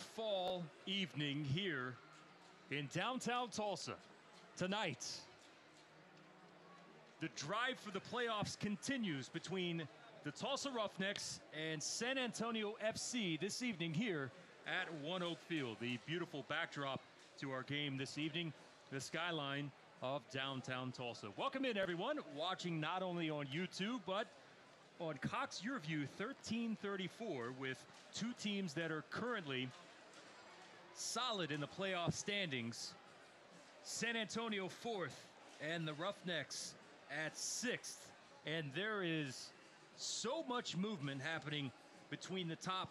fall evening here in downtown Tulsa. Tonight, the drive for the playoffs continues between the Tulsa Roughnecks and San Antonio FC this evening here at One Oak Field. The beautiful backdrop to our game this evening, the skyline of downtown Tulsa. Welcome in, everyone, watching not only on YouTube, but on Cox Your View 1334, with two teams that are currently solid in the playoff standings. San Antonio 4th and the Roughnecks at 6th. And there is so much movement happening between the top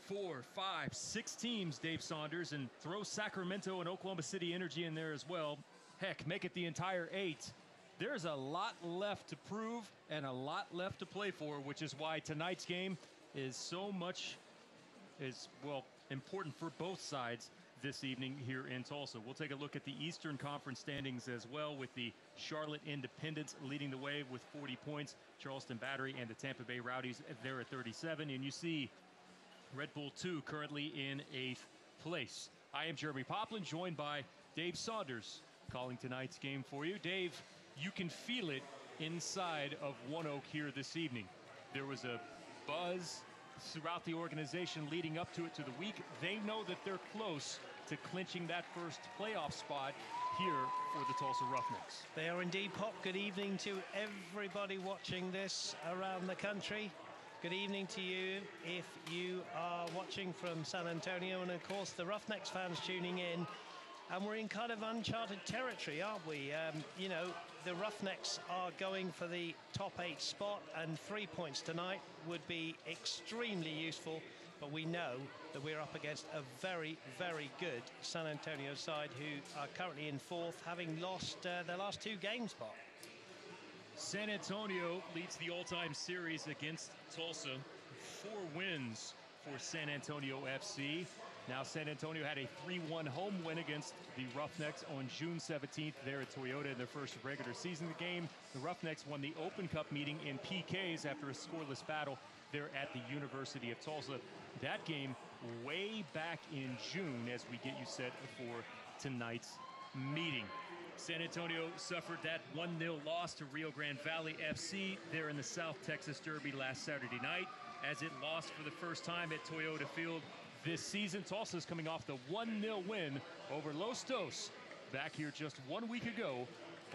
4, 5, 6 teams, Dave Saunders, and throw Sacramento and Oklahoma City Energy in there as well. Heck, make it the entire 8. There's a lot left to prove and a lot left to play for, which is why tonight's game is so much, important for both sides this evening here in Tulsa. We'll take a look at the Eastern Conference standings as well, with the Charlotte Independents leading the way with 40 points, Charleston Battery and the Tampa Bay Rowdies there at 37, and you see Red Bull 2 currently in 8th place. I am Jeremy Poplin, joined by Dave Saunders, calling tonight's game for you. Dave, you can feel it inside of One Oak here this evening. There was a buzz throughout the organization leading up to the week. They know that they're close to clinching that first playoff spot here for the Tulsa Roughnecks. They are indeed, Pop. Good evening to everybody watching this around the country. Good evening to you if you are watching from San Antonio, and of course the Roughnecks fans tuning in. And we're in kind of uncharted territory, aren't we? You know, the Roughnecks are going for the top 8 spot, and 3 points tonight would be extremely useful. But we know that we're up against a very, very good San Antonio side who are currently in 4th, having lost their last 2 games, Bob. San Antonio leads the all-time series against Tulsa. 4 wins for San Antonio FC. Now, San Antonio had a 3-1 home win against the Roughnecks on June 17th there at Toyota in their first regular season game. The Roughnecks won the Open Cup meeting in PKs after a scoreless battle there at the University of Tulsa. That game way back in June as we get you set for tonight's meeting. San Antonio suffered that 1-0 loss to Rio Grande Valley FC there in the South Texas Derby last Saturday night, as it lost for the first time at Toyota Field this season. Tulsa's coming off the 1-0 win over Los Dos back here just 1 week ago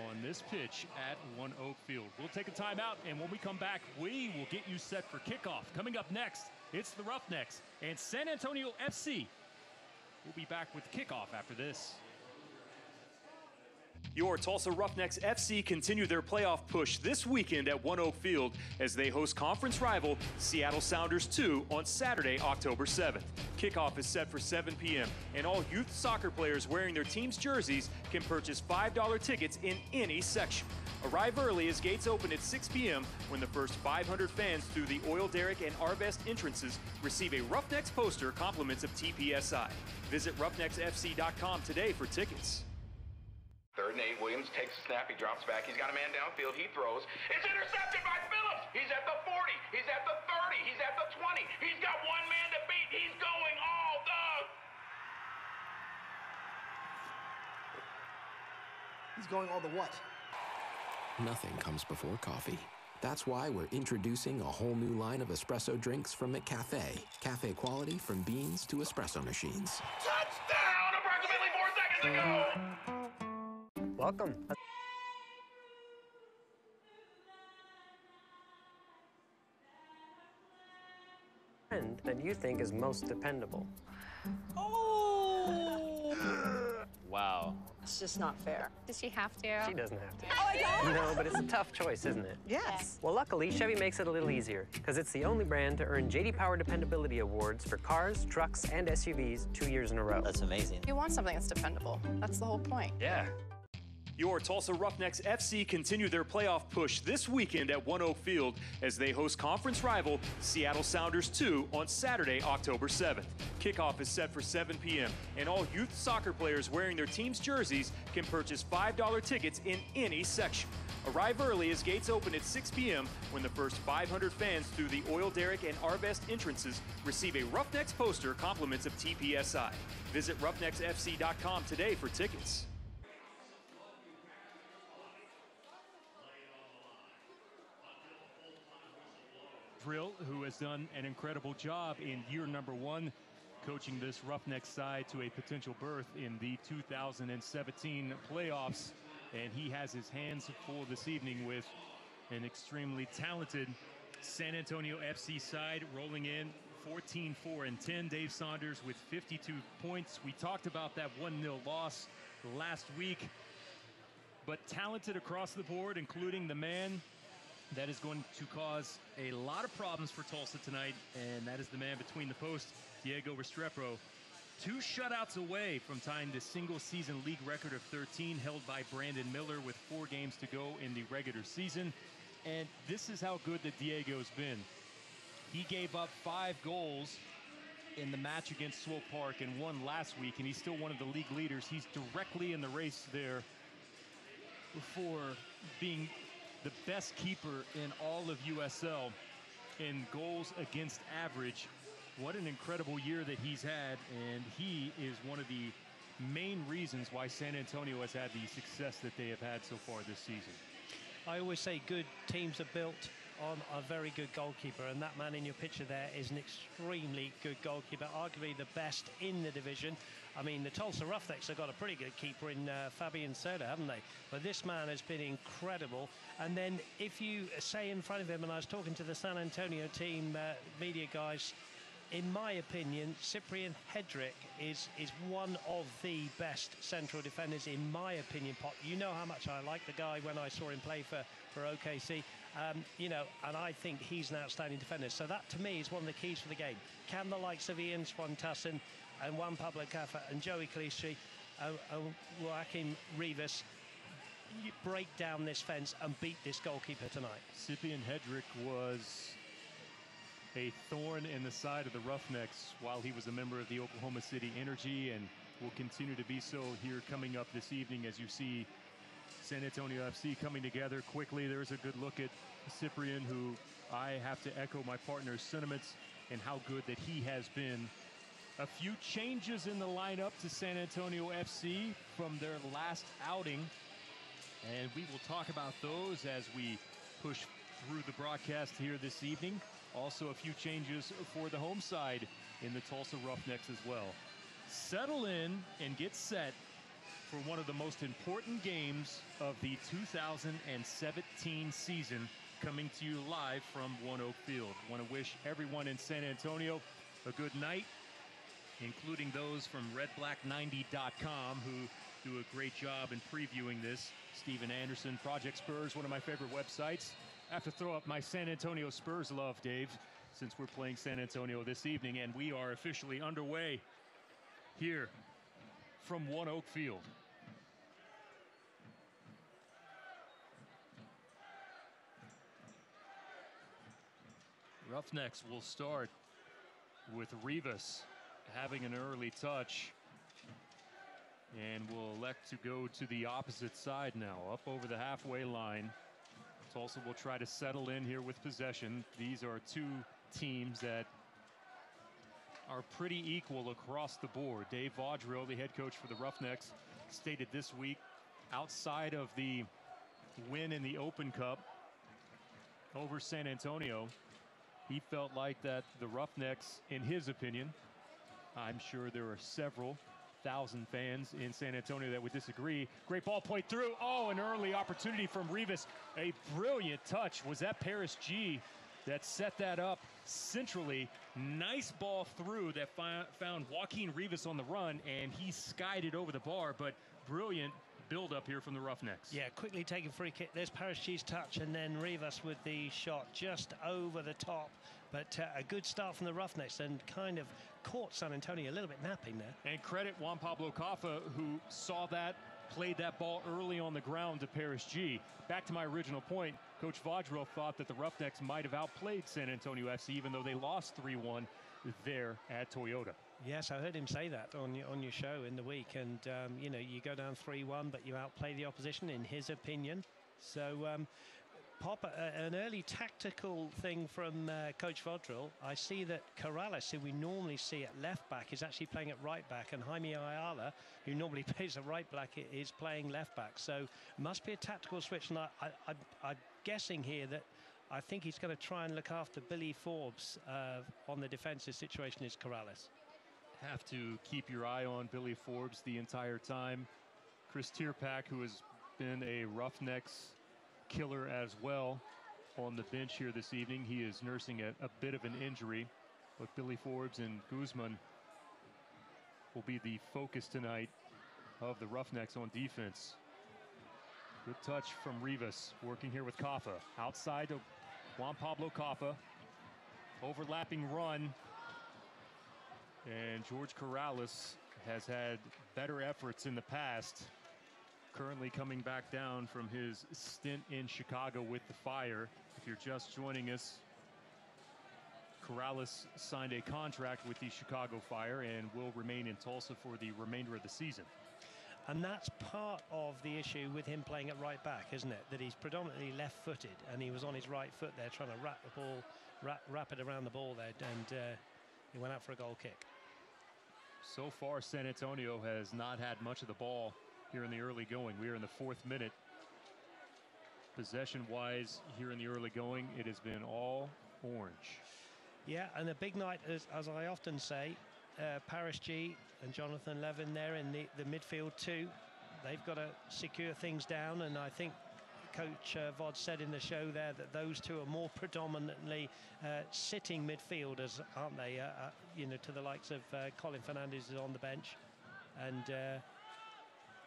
on this pitch at One Oak Field. We'll take a timeout, and when we come back, we will get you set for kickoff. Coming up next, it's the Roughnecks and San Antonio FC. We'll be back with kickoff after this. Your Tulsa Roughnecks FC continue their playoff push this weekend at One Oak Field as they host conference rival Seattle Sounders 2 on Saturday, October 7th. Kickoff is set for 7 p.m. and all youth soccer players wearing their team's jerseys can purchase $5 tickets in any section. Arrive early as gates open at 6 p.m. when the first 500 fans through the Oil Derrick and Arvest entrances receive a Roughnecks poster compliments of TPSI. Visit roughnexfc.com today for tickets. 3rd and 8, Williams takes a snap, he drops back, he's got a man downfield, he throws. It's intercepted by Phillips! He's at the 40, he's at the 30, he's at the 20, he's got one man to beat, he's going all dog! He's going all the what? Nothing comes before coffee. That's why we're introducing a whole new line of espresso drinks from McCafe. Cafe quality from beans to espresso machines. Touchdown! Approximately 4 seconds ago! Welcome. Friend that you think is most dependable. Oh! Wow. It's just not fair. Does she have to? She doesn't have to. Oh, I don't? No, but it's a tough choice, isn't it? Yes. Well, luckily, Chevy makes it a little easier, because it's the only brand to earn J.D. Power Dependability Awards for cars, trucks, and SUVs 2 years in a row. That's amazing. You want something that's dependable. That's the whole point. Yeah. Your Tulsa Roughnecks FC continue their playoff push this weekend at One Oak Field as they host conference rival Seattle Sounders 2 on Saturday, October 7th. Kickoff is set for 7 p.m., and all youth soccer players wearing their team's jerseys can purchase $5 tickets in any section. Arrive early as gates open at 6 p.m. when the first 500 fans through the Oil Derrick and Arvest entrances receive a Roughnecks poster compliments of TPSI. Visit roughnecksfc.com today for tickets. Drill, who has done an incredible job in year number 1, coaching this Roughnecks side to a potential berth in the 2017 playoffs. And he has his hands full this evening with an extremely talented San Antonio FC side rolling in 14-4-10. Dave Saunders with 52 points. We talked about that 1-0 loss last week, but talented across the board, including the man that is going to cause a lot of problems for Tulsa tonight, and that is the man between the posts, Diego Restrepo. 2 shutouts away from tying the single-season league record of 13 held by Brandon Miller with 4 games to go in the regular season. And this is how good that Diego's been. He gave up 5 goals in the match against Swope Park and 1 last week, and he's still one of the league leaders. He's directly in the race there for being the best keeper in all of USL in goals against average. What an incredible year that he's had, and he is one of the main reasons why San Antonio has had the success that they have had so far this season. I always say good teams are built on a very good goalkeeper, and that man in your picture there is an extremely good goalkeeper, arguably the best in the division. I mean, the Tulsa Roughnecks have got a pretty good keeper in Fabian Soda, haven't they? But this man has been incredible. And then if you say in front of him, and I was talking to the San Antonio team media guys, in my opinion, Cyprian Hedrick is one of the best central defenders, in my opinion, Pop. You know how much I like the guy when I saw him play for OKC. You know, and I think he's an outstanding defender. So that, to me, is one of the keys for the game. Can the likes of Ian Swantasson and Juan Pablo Caffa and Joey Clichy and Joaquin Rivas break down this fence and beat this goalkeeper tonight? Cyprian Hedrick was a thorn in the side of the Roughnecks while he was a member of the Oklahoma City Energy, and will continue to be so here coming up this evening as you see San Antonio FC coming together quickly. There's a good look at Cyprian, who I have to echo my partner's sentiments and how good that he has been. A few changes in the lineup to San Antonio FC from their last outing, and we will talk about those as we push through the broadcast here this evening. Also a few changes for the home side in the Tulsa Roughnecks as well. Settle in and get set for one of the most important games of the 2017 season, coming to you live from One Oak Field. Want to wish everyone in San Antonio a good night, including those from redblack90.com who do a great job in previewing this. Stephen Anderson, Project Spurs, one of my favorite websites. I have to throw up my San Antonio Spurs love, Dave, since we're playing San Antonio this evening, and we are officially underway here from One Oak Field. Roughnecks will start with Rivas having an early touch, and will elect to go to the opposite side now, up over the halfway line. Tulsa will try to settle in here with possession. These are 2 teams that are pretty equal across the board. Dave Vaudreuil, the head coach for the Roughnecks, stated this week, outside of the win in the Open Cup over San Antonio, he felt like that the Roughnecks, in his opinion, I'm sure there are several thousand fans in San Antonio that would disagree. Great ball point through. Oh, an early opportunity from Rivas. A brilliant touch. Was that Paris G that set that up centrally? Nice ball through that found Joaquin Rivas on the run, and he skied it over the bar, but brilliant build up here from the Roughnecks. Yeah, quickly taking free kick. There's Paris G's touch, and then Rivas with the shot just over the top. But a good start from the Roughnecks, and kind of caught San Antonio a little bit napping there. And credit Juan Pablo Caffa, who saw that played that ball early on the ground to Paris G. Back to my original point, Coach Vaudrell thought that the Roughnecks might have outplayed San Antonio FC, even though they lost 3-1 there at Toyota. Yes, I heard him say that on your show in the week. And, you know, you go down 3-1, but you outplay the opposition, in his opinion. So, Pop, an early tactical thing from Coach Vaudrell. I see that Corrales, who we normally see at left back, is actually playing at right back, and Jaime Ayala, who normally plays at right back, is playing left back. So must be a tactical switch. And I'm guessing here that I think he's going to try and look after Billy Forbes on the defensive situation is Corrales. Have to keep your eye on Billy Forbes the entire time. Chris Tierpak, who has been a Roughnecks killer as well on the bench here this evening. He is nursing a bit of an injury, but Billy Forbes and Guzman will be the focus tonight of the Roughnecks on defense. Good touch from Rivas, working here with Kaffa. Outside to Juan Pablo Kaffa. Overlapping run. And George Corrales has had better efforts in the past. Currently coming back down from his stint in Chicago with the Fire. If you're just joining us, Corrales signed a contract with the Chicago Fire and will remain in Tulsa for the remainder of the season. And that's part of the issue with him playing at right back, isn't it? That he's predominantly left-footed, and he was on his right foot there trying to wrap the ball, wrap it around the ball there, and he went out for a goal kick. So far, San Antonio has not had much of the ball here in the early going. We are in the 4th minute. Possession-wise, here in the early going, it has been all orange. Yeah, and a big night, as I often say. Paris G and Jonathan Levin there in the midfield too. They've got to secure things down, and I think Coach Vod said in the show there that those two are more predominantly sitting midfielders, aren't they? You know, to the likes of Colin Fernandez is on the bench, and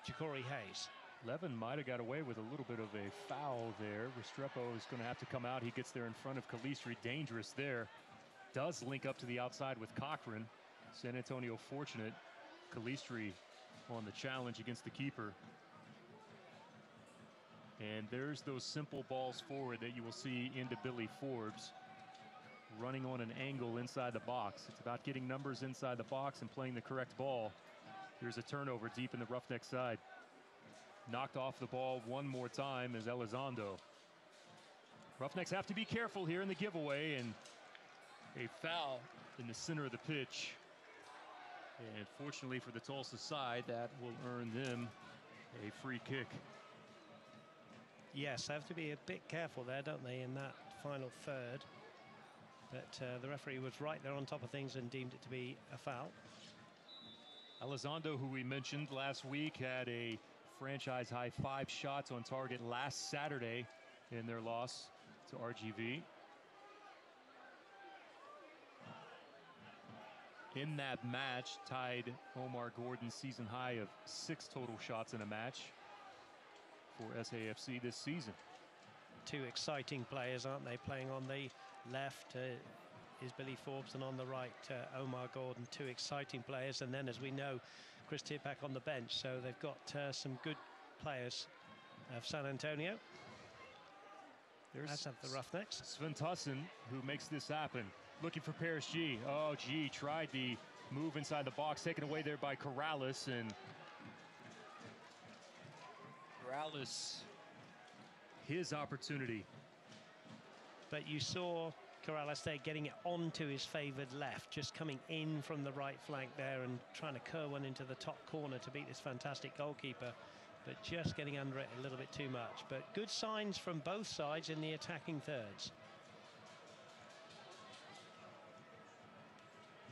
Ja'Cory Hayes. Levin might have got away with a little bit of a foul there. Restrepo is going to have to come out. He gets there in front of Calistri. Dangerous there. Does link up to the outside with Cochran. San Antonio fortunate. Calistri on the challenge against the keeper. And there's those simple balls forward that you will see into Billy Forbes. Running on an angle inside the box. It's about getting numbers inside the box and playing the correct ball. Here's a turnover deep in the Roughneck side. Knocked off the ball one more time is Elizondo. Roughnecks have to be careful here in the giveaway, and a foul in the center of the pitch. And fortunately for the Tulsa side, that will earn them a free kick. Yes, they have to be a bit careful there, don't they, in that final third. But the referee was right there on top of things and deemed it to be a foul. Elizondo, who we mentioned last week, had a franchise-high 5 shots on target last Saturday in their loss to RGV. In that match, tied Omar Gordon's season high of 6 total shots in a match for SAFC this season. 2 exciting players, aren't they? Playing on the left is Billy Forbes, and on the right Omar Gordon. 2 exciting players, and then, as we know, Chris Tierpak on the bench. So they've got some good players of San Antonio. As have the Roughnecks. Sven Tussin, who makes this happen. Looking for Paris G. Oh, G tried the move inside the box, taken away there by Corrales, and Corrales, his opportunity. But you saw Corrales there getting it onto his favoured left, just coming in from the right flank there and trying to curl one into the top corner to beat this fantastic goalkeeper, but just getting under it a little bit too much. But good signs from both sides in the attacking thirds.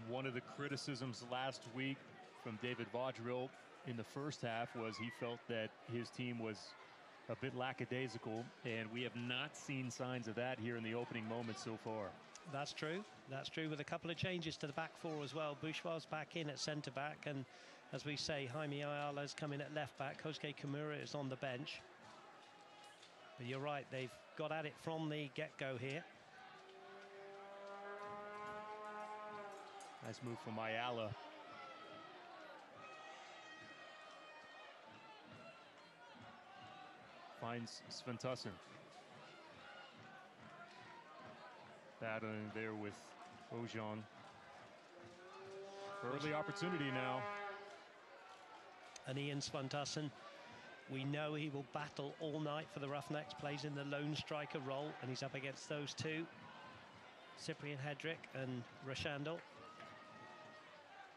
One of the criticisms last week from David Vaudrell in the first half was he felt that his team was a bit lackadaisical, and we have not seen signs of that here in the opening moments so far. That's true. That's true, with a couple of changes to the back 4 as well. Bourgeois back in at centre back, and as we say, Jaime Ayala's coming at left back. Kosuke Kimura is on the bench. But you're right, they've got at it from the get-go here. Nice move from Ayala. finds Sventusson. Battling there with Ojong. Early opportunity now. And Ian Sventusson, we know he will battle all night for the Roughnecks, plays in the lone striker role, and he's up against those two, Cyprian Hedrick and Rashandel.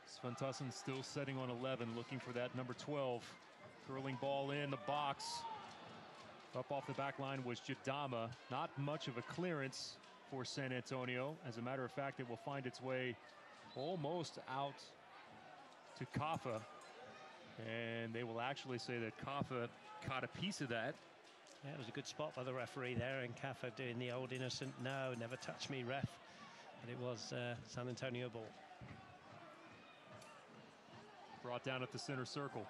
Sventusson still setting on 11, looking for that number 12. Curling ball in the box. Up off the back line was Jadama. Not much of a clearance for San Antonio. As a matter of fact, it will find its way almost out to Kaffa. And they will actually say that Kaffa caught a piece of that. Yeah, it was a good spot by the referee there, and Kaffa doing the old innocent, no, never touch me, ref. But it was San Antonio ball. Brought down at the center circle.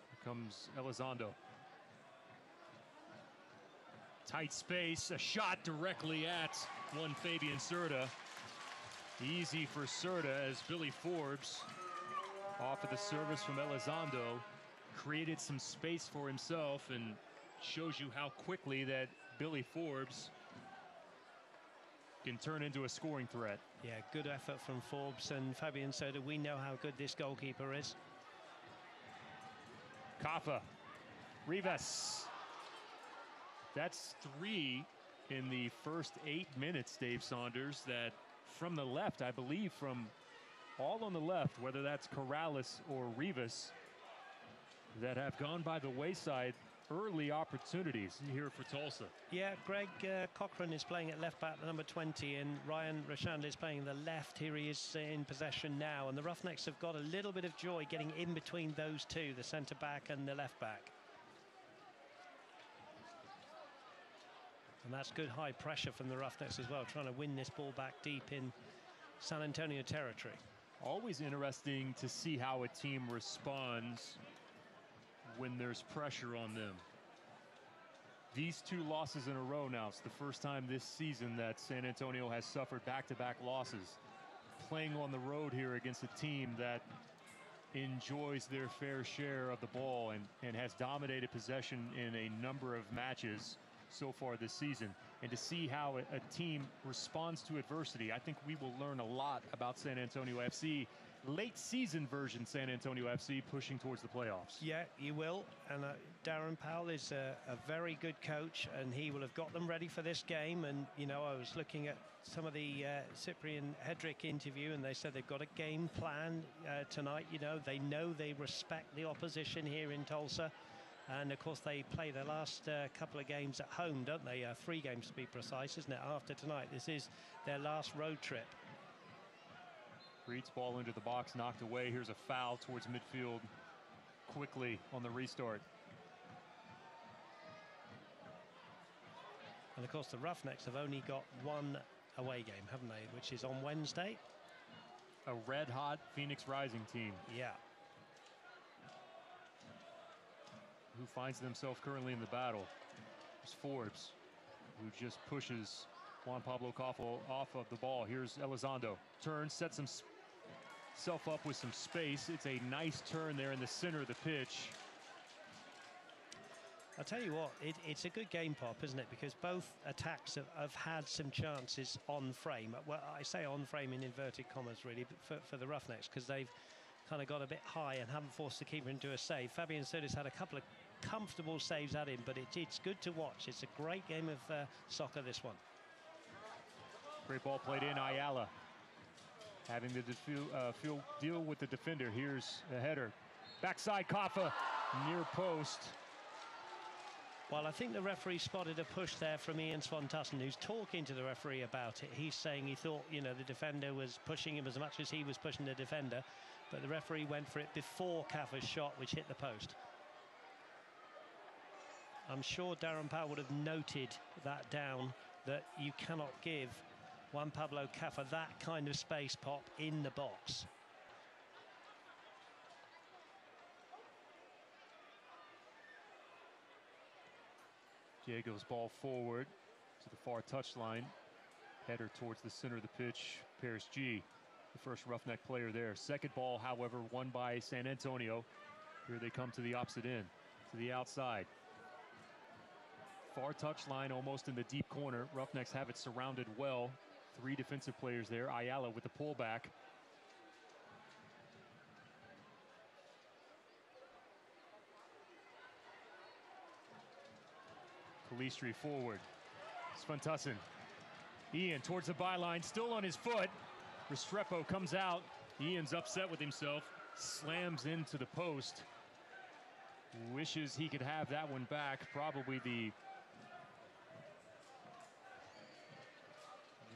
Here comes Elizondo. Tight space, a shot directly at one Fabian Serta. Easy for Serta as Billy Forbes, off of the service from Elizondo, created some space for himself, and shows you how quickly that Billy Forbes can turn into a scoring threat. Yeah, good effort from Forbes and Fabian Serta. We know how good this goalkeeper is. Kaffa, Rivas. That's 3 in the first 8 minutes, Dave Saunders, that from the left, I believe from all on the left, whether that's Corrales or Rivas, that have gone by the wayside. Early opportunities here for Tulsa. Yeah, Greg Cochran is playing at left back, number 20, and Ryan Rashandel is playing the left. Here he is in possession now, and the Roughnecks have got a little bit of joy getting in between those two, the centre back and the left back. And that's good high pressure from the Roughnecks as well, trying to win this ball back deep in San Antonio territory. Always interesting to see how a team responds when there's pressure on them. These 2 losses in a row now. It's the first time this season that San Antonio has suffered back-to-back losses. Playing on the road here against a team that enjoys their fair share of the ball and has dominated possession in a number of matches so far this season. And to see how a team responds to adversity, I think we will learn a lot about San Antonio FC. Late season version San Antonio FC pushing towards the playoffs. Yeah, you will. And Darren Powell is a very good coach, and he will have got them ready for this game. And, you know, I was looking at some of the Cyprian Hedrick interview, and they said they've got a game plan tonight. You know, they respect the opposition here in Tulsa. And, of course, they play their last couple of games at home, don't they? 3 games to be precise, isn't it? After tonight, this is their last road trip. Reed's ball into the box, knocked away. Here's a foul towards midfield quickly on the restart. And, of course, the Roughnecks have only got 1 away game, haven't they? Which is on Wednesday. A red-hot Phoenix Rising team. Yeah. Who finds themselves currently in the battle. It's Forbes, who just pushes Juan Pablo Coffo off of the ball. Here's Elizondo. Turns, sets himself up with some space. It's a nice turn there in the center of the pitch. I'll tell you what, it's a good game, Pop, isn't it? Because both attacks have had some chances on frame. Well, I say on frame in inverted commas, really, but for the Roughnecks, because they've kind of got a bit high and haven't forced the keeper into a save. Fabian Serta's had a couple of comfortable saves at him, but it's good to watch. It's a great game of soccer, this one. Great ball played in. Ayala having to deal with the defender. Here's a header. Backside Kaffa, near post. Well, I think the referee spotted a push there from Ian Sventusson, who's talking to the referee about it. He's saying he thought, you know, the defender was pushing him as much as he was pushing the defender, but the referee went for it before Kaffa's shot, which hit the post. I'm sure Darren Powell would have noted that down, that you cannot give Juan Pablo Kaffa that kind of space, Pop, in the box. Diego's ball forward to the far touchline. Header towards the center of the pitch. Paris G, the first Roughneck player there. Second ball, however, won by San Antonio. Here they come to the opposite end, to the outside. Far touchline, almost in the deep corner. Roughnecks have it surrounded well. 3 defensive players there. Ayala with the pullback. Calistri forward. Svantusson. Ian towards the byline, still on his foot. Restrepo comes out. Ian's upset with himself. Slams into the post. Wishes he could have that one back. Probably the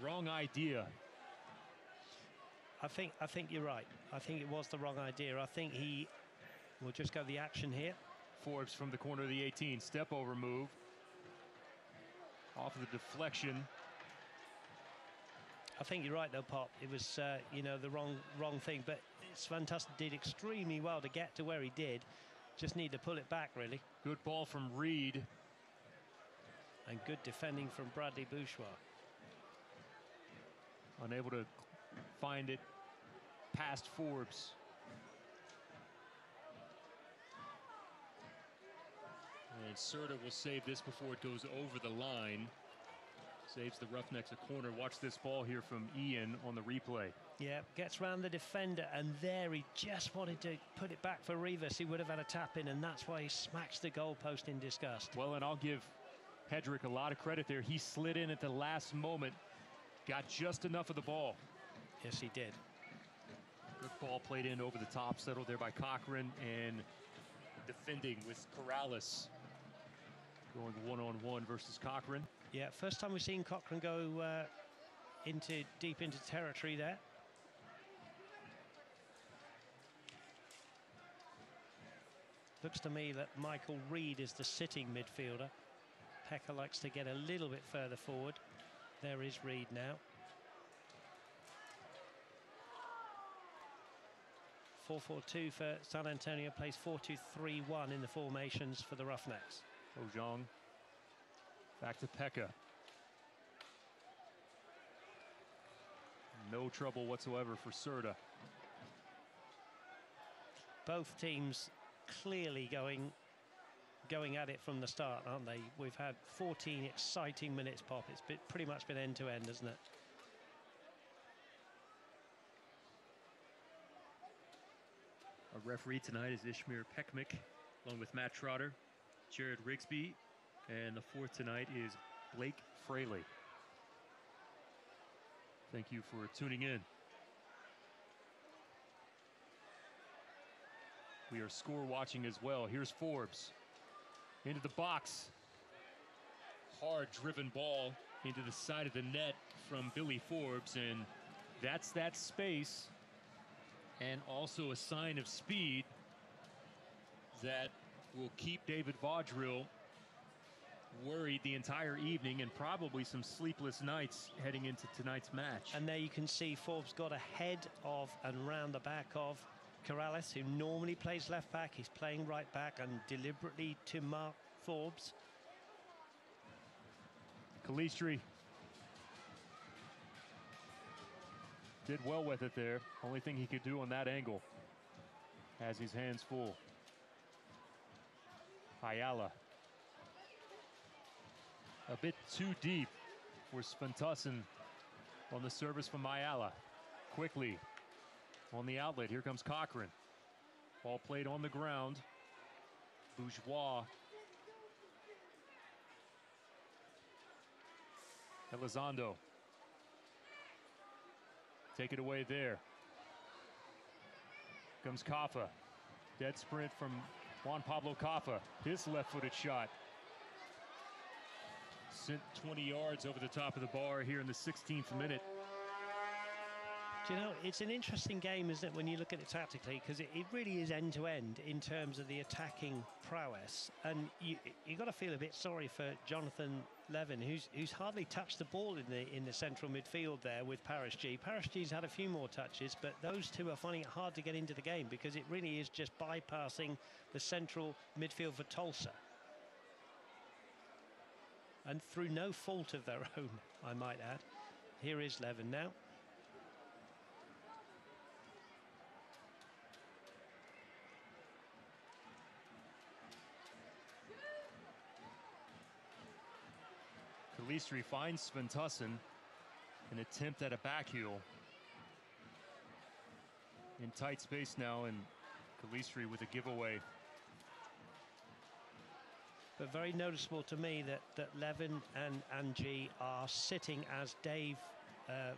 wrong idea. I think you're right. I think it was the wrong idea. I think he will just go the action here. Forbes from the corner of the 18. Step over move. Off of the deflection. I think you're right though, Pop. It was you know, the wrong thing, but Svantusson did extremely well to get to where he did. Just need to pull it back, really. Good ball from Reed. And good defending from Bradley Bourgeois. Unable to find it past Forbes. And Serta will save this before it goes over the line. Saves the Roughnecks a corner. Watch this ball here from Ian on the replay. Yeah, gets round the defender, and there he just wanted to put it back for Rivas. He would have had a tap in, and that's why he smacks the goalpost in disgust. Well, and I'll give Hedrick a lot of credit there. He slid in at the last moment, got just enough of the ball. Yes, he did. Good ball played in over the top, settled there by Cochran, and defending with Corrales. Going one-on-one versus Cochran. Yeah, first time we've seen Cochran go deep into territory there. Looks to me that Michael Reed is the sitting midfielder. Pecker likes to get a little bit further forward. There is Reed now. 4-4-2 for San Antonio, plays 4-2-3-1 in the formations for the Roughnecks. Ojong back to Pekka. No trouble whatsoever for Serta. Both teams clearly going at it from the start, aren't they? We've had 14 exciting minutes, Pop. It's pretty much been end to end, hasn't it? Our referee tonight is Ishmael Peckmick, along with Matt Trotter, Jared Rigsby, and the fourth tonight is Blake Fraley. Thank you for tuning in. We are score watching as well. Here's Forbes into the box. Hard driven ball into the side of the net from Billy Forbes, and that's that space, and also a sign of speed that will keep David Vaudreuil worried the entire evening, and probably some sleepless nights heading into tonight's match. And there you can see Forbes got ahead of and round the back of Corrales, who normally plays left back. He's playing right back, and deliberately to mark Forbes. Calistri did well with it there. Only thing he could do on that angle. Has his hands full. Ayala. A bit too deep for Svantusson on the service from Ayala. Quickly on the outlet. Here comes Cochran. Ball played on the ground. Bourgeois. Elizondo. Take it away there. Comes Kaffa. Dead sprint from Juan Pablo Kaffa. His left-footed shot sent 20 yards over the top of the bar here in the 16th minute. Do you know, it's an interesting game, isn't it, when you look at it tactically, because it really is end-to-end in terms of the attacking prowess. And you got to feel a bit sorry for Jonathan Levin, who's hardly touched the ball in the central midfield there with Paris G. Paris G's had a few more touches, but those two are finding it hard to get into the game, because it really is just bypassing the central midfield for Tulsa. And through no fault of their own, I might add. Here is Levin now. Kalistri finds Sventusson. An attempt at a back heel. In tight space now, and Kalistri with a giveaway. But very noticeable to me that Levin and Angie are sitting, as Dave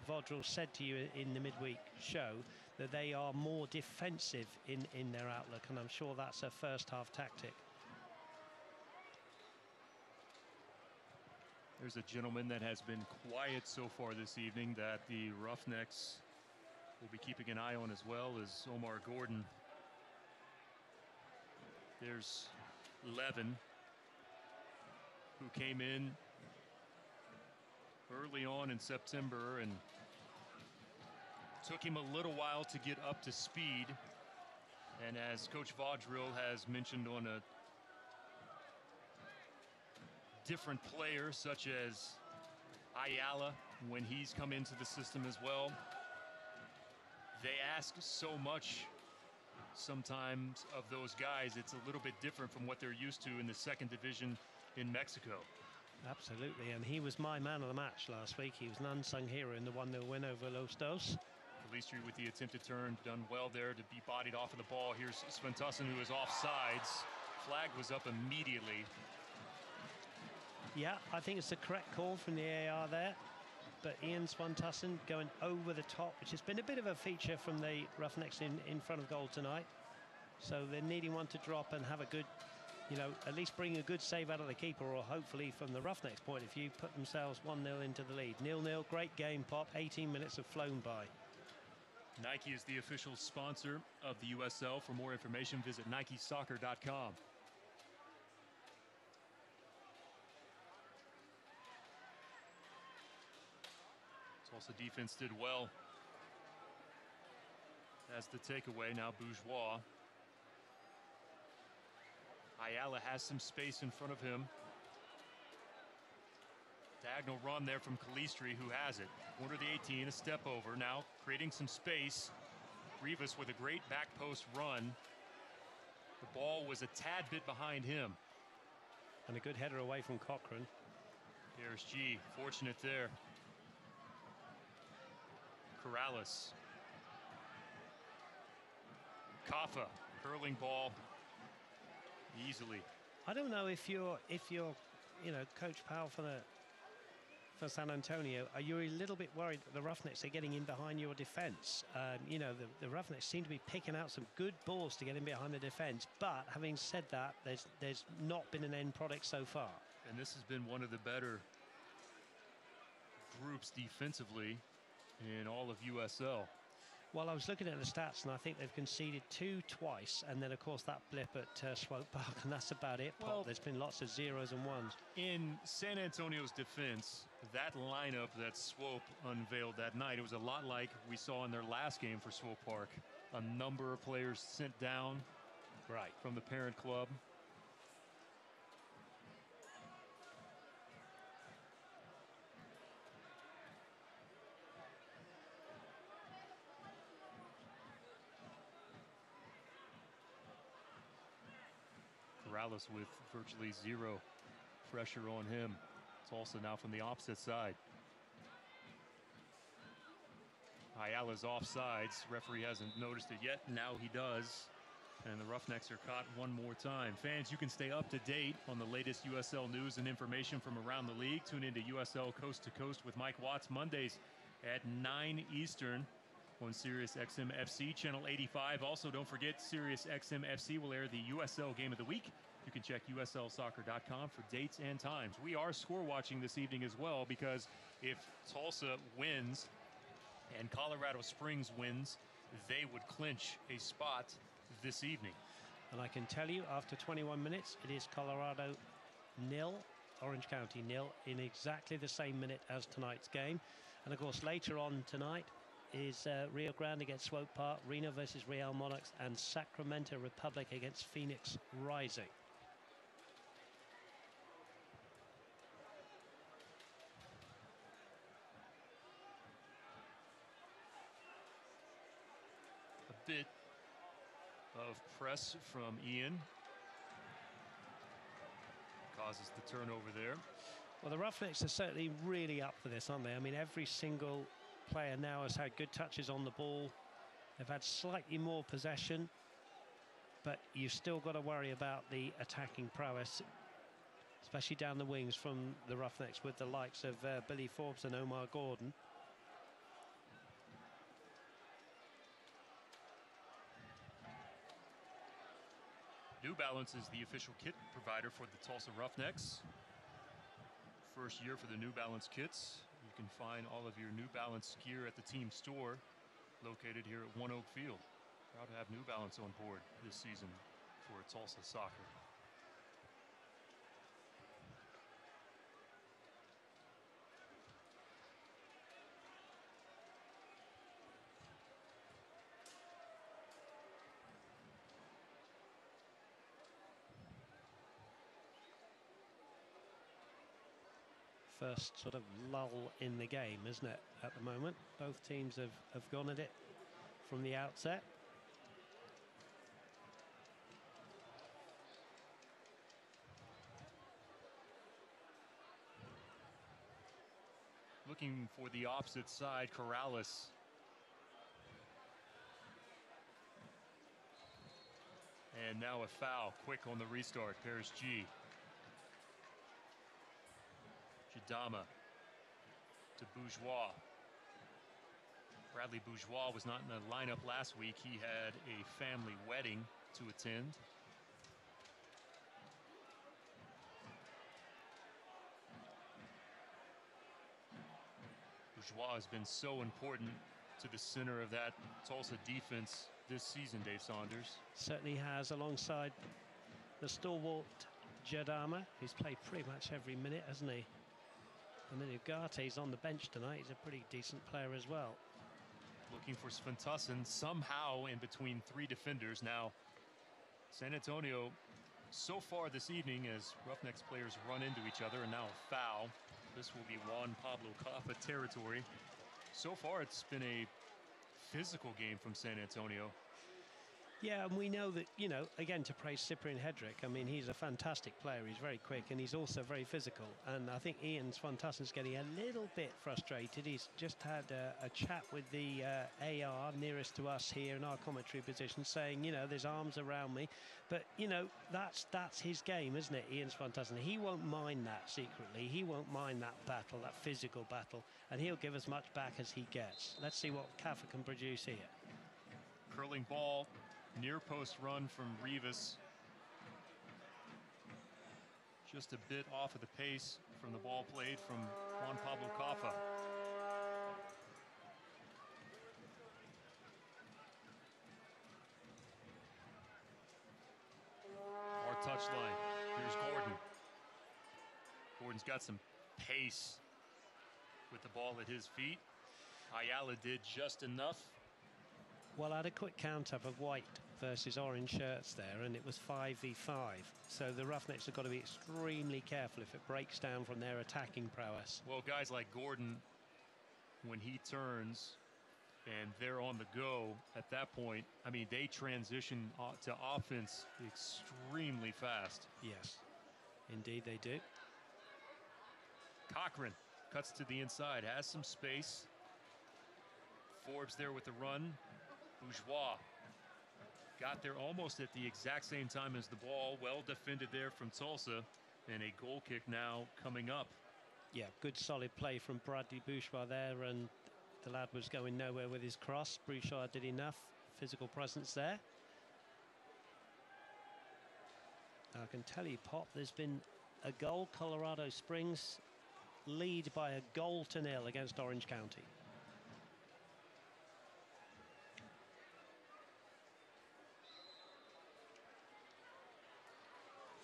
Vodrell said to you in the midweek show, that they are more defensive in their outlook, and I'm sure that's a first half tactic. There's a gentleman that has been quiet so far this evening that the Roughnecks will be keeping an eye on as well, as Omar Gordon. There's Levin, who came in early on in September and took him a little while to get up to speed. And as Coach Vodrell has mentioned on a different player, such as Ayala, when he's come into the system as well, they ask so much sometimes of those guys. It's a little bit different from what they're used to in the second division in Mexico. Absolutely, and he was my man of the match last week. He was an unsung hero in the 1-0 win over Los Dos. Kalistri with the attempted turn, done well there to be bodied off of the ball. Here's Sventusson, who is offsides. Flag was up immediately. Yeah, I think it's the correct call from the AR there. But Ian Sventusson going over the top, which has been a bit of a feature from the Roughnecks in front of goal tonight. So they're needing one to drop and have a good, you know, at least bring a good save out of the keeper, or hopefully from the Roughnecks' point of view, put themselves 1-0 into the lead. 0-0, great game, Pop. 18 minutes have flown by. Nike is the official sponsor of the USL. For more information, visit nikesoccer.com. Tulsa defense did well as the takeaway. Now Bourgeois. Ayala has some space in front of him. Diagonal run there from Kalistri, who has it. Corner the 18, a step over. Now creating some space. Rivas with a great back post run. The ball was a tad bit behind him. And a good header away from Cochran. Here's G, fortunate there. Corrales. Kaffa, curling ball easily. I don't know if you're you know, Coach Powell for San Antonio, are you a little bit worried that the Roughnecks are getting in behind your defence? You know, the Roughnecks seem to be picking out some good balls to get in behind the defence, but having said that, there's not been an end product so far. And this has been one of the better groups defensively in all of USL. Well, I was looking at the stats, and I think they've conceded 2 twice, and then of course that blip at Swope Park, and that's about it. Well, there's been lots of 0s and 1s. In San Antonio's defense, that lineup that Swope unveiled that night, it was a lot like we saw in their last game for Swope Park. A number of players sent down from the parent club. Corrales with virtually 0 pressure on him. Tulsa now from the opposite side. Ayala's offsides. Referee hasn't noticed it yet. Now he does. And the Roughnecks are caught one more time. Fans, you can stay up to date on the latest USL news and information from around the league. Tune into USL Coast to Coast with Mike Watts Mondays at 9 Eastern on Sirius XM FC channel 85. Also, don't forget, Sirius XM FC will air the USL Game of the Week. You can check USLsoccer.com for dates and times. We are score watching this evening as well, because if Tulsa wins and Colorado Springs wins, they would clinch a spot this evening. And I can tell you, after 21 minutes, it is Colorado 0, Orange County 0, in exactly the same minute as tonight's game. And of course, later on tonight is Rio Grande against Swope Park, Reno versus Real Monarchs, and Sacramento Republic against Phoenix Rising. A bit of press from Ian causes the turnover there. Well, the Roughnecks are certainly really up for this, aren't they? I mean, every single player now has had good touches on the ball. They've had slightly more possession, but you've still got to worry about the attacking prowess, especially down the wings from the Roughnecks with the likes of Billy Forbes and Omar Gordon. New Balance is the official kit provider for the Tulsa Roughnecks. First year for the New Balance kits. You can find all of your New Balance gear at the team store located here at One Oak Field. Proud to have New Balance on board this season for Tulsa soccer. First sort of lull in the game, isn't it, at the moment? Both teams have gone at it from the outset. Looking for the opposite side, Corrales. And now a foul, quick on the restart, Paris G. Jadama to Bourgeois. Bradley Bourgeois was not in the lineup last week. He had a family wedding to attend. Bourgeois has been so important to the center of that Tulsa defense this season, Dave Saunders. Certainly has, alongside the stalwart Jadama, who's played pretty much every minute, hasn't he? And then Ugate's on the bench tonight. He's a pretty decent player as well. Looking for Sventusson somehow in between three defenders. Now, San Antonio, so far this evening, as Roughnecks players run into each other, and now a foul. This will be Juan Pablo Caffa territory. So far, it's been a physical game from San Antonio. Yeah, and we know that, you know, again, to praise Cyprian Hedrick, I mean, he's a fantastic player. He's very quick and he's also very physical. And I think Ian Svantusson's getting a little bit frustrated. He's just had a chat with the AR nearest to us here in our commentary position, saying, you know, there's arms around me. But, you know, that's his game, isn't it, Ian Svantusson? He won't mind that secretly. He won't mind that battle, that physical battle. And he'll give as much back as he gets. Let's see what Caffa can produce here. Curling ball. Near post run from Rivas. Just a bit off of the pace from the ball played from Juan Pablo Caffa. Our touchline. Here's Gordon. Gordon's got some pace with the ball at his feet. Ayala did just enough. Well, I had a quick count up of white versus orange shirts there, and it was 5v5. So the Roughnecks have got to be extremely careful if it breaks down from their attacking prowess. Well, guys like Gordon, when he turns and they're on the go at that point, I mean, they transition to offense extremely fast. Yes, indeed they do. Cochran cuts to the inside, has some space. Forbes there with the run. Bourgeois got there almost at the exact same time as the ball. Well defended there from Tulsa, and a goal kick now coming up. Yeah, good solid play from Bradley Bourgeois there, and the lad was going nowhere with his cross. Bourgeois did enough physical presence there. Now, I can tell you, Pop, there's been a goal. Colorado Springs lead by a goal to nil against Orange County.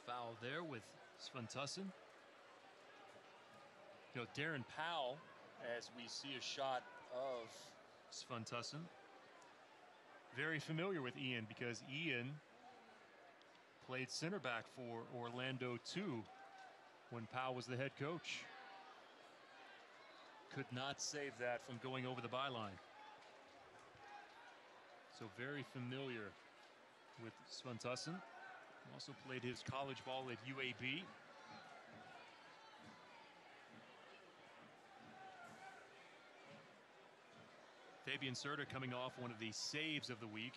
Foul there with Sventusson. You know, Darren Powell, as we see a shot of Sventusson, very familiar with Ian because Ian played center back for Orlando 2 when Powell was the head coach. Could not save that from going over the byline. So very familiar with Sventusson. Also played his college ball at UAB. Fabian Serta coming off one of the saves of the week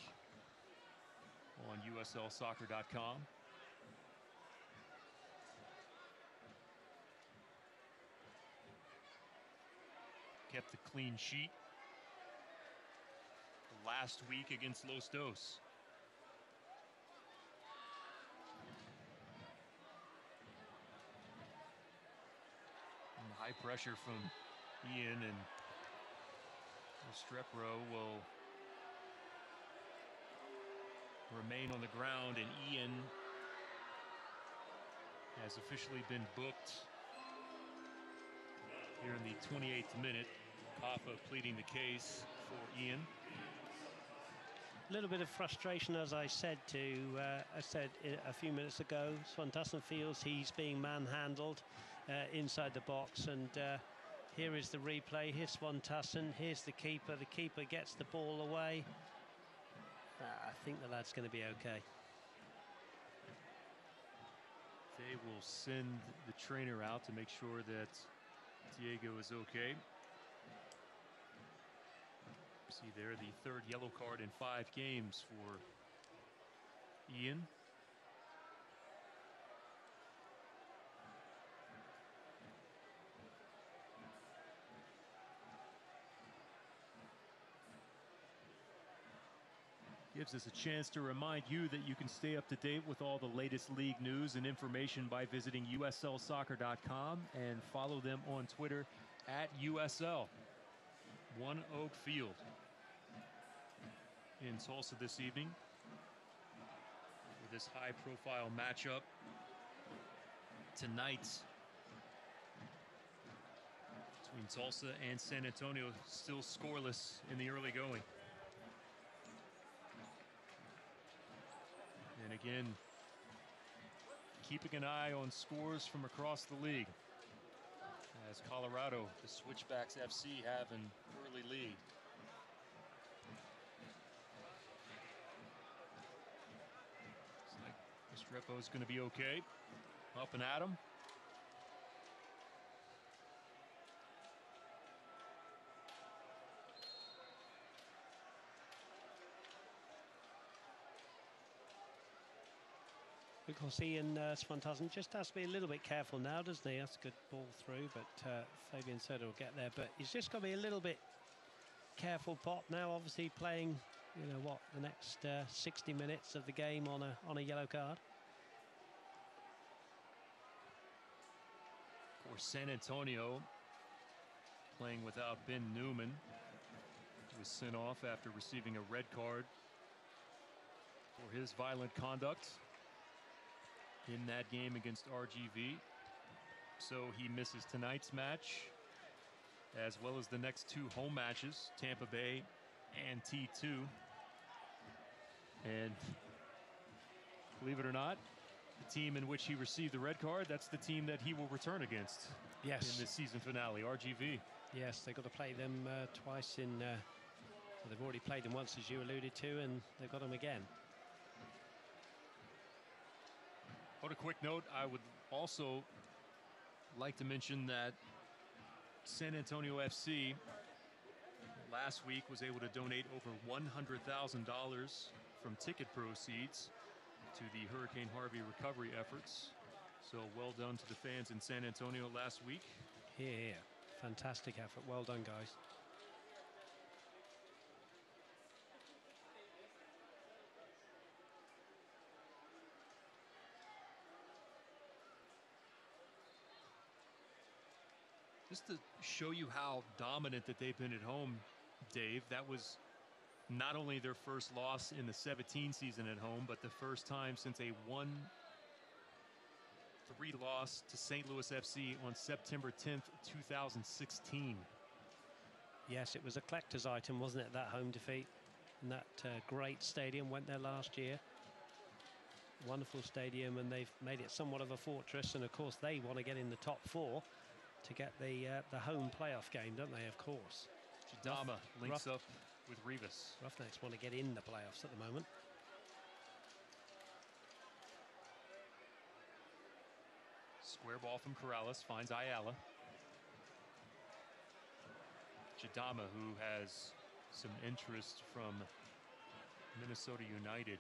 on USLsoccer.com. Kept the clean sheet last week against Los Dos. And high pressure from Ian, and Restrepo will remain on the ground, and Ian has officially been booked here in the 28th minute. Kaffa pleading the case for Ian. A little bit of frustration, as I said a few minutes ago. Swantassen feels he's being manhandled inside the box, and here is the replay. Here's Swantassen. Here's the keeper. The keeper gets the ball away. I think the lad's going to be okay. They will send the trainer out to make sure that Diego is okay. See there, the third yellow card in 5 games for Ian. Gives us a chance to remind you that you can stay up to date with all the latest league news and information by visiting USLsoccer.com and follow them on Twitter at USL. One Oak Field in Tulsa this evening for this high-profile matchup tonight between Tulsa and San Antonio, still scoreless in the early going. And again, keeping an eye on scores from across the league, as Colorado, the Switchbacks FC, have an early lead. Looks like Restrepo is going to be okay. Up and at him. Of course, Ian Swantassen just has to be a little bit careful now, doesn't he? That's a good ball through, but Fabian Serta will get there. But he's just got to be a little bit careful. Pop now, obviously playing, you know what, the next 60 minutes of the game on a yellow card. Of course, San Antonio playing without Ben Newman, was sent off after receiving a red card for his violent conduct in that game against RGV. So he misses tonight's match, as well as the next 2 home matches, Tampa Bay and T2. And believe it or not, the team in which he received the red card, that's the team that he will return against in the season finale, RGV. Yes, they've got to play them twice in... well, they've already played them once, as you alluded to, and they've got them again. On a quick note, I would also like to mention that San Antonio FC last week was able to donate over $100,000 from ticket proceeds to the Hurricane Harvey recovery efforts. So well done to the fans in San Antonio last week. Yeah, fantastic effort. Well done, guys. Just to show you how dominant that they've been at home, Dave, that was not only their first loss in the 17 season at home, but the first time since a 1-3 loss to St. Louis FC on September 10th, 2016. Yes, it was a collector's item, wasn't it, that home defeat? And that great stadium, went there last year. Wonderful stadium, and they've made it somewhat of a fortress. And of course, they want to get in the top 4 to get the home playoff game, don't they? Of course. Chidama links up with Rivas. Roughnecks want to get in the playoffs at the moment. Square ball from Corrales, finds Ayala. Chidama, who has some interest from Minnesota United.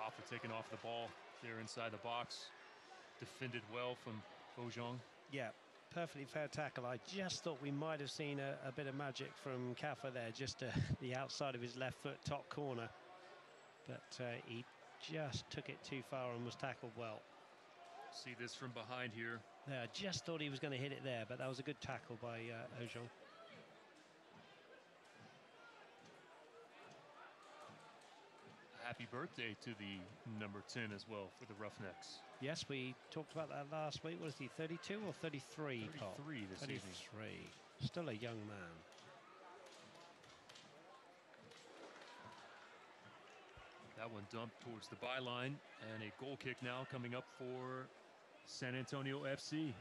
Hoffa taking off the ball there inside the box. Defended well from Bojang. Yeah, perfectly fair tackle. I just thought we might have seen a bit of magic from Kaffa there, just the outside of his left foot, top corner. But he just took it too far and was tackled well. See this from behind here. Yeah, I just thought he was going to hit it there, but that was a good tackle by Bojang. Happy birthday to the number 10 as well for the Roughnecks. Yes, we talked about that last week. What is he, 32 or 33? 33 this 33. evening. Still a young man. That one dumped towards the byline, and a goal kick now coming up for San Antonio FC.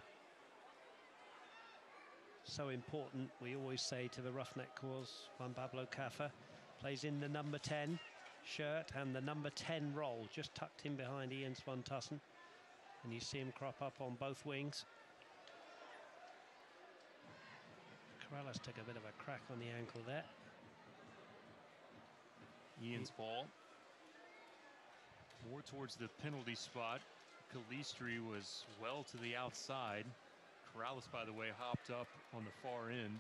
So important, we always say, to the Roughneck cause. Juan Pablo Kaffa plays in the number 10 shirt and the number 10 role, just tucked in behind Ian Swantussen, and you see him crop up on both wings. Corrales took a bit of a crack on the ankle there. Ian's ball more towards the penalty spot. Calistri was well to the outside. Corrales, by the way, hopped up on the far end.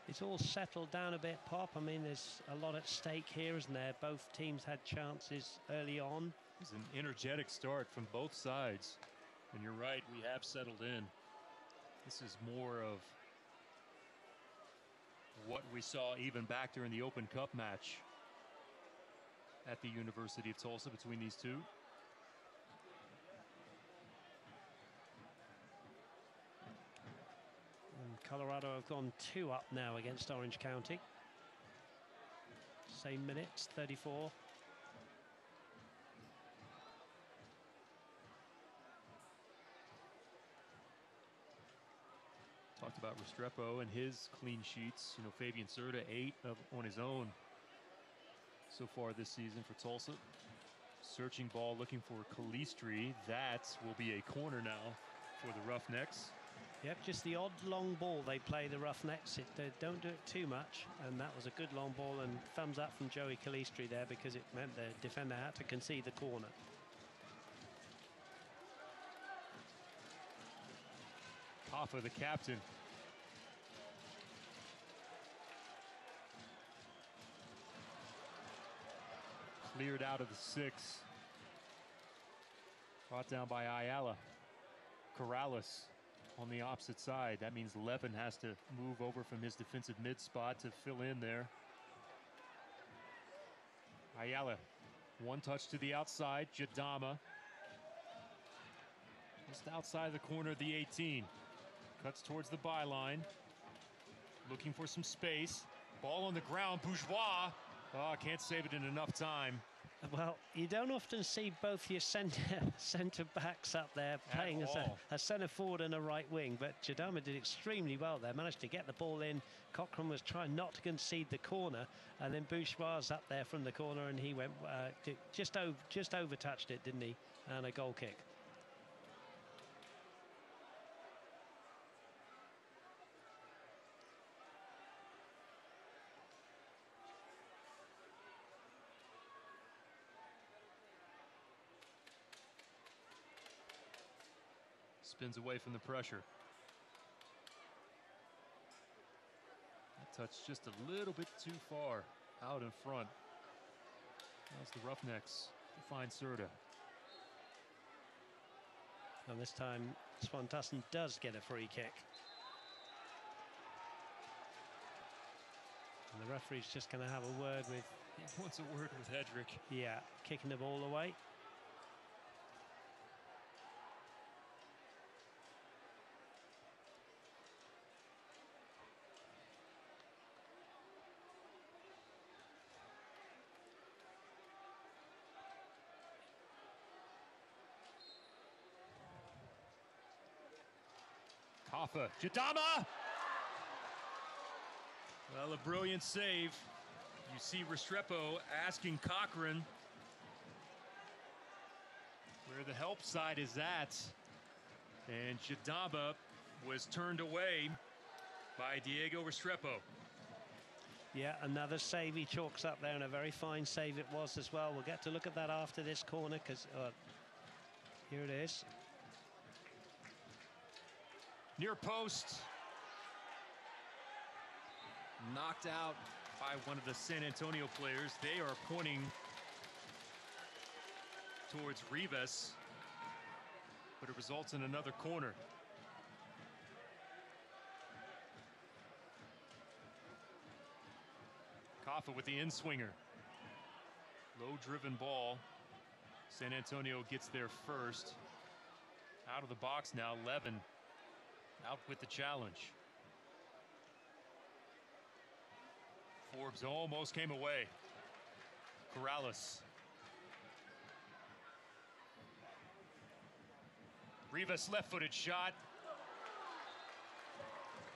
It's all settled down a bit, Pop. I mean, there's a lot at stake here, isn't there? Both teams had chances early on. It's an energetic start from both sides. And you're right, we have settled in. This is more of what we saw even back during the Open Cup match at the University of Tulsa between these two. And Colorado have gone 2 up now against Orange County. Same minutes, 34. Talked about Restrepo and his clean sheets. You know, Fabian Serta 8 on his own so far this season for Tulsa. Searching ball, looking for Calistri. That will be a corner now for the Roughnecks. Yep, just the odd long ball they play, the Roughnecks. They don't do it too much, and that was a good long ball, and thumbs up from Joey Calistri there, because it meant the defender had to concede the corner. Hoffa, the captain. Cleared out of the 6. Brought down by Ayala. Corrales on the opposite side. That means Levin has to move over from his defensive mid spot to fill in there. Ayala, one touch to the outside. Jadama. Just outside the corner of the 18. Cuts towards the byline. Looking for some space. Ball on the ground. Bourgeois. Oh, can't save it in enough time. Well, you don't often see both your centre backs up there playing as a centre forward and a right wing, but Jadama did extremely well there, managed to get the ball in. Cochran was trying not to concede the corner, and then Bourgeois up there from the corner, and he went just over touched it, didn't he? And a goal kick. Spins away from the pressure. That touch just a little bit too far out in front. That's the Roughnecks to find Serta. And this time Swantussen does get a free kick. And the referee's just going to have a word with... He wants a word with Hedrick. Yeah, kicking the ball away. Hoffa, Jadama! Well, a brilliant save. You see Restrepo asking Cochran where the help side is at. And Jadaba was turned away by Diego Restrepo. Yeah, another save he chalks up there, and a very fine save it was as well. We'll get to look at that after this corner, because here it is. Near post. Knocked out by one of the San Antonio players. They are pointing towards Rivas, but it results in another corner. Kaffa with the in-swinger. Low-driven ball. San Antonio gets there first. Out of the box now, Levin out with the challenge. Forbes almost came away. Corrales. Rivas left-footed shot.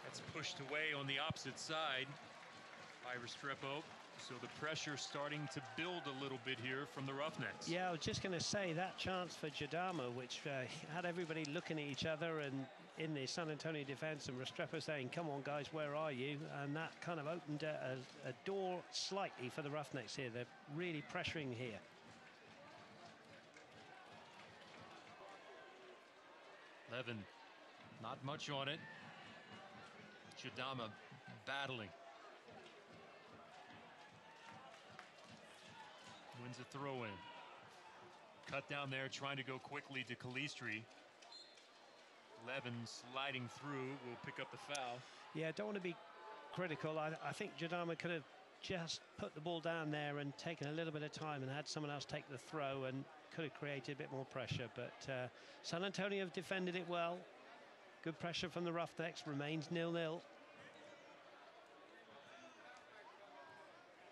That's pushed away on the opposite side by Restrepo. So the pressure starting to build a little bit here from the Roughnecks. Yeah, I was just going to say that chance for Jadama, which had everybody looking at each other and in the San Antonio defense, and Restrepo saying, come on guys, where are you? And that kind of opened a door slightly for the Roughnecks here. They're really pressuring here. Levin, not much on it. Jadama battling. Wins a throw-in. Cut down there, trying to go quickly to Calistri. Levin sliding through, will pick up the foul. Yeah, don't want to be critical. I think Jadama could have just put the ball down there and taken a little bit of time and had someone else take the throw, and could have created a bit more pressure. But San Antonio have defended it well. Good pressure from the Roughnecks. Remains 0-0.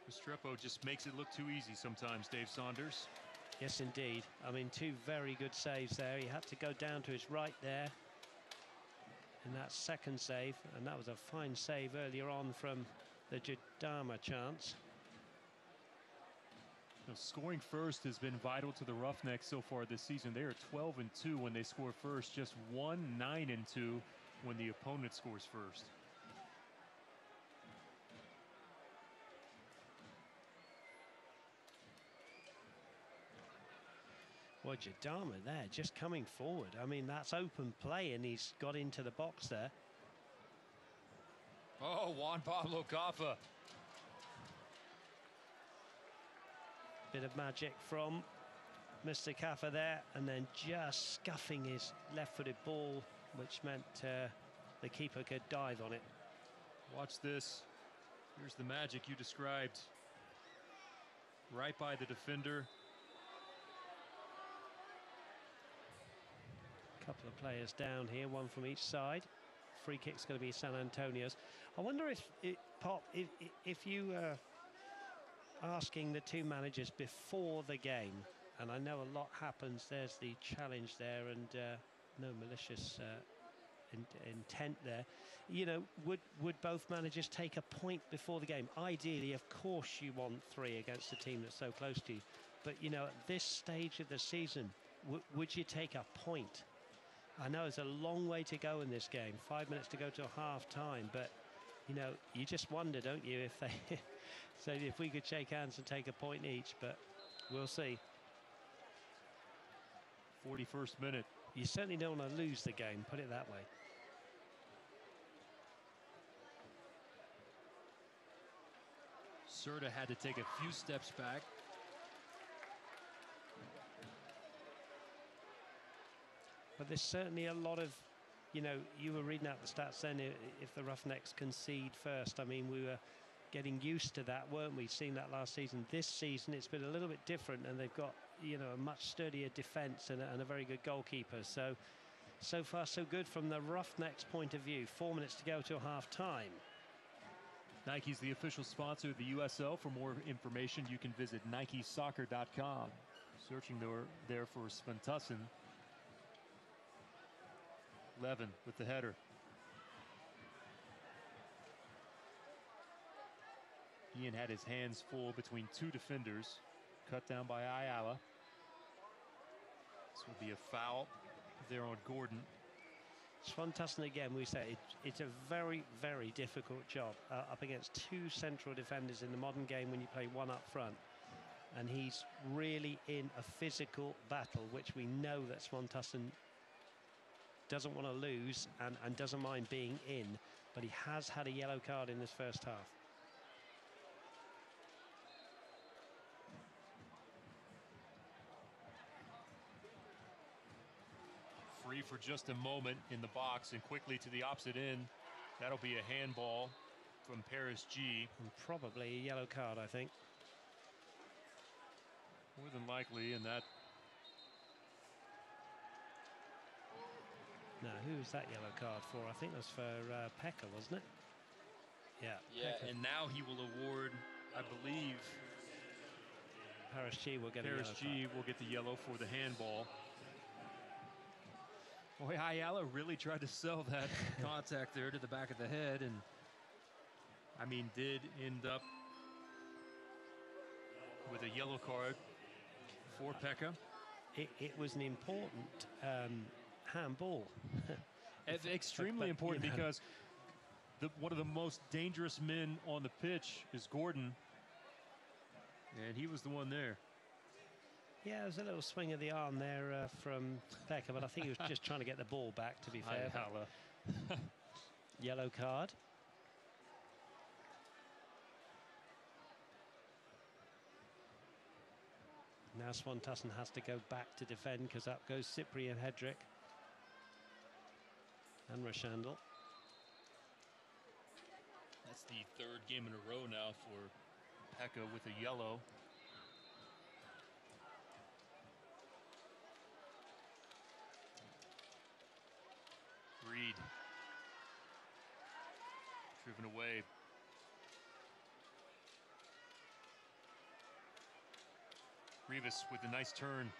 Restrepo just makes it look too easy sometimes, Dave Saunders. Yes, indeed. I mean, two very good saves there. He had to go down to his right there in that second save, and that was a fine save earlier on from the Jadama chance. Now, scoring first has been vital to the Roughnecks so far this season. They are 12-2 when they score first, just 9-2 when the opponent scores first. Well, Jadama there, just coming forward. I mean, that's open play, and he's got into the box there. Oh, Juan Pablo Kaffa. Bit of magic from Mr. Kaffa there, and then just scuffing his left-footed ball, which meant the keeper could dive on it. Watch this. Here's the magic you described. Right by the defender. Couple of players down here, one from each side. Free kick's going to be San Antonio's. I wonder if Pop, if you asking the two managers before the game, and I know a lot happens. There's the challenge there, and no malicious intent there. You know, would both managers take a point before the game? Ideally, of course, you want 3 against a team that's so close to you. But you know, at this stage of the season, would you take a point? I know it's a long way to go in this game, 5 minutes to go to half time, but you know, you just wonder, don't you, if they so if we could shake hands and take a point each, but we'll see. 41st minute. You certainly don't want to lose the game, put it that way. Serta had to take a few steps back. But there's certainly a lot of, you know, you were reading out the stats then, if the Roughnecks concede first. I mean, we were getting used to that, weren't we? Seen that last season. This season, it's been a little bit different, and they've got, you know, a much sturdier defence and a very good goalkeeper. So far, so good from the Roughnecks' point of view. 4 minutes to go to half time. Nike's the official sponsor of the USL. For more information, you can visit nikesoccer.com. Searching there for Sventusson. Levin with the header. Ian had his hands full between two defenders. Cut down by Ayala. This will be a foul there on Gordon. Swantasson, again, we say it's a very, very difficult job up against two central defenders in the modern game when you play one up front. And he's really in a physical battle, which we know that Swantasson doesn't want to lose and doesn't mind being in. But he has had a yellow card in this first half. Free for just a moment in the box and quickly to the opposite end. That'll be a handball from Paris G. And probably a yellow card, I think. More than likely, and that. Now, who was that yellow card for? I think it was for Pekka, wasn't it? Yeah. Yeah, Pekka. and now he will award, I believe, Paris G will get a yellow Paris G card. will get the yellow for the handball. Boy, Ayala really tried to sell that contact there to the back of the head, and I mean, did end up with a yellow card for Pekka. It was an important handball. Extremely important, you know. because one of the most dangerous men on the pitch is Gordon, and he was the one there. Yeah, there was a little swing of the arm there from Pekka, but I think he was just trying to get the ball back, to be fair. Yellow card. Now Swantasson has to go back to defend, because up goes Cyprian Hedrick and Rashandel. That's the third game in a row now for Pekka with a yellow. Reed driven away. Rivas with a nice turn.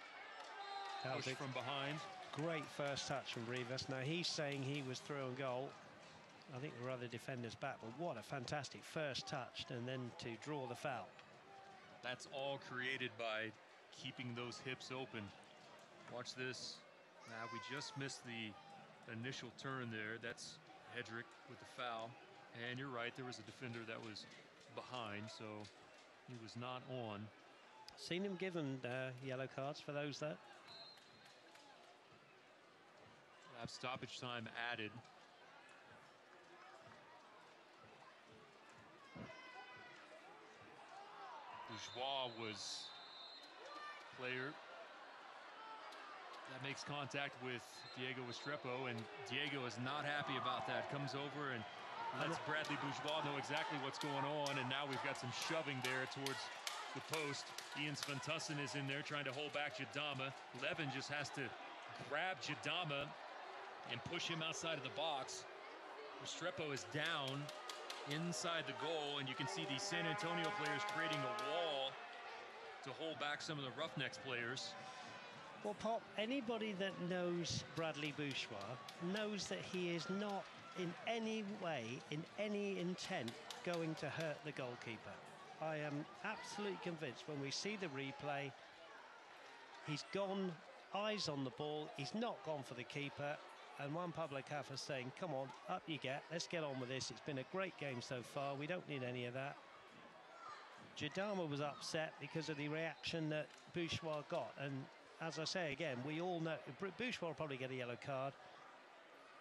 Push from behind. Great first touch from Rivas. Now he's saying he was through on goal. I think there were other defenders back, but what a fantastic first touch, and then to draw the foul. That's all created by keeping those hips open. Watch this. Now we just missed the initial turn there. That's Hedrick with the foul. And you're right, there was a defender that was behind, so he was not on. Seen him given yellow cards for those there. Have stoppage time added. Bourgeois was player that makes contact with Diego Restrepo, and Diego is not happy about that. Comes over and lets Bradley Bourgeois know exactly what's going on, and now we've got some shoving there towards the post. Ian Svantusson is in there trying to hold back Jadama. Levin just has to grab Jadama and push him outside of the box. Restrepo is down inside the goal, and you can see these San Antonio players creating a wall to hold back some of the Roughnecks players. Well, Pop, anybody that knows Bradley Bourgeois knows that he is not in any way, in any intent, going to hurt the goalkeeper. I am absolutely convinced when we see the replay, he's gone, eyes on the ball, he's not gone for the keeper, and Juan Pablo Cafa saying, come on, up you get, let's get on with this. It's been a great game so far, we don't need any of that. Jadama was upset because of the reaction that Bourgeois got, and as I say again, we all know Bourgeois will probably get a yellow card.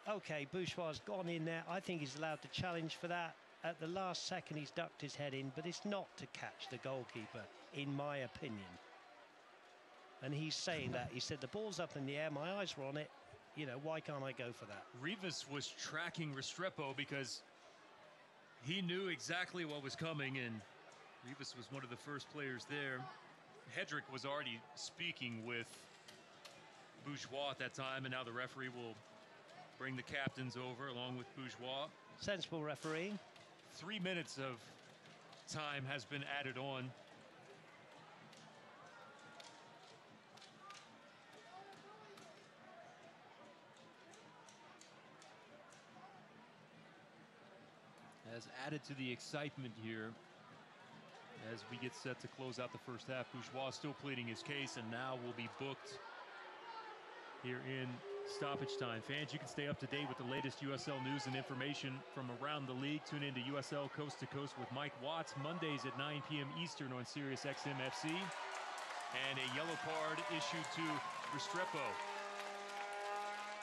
Okay, Bourgeois' gone in there, I think he's allowed to challenge for that. At the last second, he's ducked his head in, but it's not to catch the goalkeeper, in my opinion. And he's saying that. He said, the ball's up in the air, my eyes were on it. You know, why can't I go for that? Rivas was tracking Restrepo because he knew exactly what was coming, and Rivas was one of the first players there. Hedrick was already speaking with Bourgeois at that time, and now the referee will bring the captains over along with Bourgeois. Sensible refereeing. 3 minutes of time has been added on. Has added to the excitement here. As we get set to close out the first half, Bourgeois still pleading his case, and now will be booked here in stoppage time. Fans, you can stay up to date with the latest USL news and information from around the league. Tune in to USL Coast to Coast with Mike Watts, Mondays at 9 p.m. Eastern on Sirius XM FC. And a yellow card issued to Restrepo.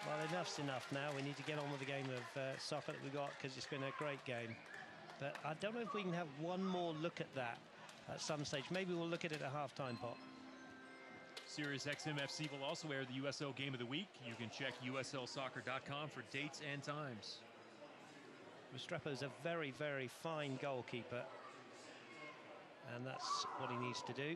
Well, enough's enough now. We need to get on with the game of soccer that we got, because it's been a great game. But I don't know if we can have one more look at that at some stage. Maybe we'll look at it at halftime, Pop. Sirius XM FC will also air the USL Game of the Week. You can check uslsoccer.com for dates and times. Restrepo's a very, very fine goalkeeper, and that's what he needs to do.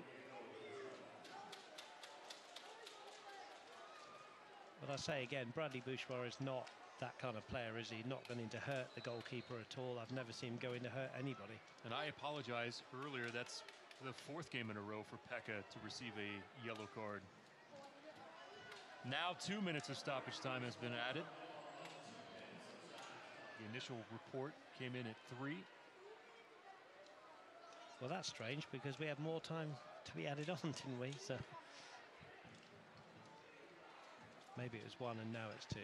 But I say again, Bradley Bourgeois is not that kind of player, is he? Not going to hurt the goalkeeper at all. I've never seen him go in to hurt anybody. And I apologize earlier. That's the fourth game in a row for Pekka to receive a yellow card. Now 2 minutes of stoppage time has been added. The initial report came in at 3. Well, that's strange, because we had more time to be added on, didn't we? So maybe it was 1 and now it's 2.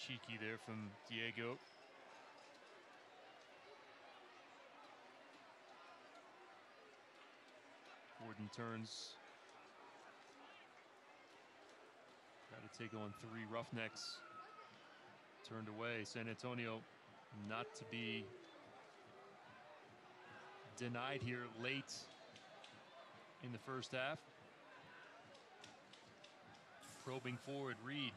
Cheeky there from Diego. Gordon turns. Got to take on 3 Roughnecks. Turned away. San Antonio not to be denied here late in the first half. Probing forward, Reed.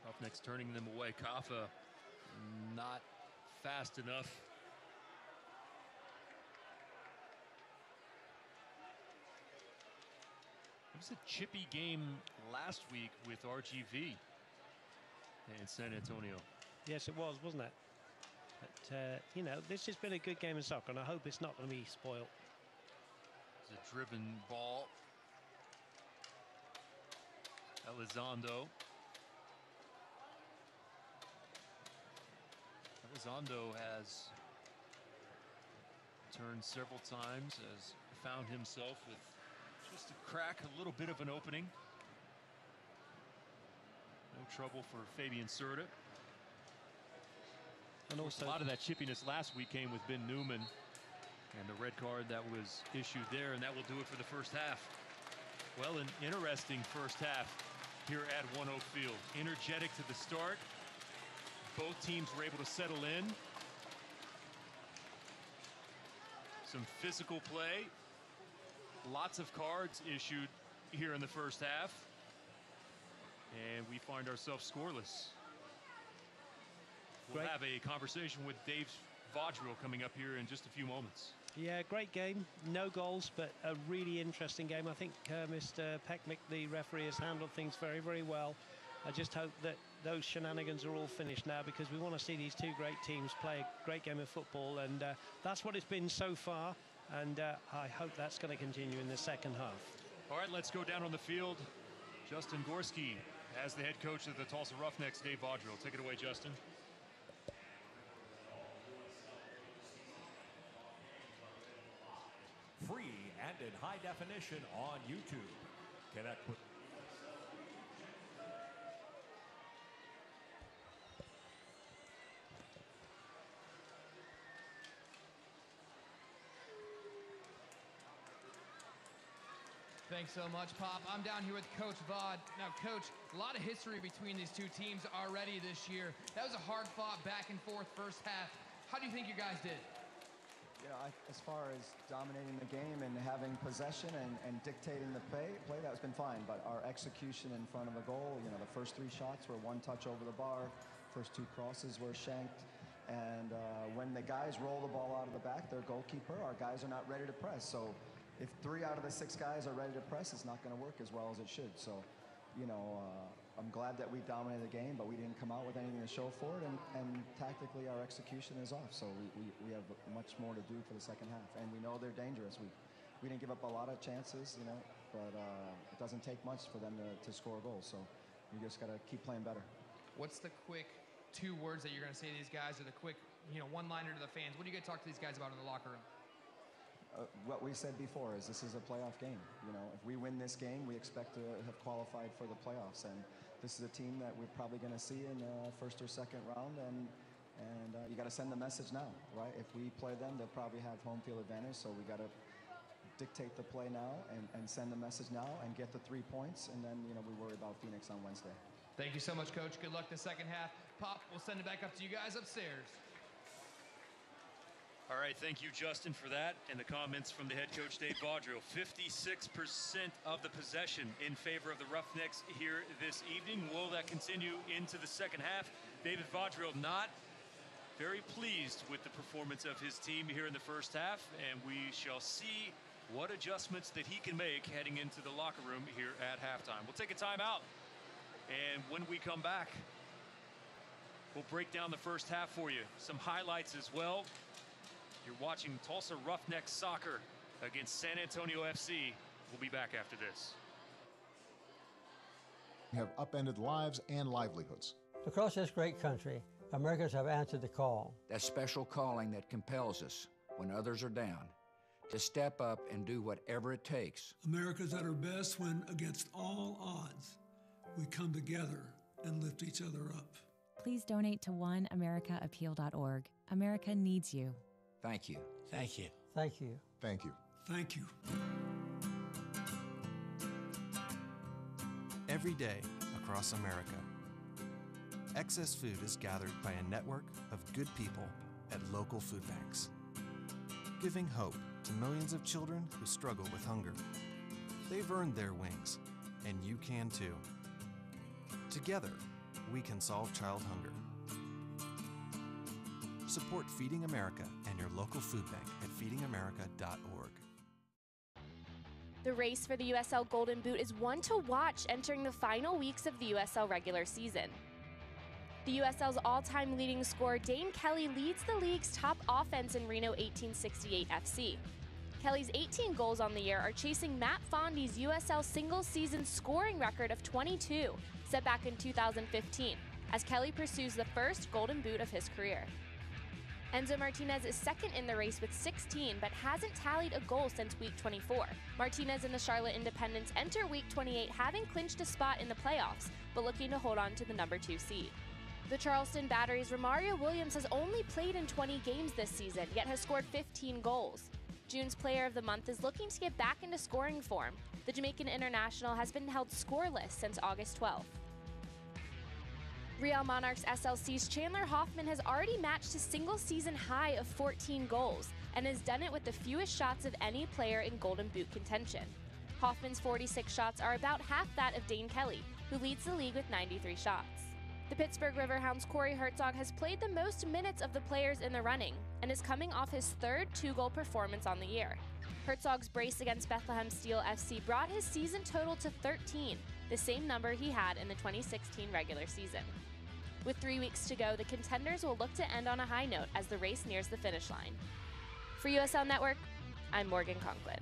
Roughnecks turning them away. Kaffa not fast enough. It was a chippy game last week with RGV and San Antonio. Yes, it was, wasn't it? But, you know, this has been a good game of soccer, and I hope it's not going to be spoiled. It's a driven ball. Elizondo. Elizondo has turned several times, has found himself with just a crack, a little bit of an opening. No trouble for Fabian Serta. And also a lot of that chippiness last week came with Ben Newman and the red card that was issued there, and that will do it for the first half. Well, an interesting first half here at One Oak Field. Energetic to the start. Both teams were able to settle in. Some physical play. Lots of cards issued here in the first half. And we find ourselves scoreless. We'll have a conversation with Dave Vaudreuil coming up here in just a few moments. Yeah, great game. No goals, but a really interesting game. I think Mr. Peckmick, the referee, has handled things very, very well. I just hope that those shenanigans are all finished now, because we want to see these two great teams play a great game of football, and that's what it's been so far, and I hope that's going to continue in the second half. All right, let's go down on the field. Justin Gorski as the head coach of the Tulsa Roughnecks, Dave Vaudreuil. Take it away, Justin. Free and in high definition on YouTube. Connect with Thanks so much, Pop. I'm down here with Coach Vaude. Now, Coach, a lot of history between these two teams already this year. That was a hard-fought back-and-forth first half. How do you think you guys did? You know, as far as dominating the game and having possession and dictating the play, that's been fine. But our execution in front of the goal, you know, the first 3 shots were one touch over the bar. First 2 crosses were shanked. And when the guys roll the ball out of the back, their goalkeeper, our guys are not ready to press. So if 3 out of the 6 guys are ready to press, it's not going to work as well as it should. So, you know, I'm glad that we dominated the game, but we didn't come out with anything to show for it, and tactically our execution is off. So we have much more to do for the second half, and we know they're dangerous. We didn't give up a lot of chances, you know, but it doesn't take much for them to score goals. So we just got to keep playing better. What's the quick 2 words that you're going to say to these guys, or the quick, one-liner to the fans? What are you going to talk to these guys about in the locker room? What we said before is this is a playoff game. You know, if we win this game, we expect to have qualified for the playoffs, and this is a team that we're probably going to see in the first or second round, and you got to send the message now, right? If we play them, they'll probably have home field advantage, so we got to dictate the play now and send the message now and get the 3 points, and then, you know, we worry about Phoenix on Wednesday. Thank you so much, Coach. Good luck the second half. Pop, we'll send it back up to you guys upstairs. All right, thank you, Justin, for that. And the comments from the head coach, Dave Vaudreuil. 56% of the possession in favor of the Roughnecks here this evening. Will that continue into the second half? David Vaudreuil not very pleased with the performance of his team here in the first half, and we shall see what adjustments that he can make heading into the locker room here at halftime. We'll take a timeout, and when we come back, we'll break down the first half for you. Some highlights as well. You're watching Tulsa Roughnecks soccer against San Antonio FC. We'll be back after this. Have upended lives and livelihoods. Across this great country, Americans have answered the call. That special calling that compels us when others are down to step up and do whatever it takes. America's at our best when, against all odds, we come together and lift each other up. Please donate to oneamericaappeal.org. America needs you. Thank you. Thank you. Thank you. Thank you. Thank you. Every day across America, excess food is gathered by a network of good people at local food banks, giving hope to millions of children who struggle with hunger. They've earned their wings, and you can too. Together, we can solve child hunger. Support Feeding America and your local food bank at feedingamerica.org. The race for the USL Golden Boot is one to watch entering the final weeks of the USL regular season. The USL's all-time leading scorer, Dane Kelly, leads the league's top offense in Reno 1868 FC. Kelly's 18 goals on the year are chasing Matt Fondy's USL single-season scoring record of 22, set back in 2015, as Kelly pursues the first Golden Boot of his career. Enzo Martinez is second in the race with 16, but hasn't tallied a goal since Week 24. Martinez and the Charlotte Independents enter Week 28 having clinched a spot in the playoffs, but looking to hold on to the number 2 seed. The Charleston Battery's Romario Williams has only played in 20 games this season, yet has scored 15 goals. June's Player of the Month is looking to get back into scoring form. The Jamaican international has been held scoreless since August 12th. Real Monarchs SLC's Chandler Hoffman has already matched his single-season high of 14 goals and has done it with the fewest shots of any player in Golden Boot contention. Hoffman's 46 shots are about half that of Dane Kelly, who leads the league with 93 shots. The Pittsburgh Riverhounds' Corey Herzog has played the most minutes of the players in the running and is coming off his third 2-goal performance on the year. Herzog's brace against Bethlehem Steel FC brought his season total to 13, the same number he had in the 2016 regular season. With 3 weeks to go, the contenders will look to end on a high note as the race nears the finish line. For USL Network, I'm Morgan Conklin.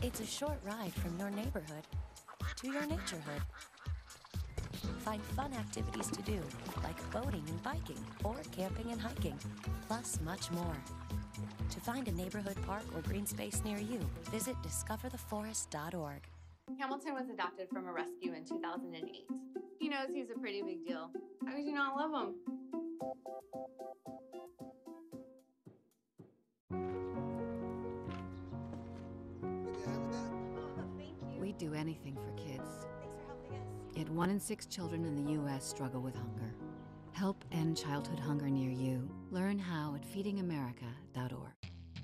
It's a short ride from your neighborhood to your naturehood. Find fun activities to do, like boating and biking, or camping and hiking, plus much more. To find a neighborhood park or green space near you, visit discovertheforest.org. Hamilton was adopted from a rescue in 2008. He knows he's a pretty big deal. How could you not love him? We do anything for kids. Yet 1 in 6 children in the U.S. struggle with hunger. Help end childhood hunger near you. Learn how at feedingamerica.org.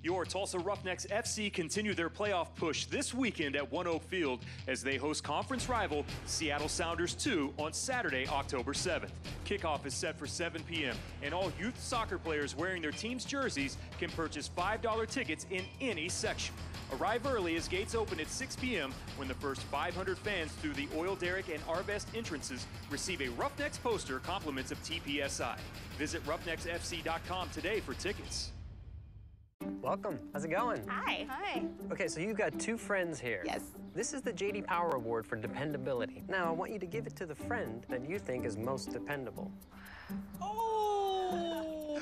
Your Tulsa Roughnecks FC continue their playoff push this weekend at One Oak Field as they host conference rival Seattle Sounders 2 on Saturday, October 7th. Kickoff is set for 7 p.m., and all youth soccer players wearing their team's jerseys can purchase $5 tickets in any section. Arrive early as gates open at 6 p.m. when the first 500 fans through the Oil Derrick and Arvest entrances receive a Roughnecks poster compliments of TPSI. Visit roughnecksfc.com today for tickets. Welcome. How's it going? Hi. Hi. Okay, so you've got 2 friends here. Yes. This is the J.D. Power Award for dependability. Now, I want you to give it to the friend that you think is most dependable. Oh!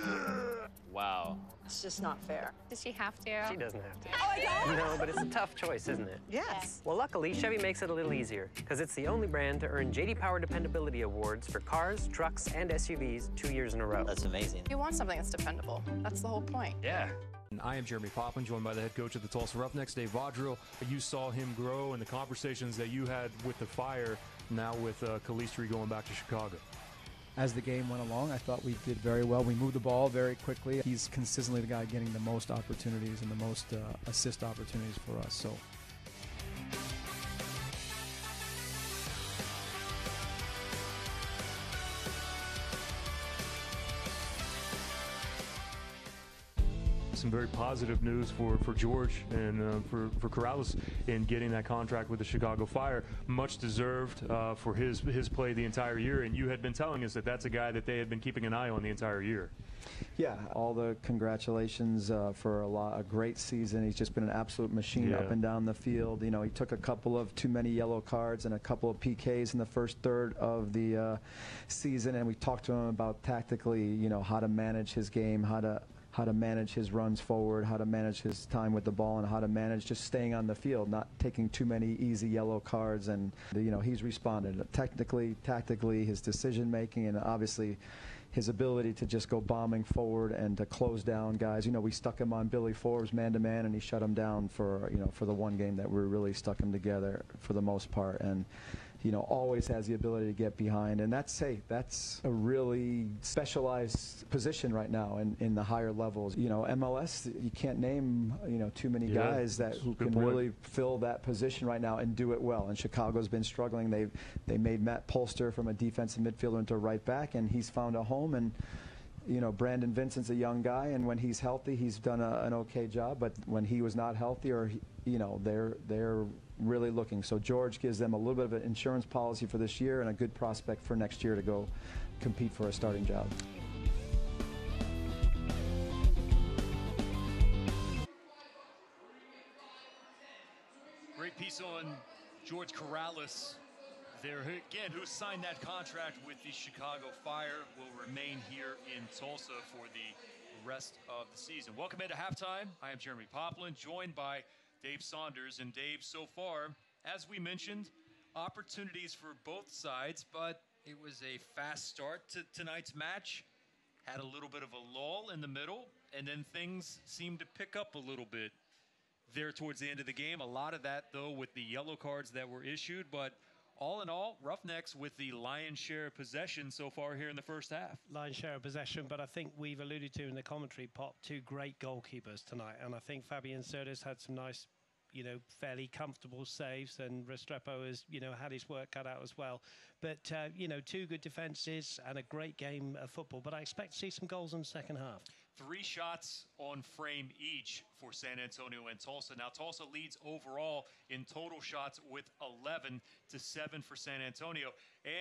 Wow. It's just not fair. Does she have to? She doesn't have to. Oh, I don't? No, but it's a tough choice, isn't it? Yes. Well, luckily, Chevy makes it a little easier, because it's the only brand to earn J.D. Power Dependability Awards for cars, trucks, and SUVs 2 years in a row. That's amazing. You want something that's dependable. That's the whole point. Yeah. I am Jeremy Poplin, joined by the head coach of the Tulsa Roughnecks, Dave Vaudrell. You saw him grow and the conversations that you had with the Fire, now with Calistri going back to Chicago. As the game went along, I thought we did very well. We moved the ball very quickly. He's consistently the guy getting the most opportunities and the most assist opportunities for us. So. Some very positive news for George and for Corrales in getting that contract with the Chicago Fire. Much deserved for his play the entire year, and you had been telling us that that's a guy that they had been keeping an eye on the entire year. Yeah, all the congratulations for a great season. He's just been an absolute machine up and down the field. You know, he took a couple of too many yellow cards and a couple of PKs in the first third of the season, and we talked to him about tactically, you know, how to manage his game, how to manage his runs forward, how to manage his time with the ball, and how to manage just staying on the field, not taking too many easy yellow cards. And, you know, he's responded technically, tactically, his decision making, and obviously his ability to just go bombing forward and to close down guys. You know, we stuck him on Billy Forbes man-to-man, and he shut him down for, you know, for the one game that we really stuck him together for the most part. And, you know, always has the ability to get behind, and that's a really specialized position right now in the higher levels. You know, MLS, you can't name, you know, too many guys who can really fill that position right now and do it well. And Chicago's been struggling. They made Matt Polster from a defensive midfielder into right back, and he's found a home. And you know, Brandon Vincent's a young guy, and when he's healthy, he's done an okay job. But when he was not healthy, or you know, they're really looking. So George gives them a little bit of an insurance policy for this year and a good prospect for next year to go compete for a starting job. Great piece on George Corrales there, again, who signed that contract with the Chicago Fire, will remain here in Tulsa for the rest of the season. Welcome into halftime. I am Jeremy Poplin, joined by Dave Saunders. And Dave, so far, as we mentioned, opportunities for both sides, but it was a fast start to tonight's match. Had a little bit of a lull in the middle, and then things seemed to pick up a little bit there towards the end of the game. A lot of that, though, with the yellow cards that were issued, but all in all, Roughnecks with the lion's share of possession so far here in the first half. Lion's share of possession, but I think we've alluded to in the commentary, Pop, 2 great goalkeepers tonight, and I think Fabian Cerdas had some nice, you know, fairly comfortable saves, and Restrepo has, you know, had his work cut out as well. But, you know, 2 good defences and a great game of football, but I expect to see some goals in the second half. 3 shots on frame each for San Antonio and Tulsa. Now, Tulsa leads overall in total shots with 11-7 for San Antonio.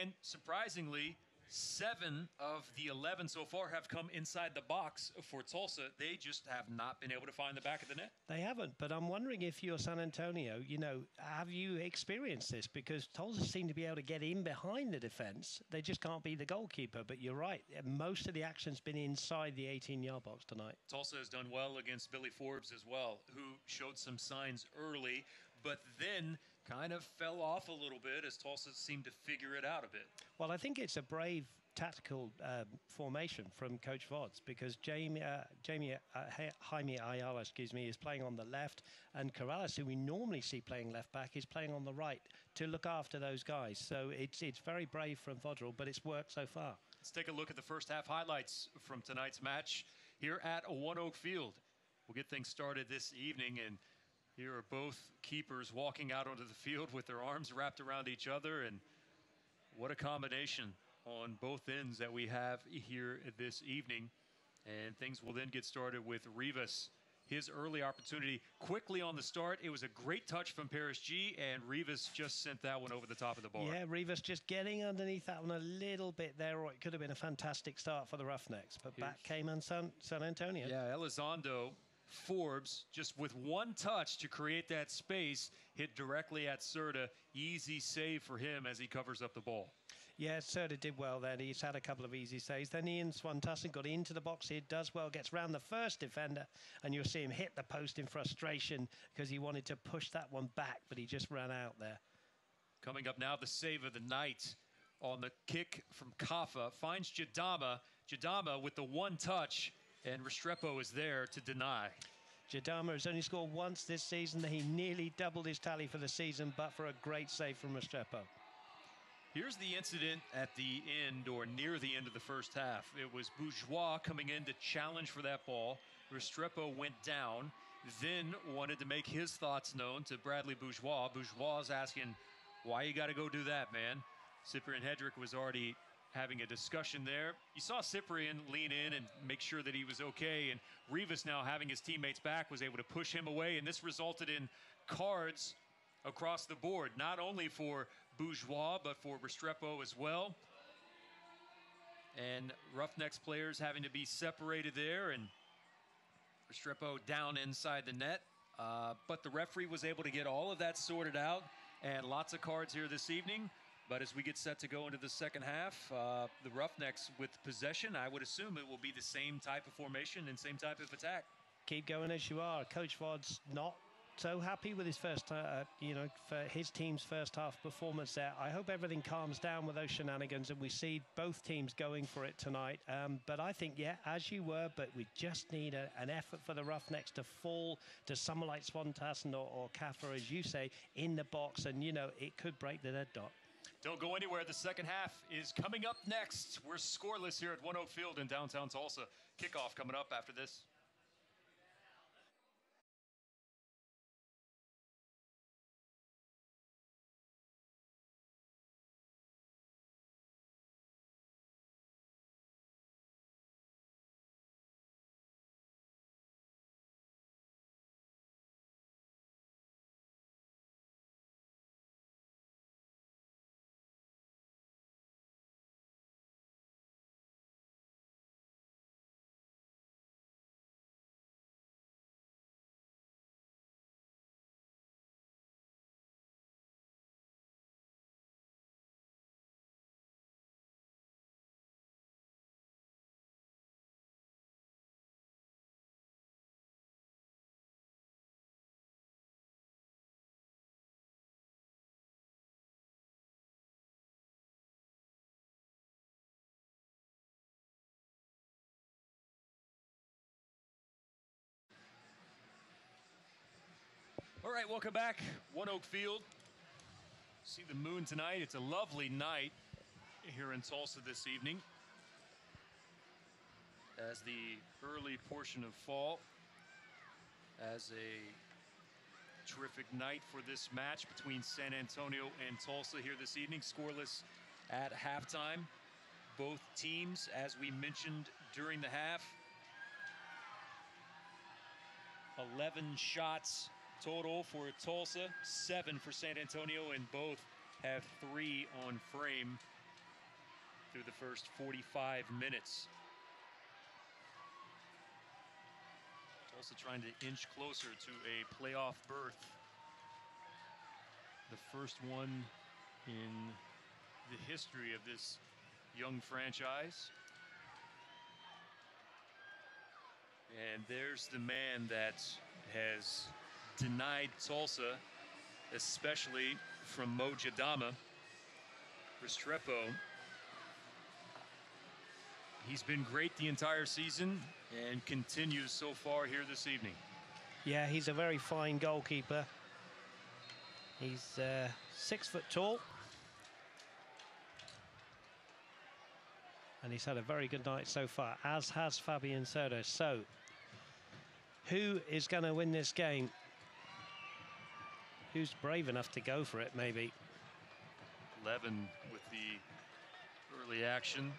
And surprisingly, 7 of the 11 so far have come inside the box for Tulsa. They just have not been able to find the back of the net. They haven't, but I'm wondering if you're San Antonio, you know, have you experienced this? Because Tulsa seem to be able to get in behind the defense. They just can't be the goalkeeper, but you're right. Most of the action's been inside the 18-yard box tonight. Tulsa has done well against Billy Forbes as well, who showed some signs early, but then kind of fell off a little bit as Tulsa seemed to figure it out a bit. Well, I think it's a brave tactical formation from Coach Vodds, because Jaime Ayala, is playing on the left, and Corrales, who we normally see playing left back, is playing on the right to look after those guys. So it's very brave from Vodrell, but it's worked so far. Let's take a look at the first half highlights from tonight's match here at One Oak Field. We'll get things started this evening, and here are both keepers walking out onto the field with their arms wrapped around each other, and what a combination on both ends that we have here this evening. And things will then get started with Rivas. His early opportunity quickly on the start. It was a great touch from Paris G, and Rivas just sent that one over the top of the bar. Yeah, Rivas just getting underneath that one a little bit there, or it could have been a fantastic start for the Roughnecks. But back came on San Antonio. Yeah, Elizondo Forbes, just with one touch to create that space, hit directly at Serta. Easy save for him as he covers up the ball. Yeah, Serta did well then. He's had a couple of easy saves. Then Ian Swantasson got into the box. He does well, gets round the first defender, and you'll see him hit the post in frustration because he wanted to push that one back, but he just ran out there. Coming up now, the save of the night on the kick from Kafa. Finds Jadama. Jadama with the one touch, and Restrepo is there to deny. Jadama has only scored once this season. He nearly doubled his tally for the season, but for a great save from Restrepo. Here's the incident at the end, or near the end of the first half. It was Bourgeois coming in to challenge for that ball. Restrepo went down, then wanted to make his thoughts known to Bradley Bourgeois. Bourgeois is asking, why you got to go do that, man? Cyprian Hedrick was already having a discussion there. You saw Cyprian lean in and make sure that he was okay, and Rivas, now having his teammates back, was able to push him away, and this resulted in cards across the board, not only for Bourgeois, but for Restrepo as well. And Roughnecks players having to be separated there, and Restrepo down inside the net. But the referee was able to get all of that sorted out, and lots of cards here this evening. But as we get set to go into the second half, the Roughnecks with possession, I would assume it will be the same type of formation and same type of attack. Keep going as you are. Coach Vodds not so happy with his first, for his team's first half performance there. I hope everything calms down with those shenanigans and we see both teams going for it tonight. But I think, yeah, as you were, but we just need an effort for the Roughnecks to fall to someone like Swantasson or Kaffer, as you say, in the box, and, it could break the dead dot. Don't go anywhere. The second half is coming up next. We're scoreless here at One Oak Field in downtown Tulsa. Kickoff coming up after this. All right, welcome back. One Oak Field. See the moon tonight. It's a lovely night here in Tulsa this evening, as the early portion of fall, as a terrific night for this match between San Antonio and Tulsa here this evening. Scoreless at halftime. Both teams, as we mentioned during the half, 11 shots total for Tulsa, 7 for San Antonio, and both have 3 on frame through the first 45 minutes. Tulsa trying to inch closer to a playoff berth. The first one in the history of this young franchise. And there's the man that has denied Tulsa especially from Mo Jadama. Restrepo, he's been great the entire season and continues so far here this evening. Yeah, he's a very fine goalkeeper. He's 6 foot tall. And he's had a very good night so far, as has Fabian Soto. So, who is going to win this game? Who's brave enough to go for it, maybe? Levin with the early action.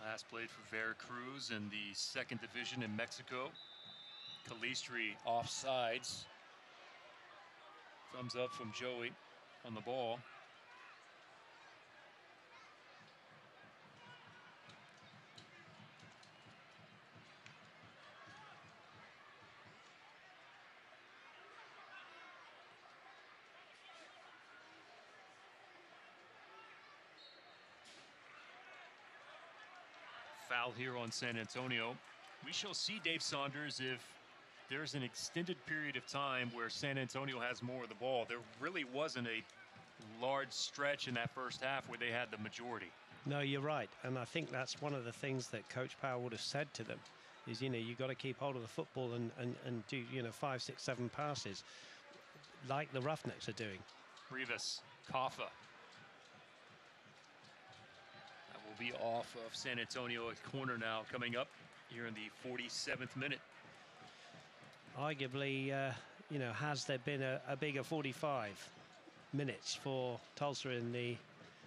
Last played for Veracruz in the 2nd division in Mexico. Calistri offsides. Thumbs up from Joey on the ball. Foul here on San Antonio. We shall see, Dave Saunders, if there's an extended period of time where San Antonio has more of the ball. There really wasn't a large stretch in that first half where they had the majority. No, you're right. And I think that's one of the things that Coach Powell would have said to them is, you know, you've got to keep hold of the football and do, you know, 5, 6, 7 passes like the Roughnecks are doing. Rivas, Kaffa. Will be off of San Antonio at corner now, coming up here in the 47th minute. Arguably, you know, has there been a bigger 45 minutes for Tulsa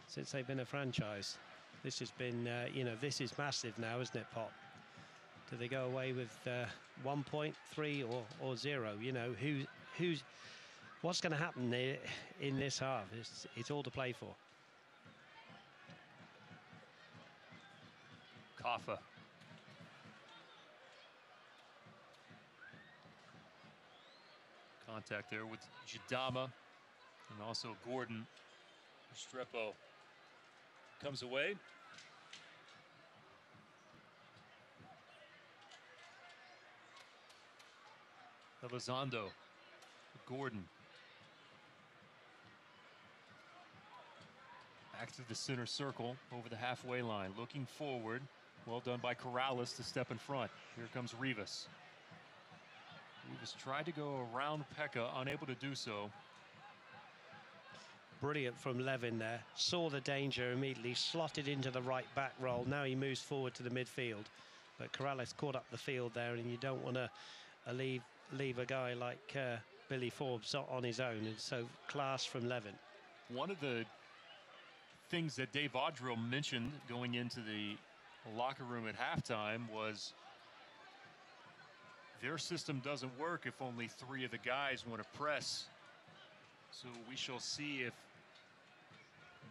since they've been a franchise? This has been, you know, this is massive now, isn't it, Pop? Do they go away with 1 point, 3 or 0? You know, what's going to happen in this half? It's all to play for. Kaffa. Contact there with Jadama and also Gordon. Restrepo comes away. Elizondo, Gordon. Back to the center circle over the halfway line, looking forward. Well done by Corrales to step in front. Here comes Rivas. Rivas tried to go around Pekka, unable to do so. Brilliant from Levin there. Saw the danger immediately, slotted into the right back role. Now he moves forward to the midfield. But Corrales caught up the field there, and you don't want to leave a guy like Billy Forbes on his own. And so class from Levin. One of the things that Dave Audrill mentioned going into the locker room at halftime was their system doesn't work if only 3 of the guys want to press. So we shall see if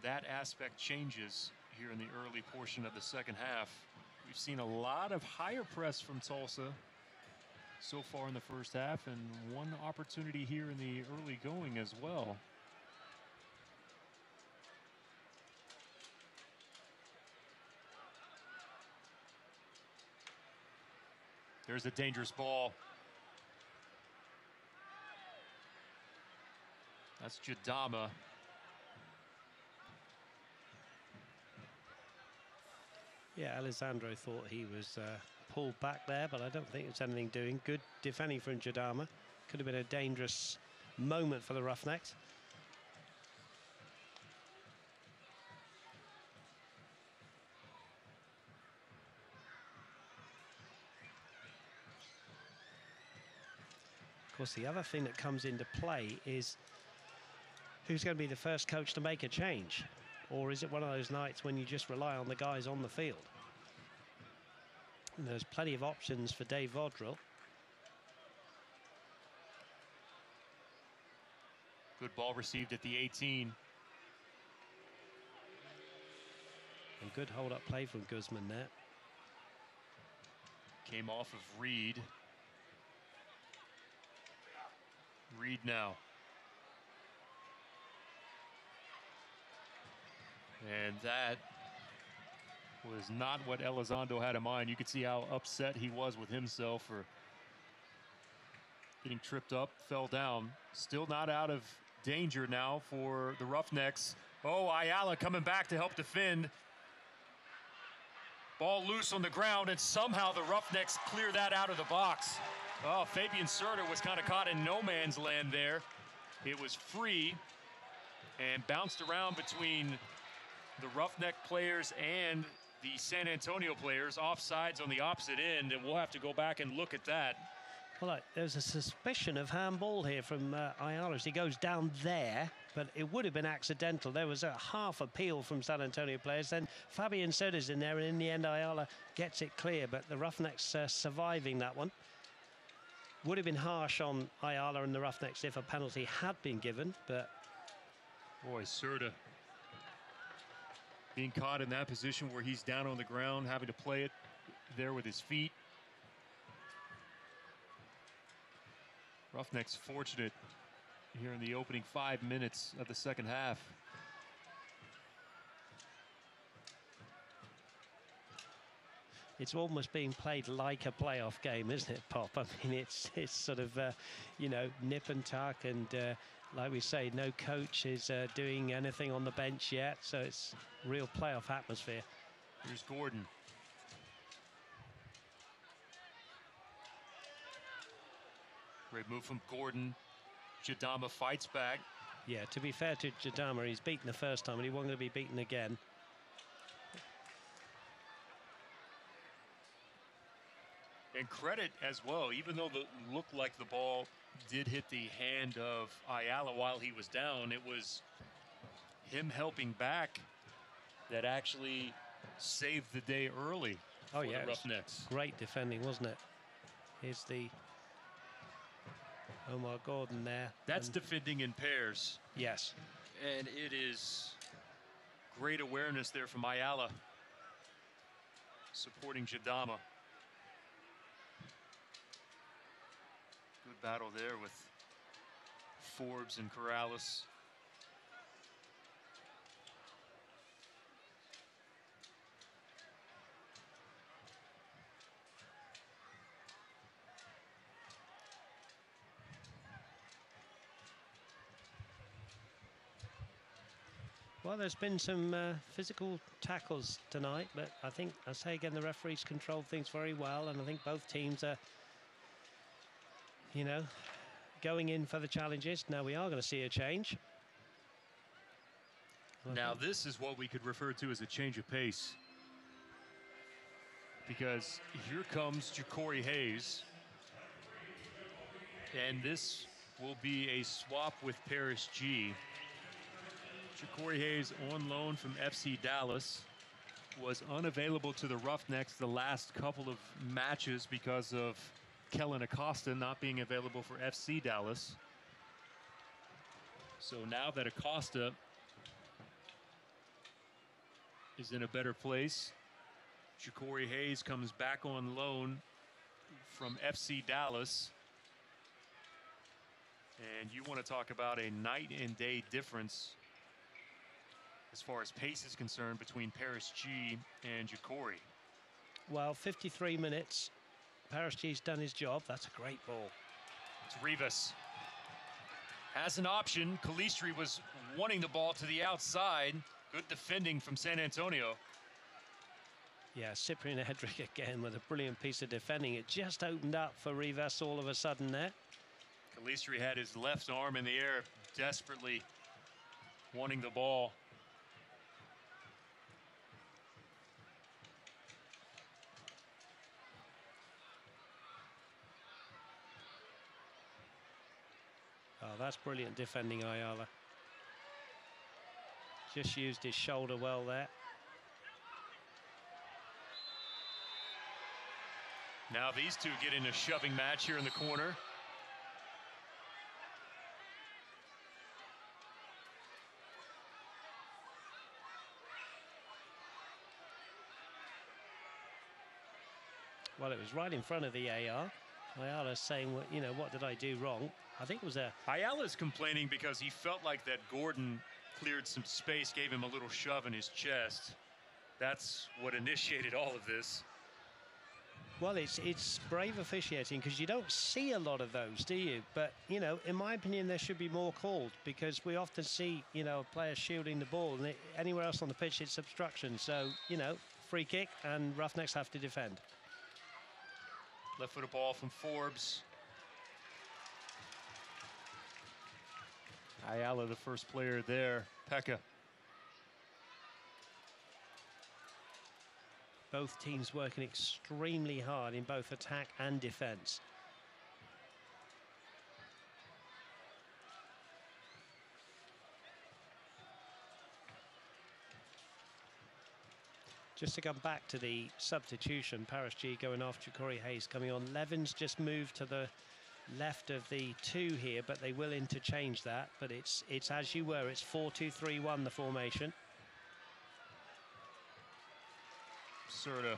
that aspect changes here in the early portion of the second half. We've seen a lot of higher press from Tulsa so far in the first half, and one opportunity here in the early going as well. There's a dangerous ball. That's Jadama. Yeah, Alessandro thought he was pulled back there, but I don't think it's anything doing. Good defending from Jadama. Could have been a dangerous moment for the Roughnecks. Of course, the other thing that comes into play is who's going to be the first coach to make a change? Or is it one of those nights when you just rely on the guys on the field? And there's plenty of options for Dave Audrill. Good ball received at the 18. And good hold-up play from Guzman there. Came off of Reed. Reed now. And that was not what Elizondo had in mind. You could see how upset he was with himself for getting tripped up, fell down. Still not out of danger now for the Roughnecks. Oh, Ayala coming back to help defend. Ball loose on the ground, and somehow the Roughnecks clear that out of the box. Oh, Fabian Serta was kind of caught in no man's land there. It was free and bounced around between the Roughneck players and the San Antonio players, offsides on the opposite end, and we'll have to go back and look at that. Well, look, there's a suspicion of handball here from Ayala as he goes down there, but it would have been accidental. There was a half appeal from San Antonio players. Then Fabian Serta's in there, and in the end, Ayala gets it clear, but the Roughnecks surviving that one. Would have been harsh on Ayala and the Roughnecks if a penalty had been given, but... Boy, Serta being caught in that position where he's down on the ground, having to play it there with his feet. Roughnecks fortunate here in the opening 5 minutes of the second half. It's almost being played like a playoff game, isn't it, Pop? I mean, it's sort of, you know, nip and tuck, and like we say, no coach is doing anything on the bench yet, so it's real playoff atmosphere. Here's Gordon. Great move from Gordon. Jadama fights back. Yeah, to be fair to Jadama, he's beaten the first time and he wasn't going to be beaten again. And credit as well, even though it looked like the ball did hit the hand of Ayala while he was down, it was him helping back that actually saved the day early for the Roughnecks. Great defending, wasn't it? Here's the Omar Gordon there. That's defending in pairs. Yes. And it is great awareness there from Ayala, supporting Jadama. Good battle there with Forbes and Corrales. Well, there's been some physical tackles tonight, but I think, I say again, the referees controlled things very well, and I think both teams are, you know, going in for the challenges. Now we are going to see a change. Now this is what we could refer to as a change of pace, because here comes Ja'Cory Hayes, and this will be a swap with Paris G. Ja'Cory Hayes, on loan from FC Dallas, was unavailable to the Roughnecks the last couple of matches because of Kellen Acosta not being available for FC Dallas. So now that Acosta is in a better place, Ja'Cory Hayes comes back on loan from FC Dallas. And you want to talk about a night and day difference as far as pace is concerned between Paris G and Ja'Cory. Well, 53 minutes. Paris G's done his job. That's a great ball. It's Rivas. Has an option. Calistri was wanting the ball to the outside. Good defending from San Antonio. Yeah, Cyprian Edric again with a brilliant piece of defending. It just opened up for Rivas all of a sudden there. Calistri had his left arm in the air, desperately wanting the ball. Oh, that's brilliant defending, Ayala. Just used his shoulder well there. Now these two get in a shoving match here in the corner. Well, it was right in front of the AR. Ayala's saying, well, you know, what did I do wrong? I think it was a... Ayala's complaining because he felt like that Gordon cleared some space, gave him a little shove in his chest. That's what initiated all of this. Well, it's brave officiating because you don't see a lot of those, do you? But, you know, in my opinion, there should be more called because we often see, you know, players shielding the ball and anywhere else on the pitch it's obstruction. So, you know, free kick and Roughnecks have to defend. Left-footed ball from Forbes. Ayala, the first player there. Pekka. Both teams working extremely hard in both attack and defence. Just to come back to the substitution, Paris G going off, Corey Hayes coming on. Levin's just moved to the left of the 2 here, but they will interchange that. But it's as you were, it's 4-2-3-1, the formation. Serta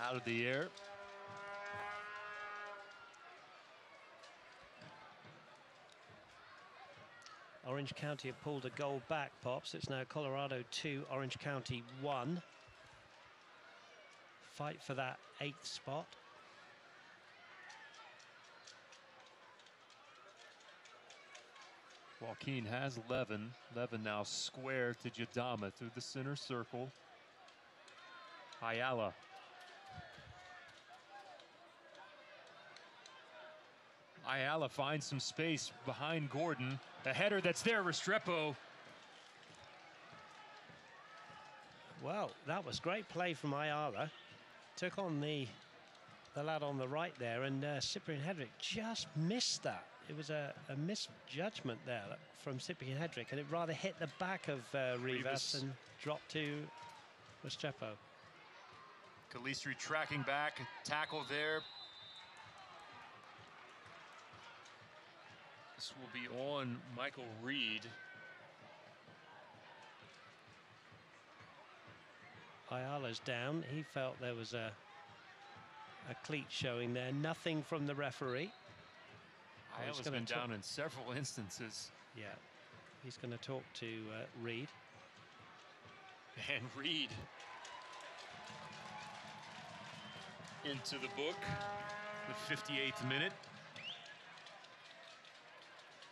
out of the air. Orange County have pulled a goal back, Pops. It's now Colorado 2, Orange County 1. Fight for that 8th spot. Joaquin has Levin. Levin now square to Jadama through the center circle. Ayala. Ayala finds some space behind Gordon. A header that's there, Restrepo. Well, that was great play from Ayala. Took on the lad on the right there, and Cyprian Hedrick just missed that. It was a misjudgment there from Cyprian Hedrick, and it rather hit the back of Rivas and dropped to Restrepo. Calistri tracking back, tackle there. This will be on Michael Reed. Ayala's down. He felt there was a cleat showing there. Nothing from the referee. Ayala's been down in several instances. Yeah, he's going to talk to Reed. And Reed into the book, the 58th minute.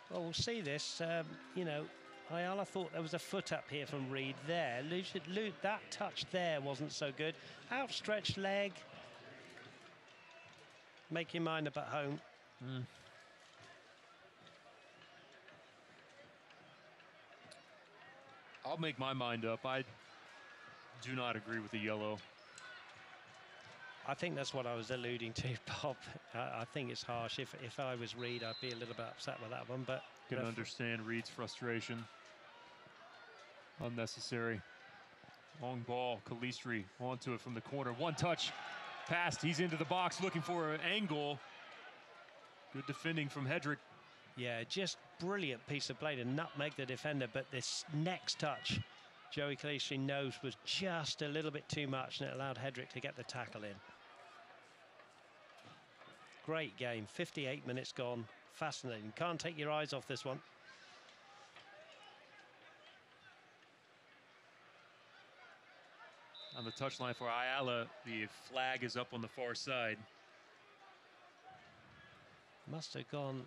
Well, we'll see this. You know, Ayala thought there was a foot up here from Reed there. That touch there wasn't so good. Outstretched leg. Make your mind up at home. I'll make my mind up. I do not agree with the yellow. I think that's what I was alluding to, Bob. I think it's harsh. If I was Reed, I'd be a little bit upset with that one, but can understand Reed's frustration. Unnecessary. Long ball, Calistri onto it from the corner. One touch, passed. He's into the box looking for an angle. Good defending from Hedrick. Yeah, just brilliant piece of play to nutmeg the defender, but this next touch, Joey Calistri knows was just a little bit too much, and it allowed Hedrick to get the tackle in. Great game, 58 minutes gone. Fascinating. Can't take your eyes off this one. On the touchline for Ayala, the flag is up on the far side. Must have gone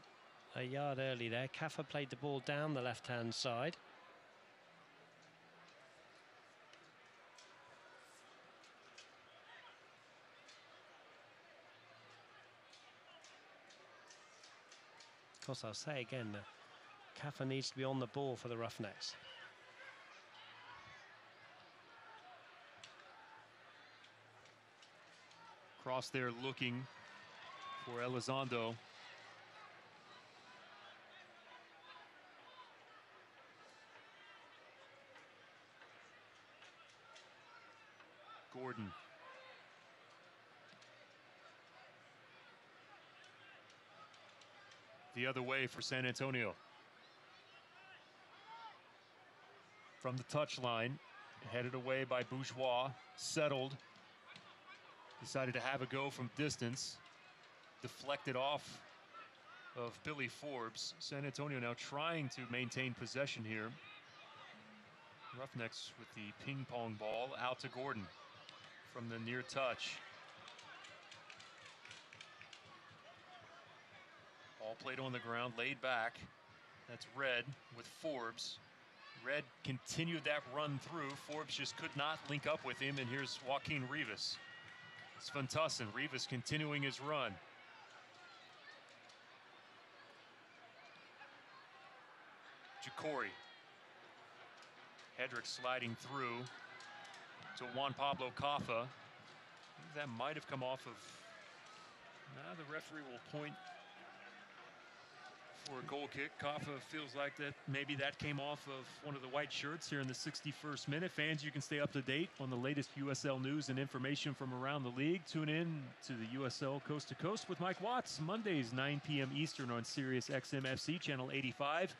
a yard early there. Kaffa played the ball down the left-hand side. Of course, I'll say again, Kaffa needs to be on the ball for the Roughnecks. Cross there looking for Elizondo. Gordon. The other way for San Antonio. From the touchline, headed away by Bourgeois, settled. Decided to have a go from distance. Deflected off of Billy Forbes. San Antonio now trying to maintain possession here. Roughnecks with the ping pong ball out to Gordon from the near touch. All played on the ground, laid back. That's Red with Forbes. Red continued that run through. Forbes just could not link up with him, and here's Joaquin Rivas. Sventusson, Rivas continuing his run. Jacory. Hedrick sliding through to Juan Pablo Caffa. That might have come off of... Now the referee will point for a goal kick. Caffa feels like that maybe that came off of one of the white shirts here in the 61st minute. Fans, you can stay up to date on the latest USL news and information from around the league. Tune in to the USL Coast to Coast with Mike Watts, Mondays 9 p.m. Eastern on Sirius XM FC channel 85.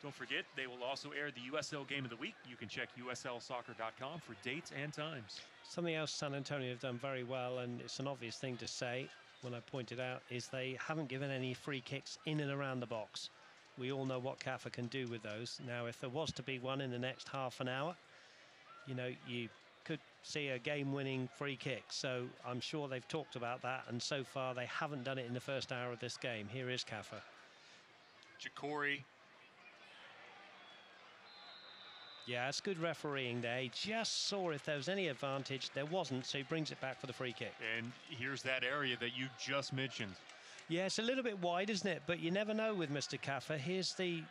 Don't forget, they will also air the USL Game of the Week. You can check uslsoccer.com for dates and times. Something else San Antonio have done very well, and it's an obvious thing to say when I pointed out, is they haven't given any free kicks in and around the box. We all know what Caffa can do with those. Now, if there was to be one in the next half an hour, you know, you could see a game-winning free kick. So I'm sure they've talked about that, and so far they haven't done it in the first hour of this game. Here is Caffa. Jacory. Yeah, it's good refereeing there. He just saw if there was any advantage. There wasn't, so he brings it back for the free kick. And here's that area that you just mentioned. Yeah, it's a little bit wide, isn't it? But you never know with Mr. Caffa. Here's the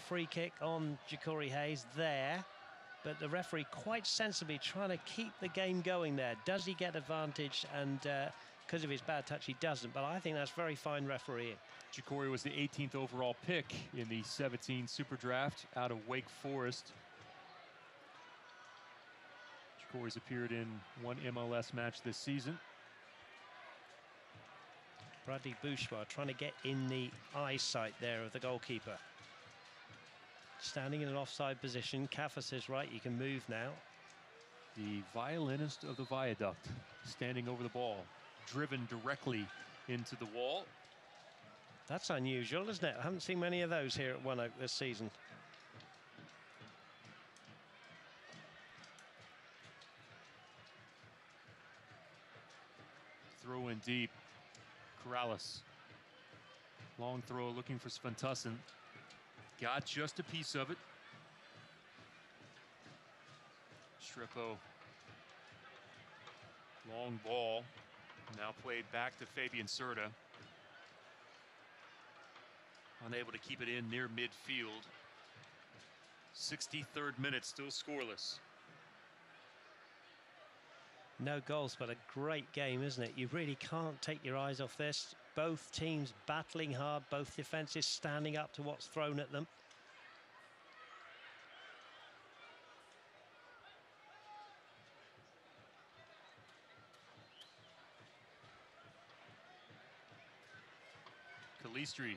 free kick on Jacory Hayes there. But the referee quite sensibly trying to keep the game going there. Does he get advantage? And because of his bad touch, he doesn't. But I think that's very fine refereeing. Jacory was the 18th overall pick in the 17 Super Draft out of Wake Forest. Jacory's appeared in one MLS match this season. Bradley Bourgeois trying to get in the eyesight there of the goalkeeper. Standing in an offside position. Caffa says, right, you can move now. The violinist of the viaduct standing over the ball, driven directly into the wall. That's unusual, isn't it? I haven't seen many of those here at ONEOK this season. Throw in deep. Corrales. Long throw looking for Sventusson. Got just a piece of it. Streppo. Long ball. Now played back to Fabian Serta. Unable to keep it in near midfield. 63rd minute, still scoreless. No goals, but a great game, isn't it? You really can't take your eyes off this. Both teams battling hard, both defenses standing up to what's thrown at them. Calistri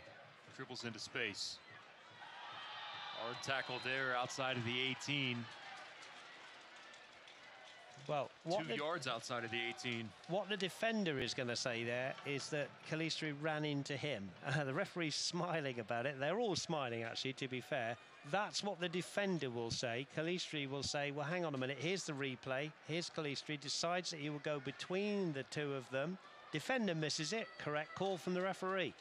dribbles into space. Hard tackle there outside of the 18. Well, 2 yards outside of the 18. What the defender is going to say there is that Calistri ran into him. The referee's smiling about it. They're all smiling, actually, to be fair. That's what the defender will say. Calistri will say, well, hang on a minute. Here's the replay. Here's Calistri. Decides that he will go between the two of them. Defender misses it. Correct call from the referee.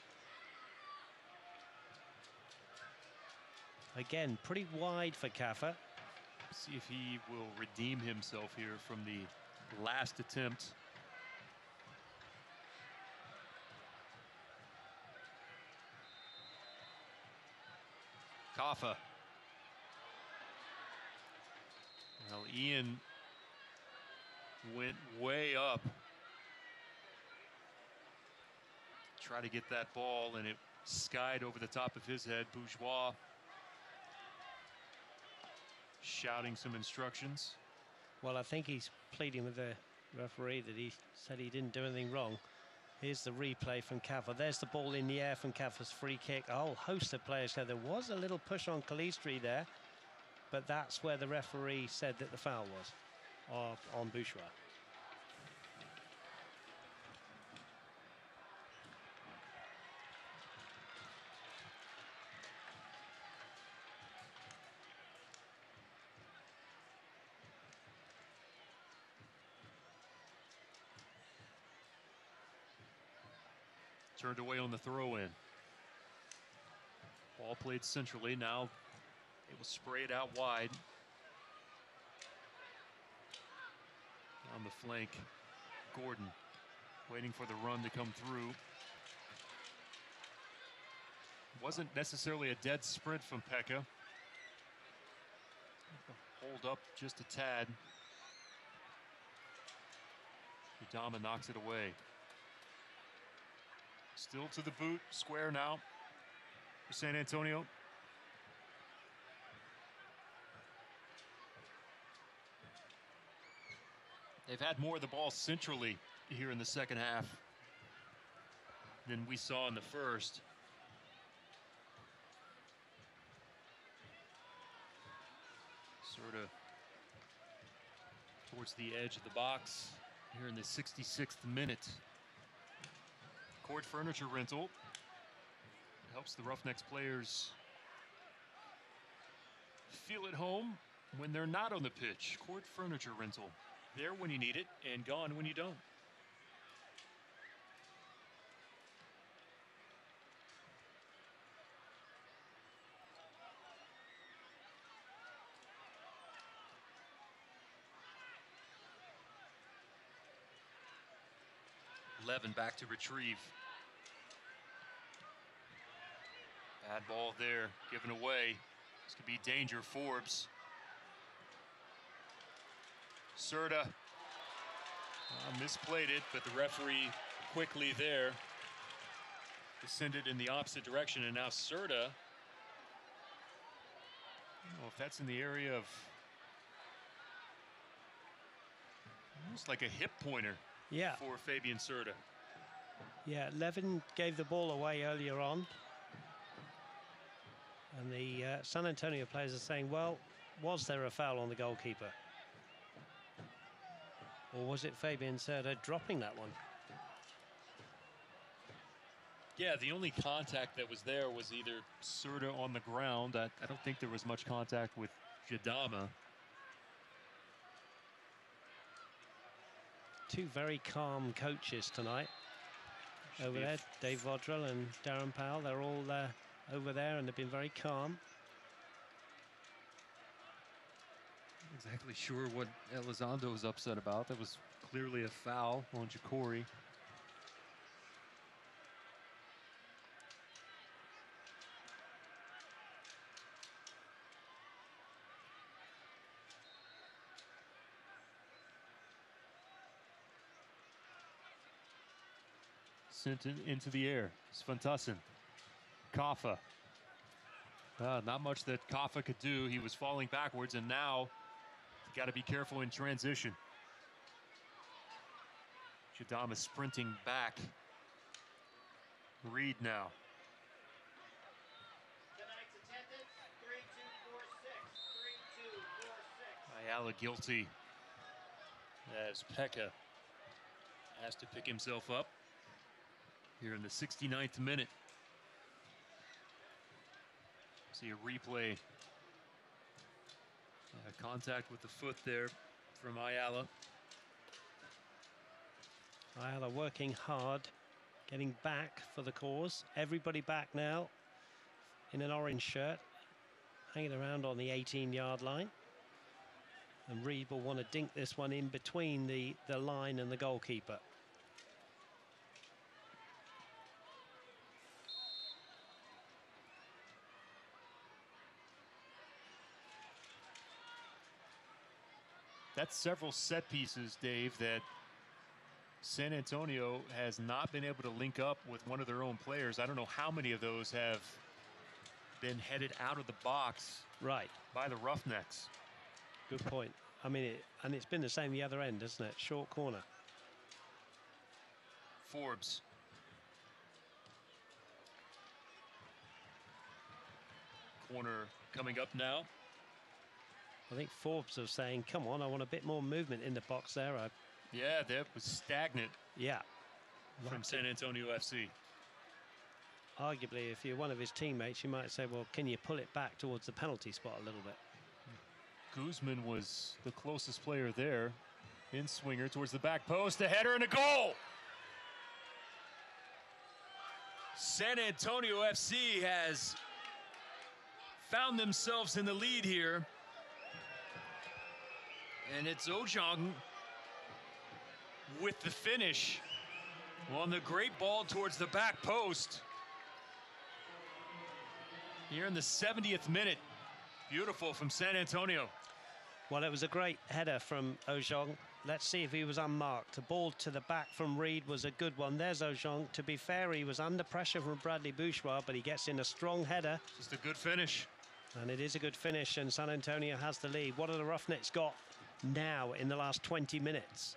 Again, pretty wide for Caffa. See if he will redeem himself here from the last attempt. Caffa. Well, Ian went way up. Try to get that ball, and it skied over the top of his head. Bourgeois shouting some instructions. Well, I think he's pleading with the referee that he said he didn't do anything wrong. Here's the replay from Caffa. There's the ball in the air from Caffa's free kick. A whole host of players there. There was a little push on Calistri there, but that's where the referee said that the foul was on Bourgeois. Turned away on the throw-in. Ball played centrally. Now it will spray it out wide. Down the flank, Gordon waiting for the run to come through. Wasn't necessarily a dead sprint from Pekka. Hold up just a tad. Udama knocks it away. Still to the boot, square now for San Antonio. They've had more of the ball centrally here in the second half than we saw in the first. Sort of towards the edge of the box here in the 66th minute. Court furniture rental helps the Roughnecks players feel at home when they're not on the pitch. Court furniture rental, there when you need it and gone when you don't. Levin back to retrieve. Bad ball there, given away. This could be danger. Forbes. Serta misplayed it, but the referee quickly there descended in the opposite direction, and now Serta, I don't know if that's in the area of almost like a hip pointer. Yeah. For Fabian Serta. Yeah, Levin gave the ball away earlier on. And the San Antonio players are saying, well, was there a foul on the goalkeeper? Or was it Fabian Serta dropping that one? Yeah, the only contact that was there was either Serta on the ground. I don't think there was much contact with Jadama. Two very calm coaches tonight. Over there, Dave Vodrell and Darren Powell, they're all over there and they've been very calm. Not exactly sure what Elizondo was upset about. That was clearly a foul on Jacori. Sent into the air. Svantassen. Kaffa. Not much that Kaffa could do. He was falling backwards, and now got to be careful in transition. Jadama sprinting back. Reed now. Tonight's attendance, 3246. 3246. Ayala guilty as Pekka has to pick himself up here in the 69th minute. See a replay. Contact with the foot there from Ayala. Ayala working hard, getting back for the cause. Everybody back now in an orange shirt, hanging around on the 18-yard line. And Reed will want to dink this one in between the line and the goalkeeper. That's several set pieces, Dave, that San Antonio has not been able to link up with one of their own players. I don't know how many of those have been headed out of the box by the Roughnecks. Good point. I mean, and it's been the same the other end, hasn't it? Short corner. Forbes. Corner coming up now. I think Forbes was saying, come on, I want a bit more movement in the box there. Yeah, that was stagnant. Yeah. From San Antonio FC. Arguably, if you're one of his teammates, you might say, well, can you pull it back towards the penalty spot a little bit? Guzman was the closest player there. In swinger towards the back post, a header and a goal. San Antonio FC has found themselves in the lead here. And it's Ojong with the finish on the great ball towards the back post. Here in the 70th minute. Beautiful from San Antonio. Well, it was a great header from Ojong. Let's see if he was unmarked. The ball to the back from Reed was a good one. There's Ojong. To be fair, he was under pressure from Bradley Bourgeois, but he gets in a strong header. Just a good finish. And it is a good finish, and San Antonio has the lead. What have the Roughnecks got now in the last 20 minutes?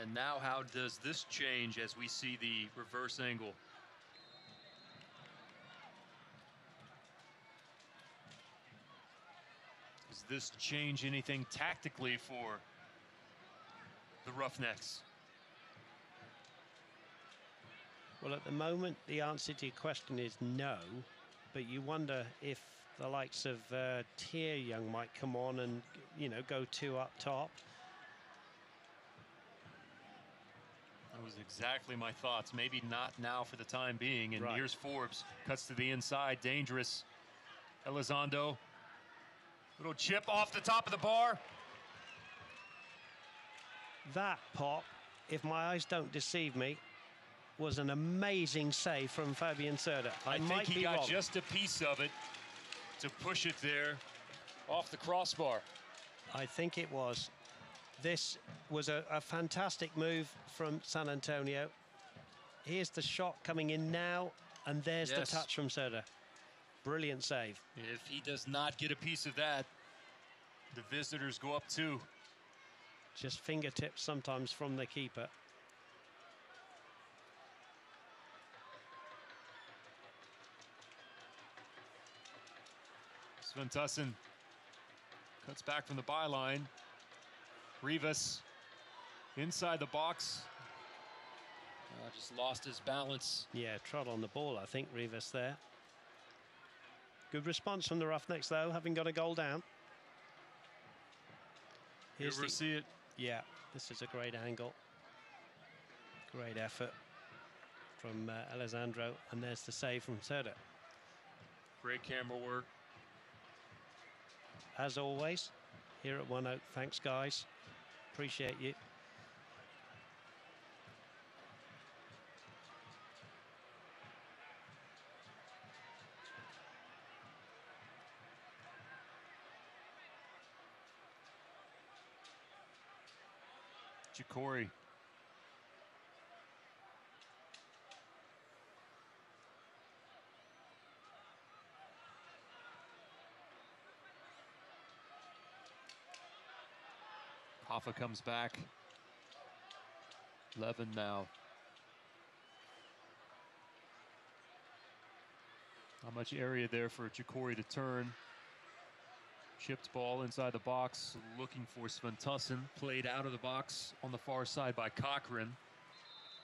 And now how does this change as we see the reverse angle? Does this change anything tactically for the Roughnecks? Well, at the moment, the answer to your question is no, but you wonder if the likes of Tier Young might come on and, you know, go two up top. That was exactly my thoughts. Maybe not now for the time being. And here's Forbes. Cuts to the inside. Dangerous. Elizondo. Little chip off the top of the bar. That pop, if my eyes don't deceive me, was an amazing save from Fabian Serda. I think he got wrong. just a piece of it to push it there off the crossbar. I think it was. This was a fantastic move from San Antonio. Here's the shot coming in now, and there's the touch from Serda. Brilliant save. If he does not get a piece of that, the visitors go up 2. Just fingertips sometimes from the keeper. Sventusson cuts back from the byline. Rivas inside the box. Just lost his balance. Yeah, trod on the ball, I think, Rivas there. Good response from the Roughnecks, though, having got a goal down. Here we see it. Yeah, this is a great angle. Great effort from Alessandro. And there's the save from Serda. Great camera work. As always, here at One Oak, thanks, guys. Appreciate you. Ja'Cory. Hoffa comes back. 11 now. Not much area there for Ja'Cory to turn. Chipped ball inside the box, looking for Sventusson. Played out of the box on the far side by Cochran.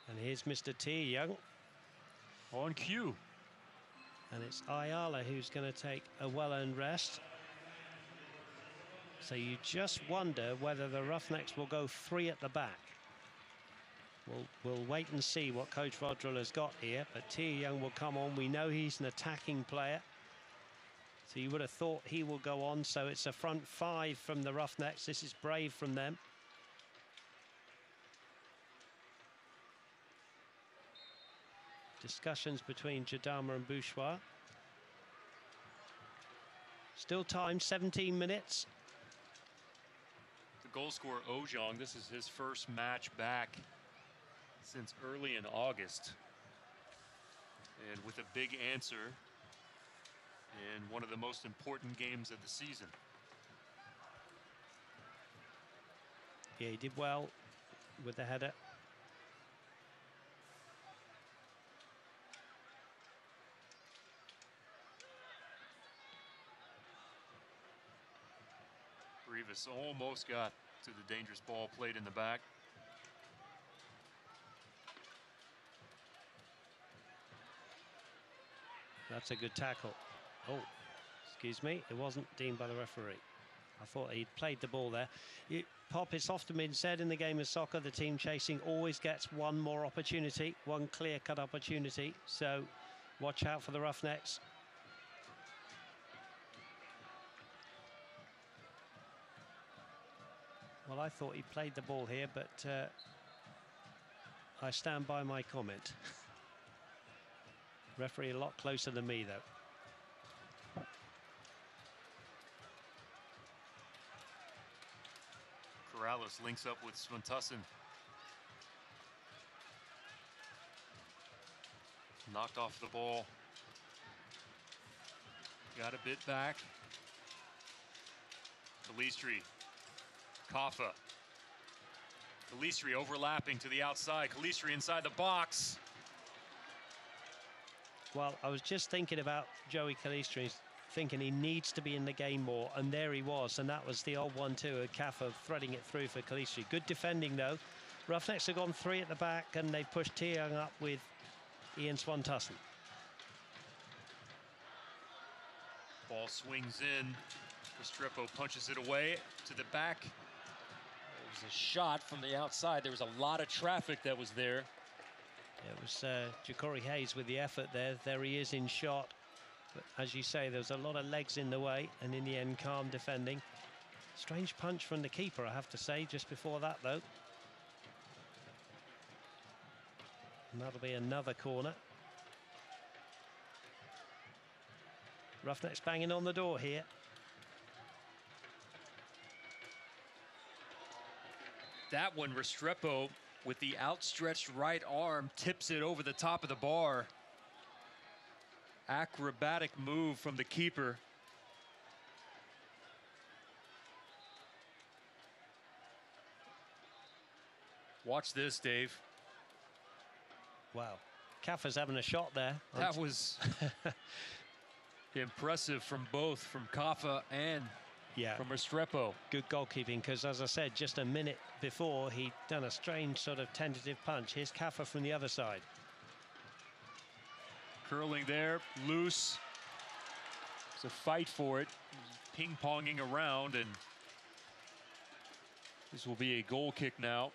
And here's Mr. T. Young. On cue. And it's Ayala who's going to take a well-earned rest. So you just wonder whether the Roughnecks will go 3 at the back. We'll wait and see what Coach Rodrill has got here. But T. Young will come on. We know he's an attacking player. So you would have thought he will go on. So it's a front 5 from the Roughnecks. This is brave from them. Discussions between Jadama and Bourgeois. Still time, 17 minutes. The goal scorer, Ojong, this is his first match back since early in August. And with a big answer in one of the most important games of the season. Yeah, he did well with the header. Rivas almost got to the dangerous ball played in the back. That's a good tackle. Oh, excuse me, it wasn't deemed by the referee. I thought he'd played the ball there. Pop, it's often been said in the game of soccer, the team chasing always gets one more opportunity, one clear-cut opportunity. So Watch out for the Roughnecks. Well, I thought he played the ball here, but I stand by my comment. Referee a lot closer than me, though. Corrales links up with Svantusson. Knocked off the ball. Got a bit back. Calistri. Kaffa. Calistri overlapping to the outside. Calistri inside the box. Well, I was just thinking about Joey Calistri, thinking he needs to be in the game more, and there he was, and that was the old 1-2, Kaffa threading it through for Calistri. Good defending, though. Roughnecks have gone 3 at the back, and they pushed Tiang up with Ian Swantusson. Ball swings in. Restrepo punches it away to the back. There was a shot from the outside. There was a lot of traffic that was there. It was Ja'Cory Hayes with the effort there. There he is in shot. But as you say, there was a lot of legs in the way, and in the end, calm defending. Strange punch from the keeper, I have to say, just before that, though. And that'll be another corner. Roughnecks banging on the door here. That one, Restrepo, with the outstretched right arm, tips it over the top of the bar. Acrobatic move from the keeper. Watch this, Dave. Wow. Kaffa's having a shot there. That was impressive from both, from Kaffa and from Restrepo. Good goalkeeping, because as I said, just a minute before, he'd done a strange sort of tentative punch. Here's Kaffa from the other side. Curling there, loose. It's a fight for it. Ping-ponging around, and this will be a goal kick now.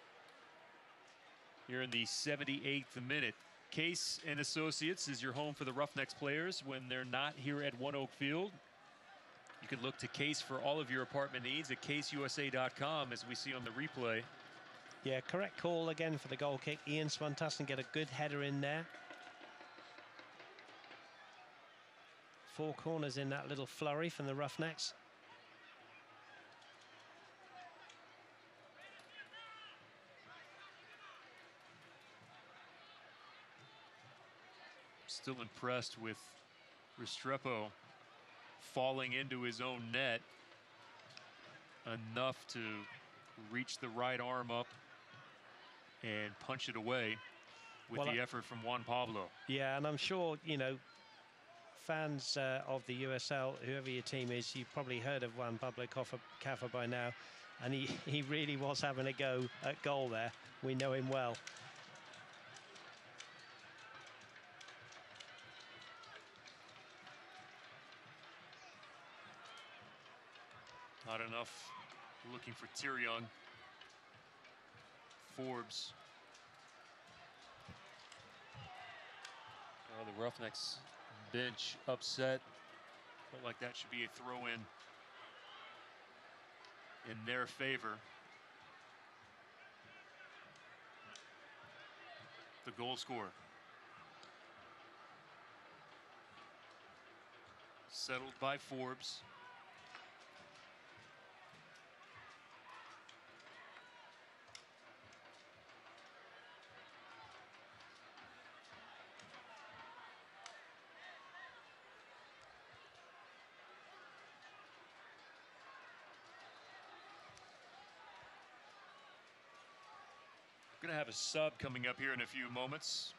Here in the 78th minute. Case and Associates is your home for the Roughnecks players when they're not here at One Oak Field. You can look to Case for all of your apartment needs at caseusa.com, as we see on the replay. Yeah, correct call again for the goal kick. Ian Swantusson get a good header in there. 4 corners in that little flurry from the Roughnecks. Still impressed with Restrepo falling into his own net enough to reach the right arm up and punch it away with the effort from Juan Pablo. Yeah, and I'm sure, you know, fans of the USL, whoever your team is, you've probably heard of Juan Pablo Kaffa by now, and he really was having a go at goal there. We know him well. Not enough looking for Tyrion. Forbes. Well, the Roughnecks bench upset. Felt like that should be a throw-in in their favor. The goal scorer. Settled by Forbes. Going to have a sub coming up here in a few moments.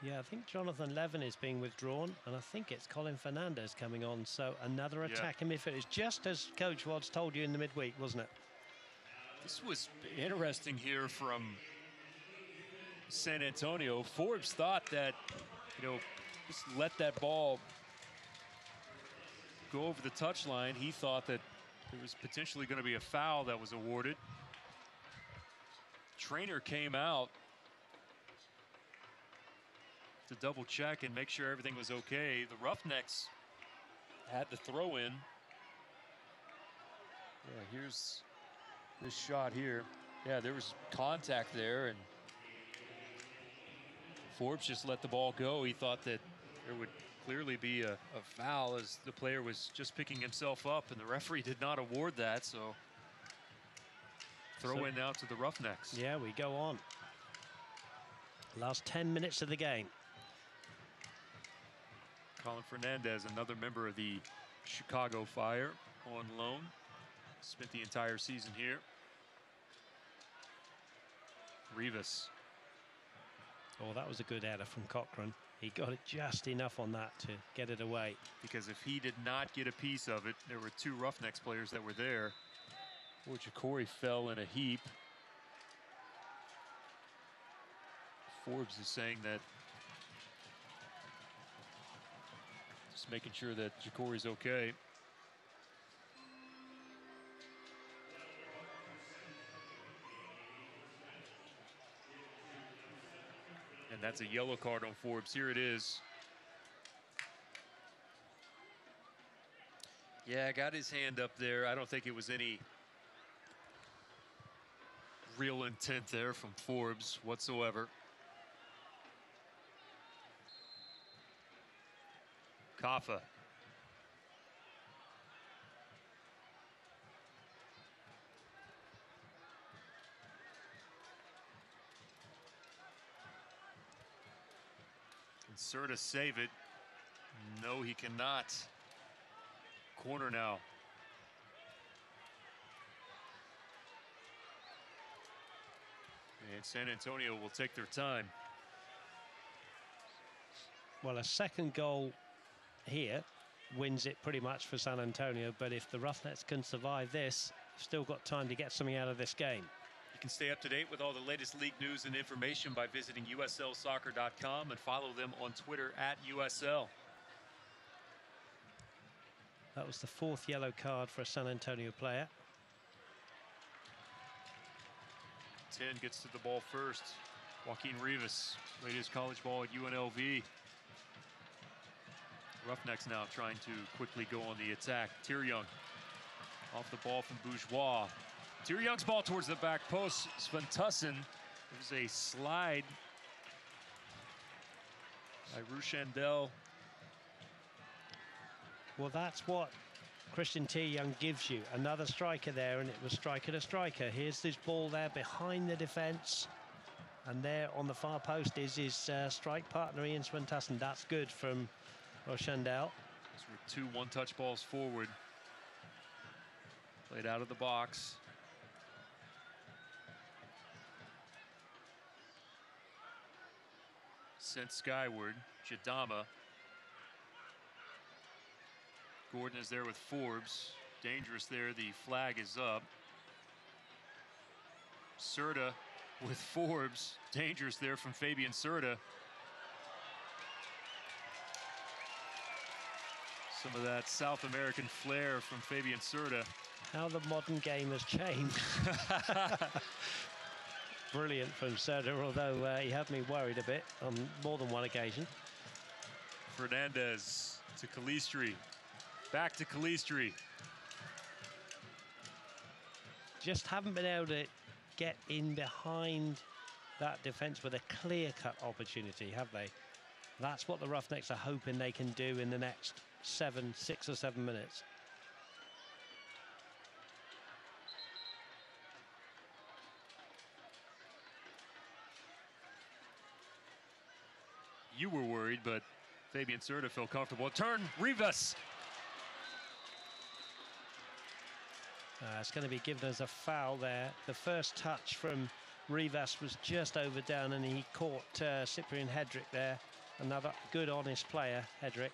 Yeah, I think Jonathan Levin is being withdrawn, and I think it's Colin Fernandez coming on. So another attack in midfield. It's just as Coach Watts told you in the midweek, wasn't it? This was interesting here from San Antonio. Forbes thought that, you know, just let that ball go over the touchline. He thought that there was potentially going to be a foul that was awarded. Trainer came out to double check and make sure everything was okay. The Roughnecks had the throw in. Yeah, here's this shot here. Yeah, there was contact there, and Forbes just let the ball go. He thought that there would clearly be a foul as the player was just picking himself up, and the referee did not award that, so throw in now to the Roughnecks. Yeah, we go on. Last 10 minutes of the game. Colin Fernandez, another member of the Chicago Fire, on loan. Spent the entire season here. Rivas. Oh, that was a good header from Cochran. He got it just enough on that to get it away. Because if he did not get a piece of it, there were two Roughnecks players that were there. Poor Ja'Cory fell in a heap. Forbes is saying that, just making sure that Ja'Cory's okay. And that's a yellow card on Forbes. Here it is. Yeah, got his hand up there. I don't think it was any real intent there from Forbes whatsoever. Kaffa. Can Serta save it? No, he cannot. Corner now. And San Antonio will take their time. Well, a second goal here wins it pretty much for San Antonio, but if the Roughnecks can survive this, still got time to get something out of this game. You can stay up to date with all the latest league news and information by visiting USLsoccer.com and follow them on Twitter @USL. That was the fourth yellow card for a San Antonio player. 10 gets to the ball first. Joaquin Rivas played his college ball at UNLV. Roughnecks now trying to quickly go on the attack. Tyryoung off the ball from Bourgeois. Tyryoung's ball towards the back post. Sventusson. It was a slide by Rushandel. Well, that's what Christian Tyryoung gives you. Another striker there, and it was striker to striker. Here's this ball there behind the defence. And there on the far post is his strike partner, Ian Sventusson. That's good from Rushandel. Those were two one-touch balls forward. Played out of the box. Sent skyward. Jadama. Gordon is there with Forbes. Dangerous there. The flag is up. Serta with Forbes. Dangerous there from Fabian Serta. Some of that South American flair from Fabian Serta. How the modern game has changed. Brilliant from Serta, although he had me worried a bit on more than one occasion. Fernandez to Calistri. Back to Calistri. Just haven't been able to get in behind that defence with a clear-cut opportunity, have they? That's what the Roughnecks are hoping they can do in the next 6 or 7 minutes. You were worried, but Fabian Serta felt comfortable. Turn, Rivas. It's going to be given as a foul there. The first touch from Rivas was just overdone, and he caught Cyprian Hedrick there. Another good, honest player, Hedrick.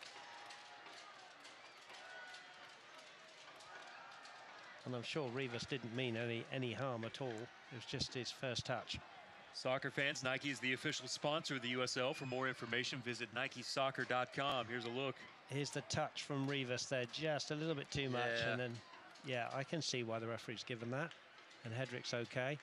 And I'm sure Rivas didn't mean any harm at all. It was just his first touch. Soccer fans, Nike is the official sponsor of the USL. For more information, visit NikeSoccer.com. Here's a look. Here's the touch from Rivas there, just a little bit too much. Yeah. And then, yeah, I can see why the referee's given that. And Hedrick's okay.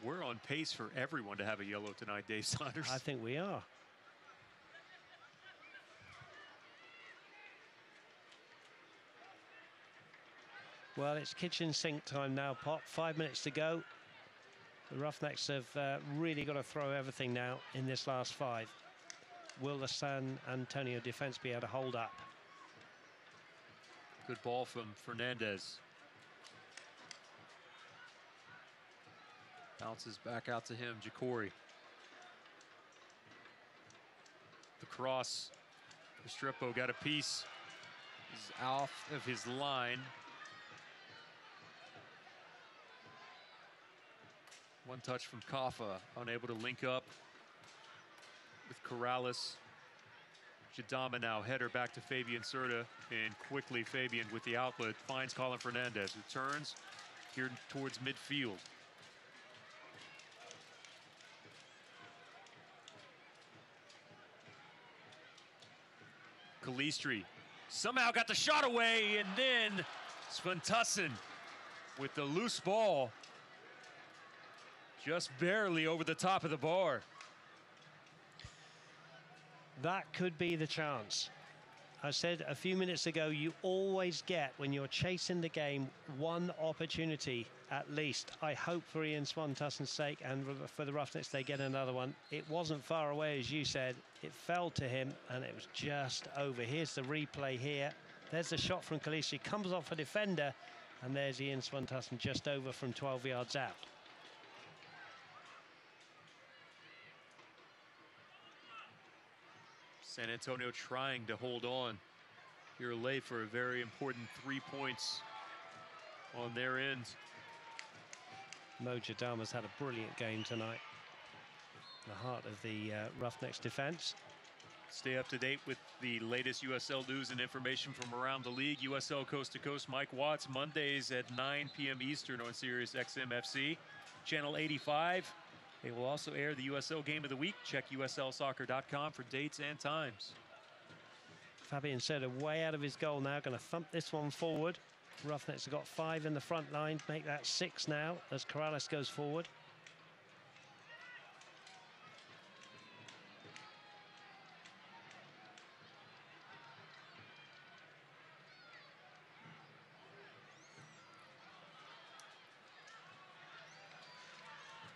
We're on pace for everyone to have a yellow tonight, Dave Saunders. I think we are. Well, it's kitchen sink time now, Pop. 5 minutes to go. The Roughnecks have really got to throw everything now in this last 5. Will the San Antonio defense be able to hold up? Good ball from Fernandez. Bounces back out to him, Jacori. The cross. Restrepo got a piece. He's off of his line. One touch from Kaffa, unable to link up with Corrales. Jadama now, header back to Fabian Serta, and quickly Fabian with the outlet finds Colin Fernandez, who turns here towards midfield. Calistri somehow got the shot away, and then Svantusson with the loose ball. Just barely over the top of the bar. That could be the chance. I said a few minutes ago, you always get, when you're chasing the game, one opportunity at least. I hope for Ian Svantusson's sake and for the Roughnecks they get another one. It wasn't far away, as you said. It fell to him and it was just over. Here's the replay here. There's the shot from Calistri, comes off a defender, and there's Ian Svantusson just over from 12 yards out. San Antonio trying to hold on here late for a very important 3 points on their end. Mo Jadama's had a brilliant game tonight. The heart of the Roughnecks defense. Stay up to date with the latest USL news and information from around the league. USL Coast to Coast, Mike Watts, Mondays at 9 p.m. Eastern on Sirius XM FC, Channel 85. They will also air the USL Game of the Week. Check uslsoccer.com for dates and times. Fabian Serta way out of his goal now, going to thump this one forward. Roughnecks have got 5 in the front line, make that 6 now as Corrales goes forward.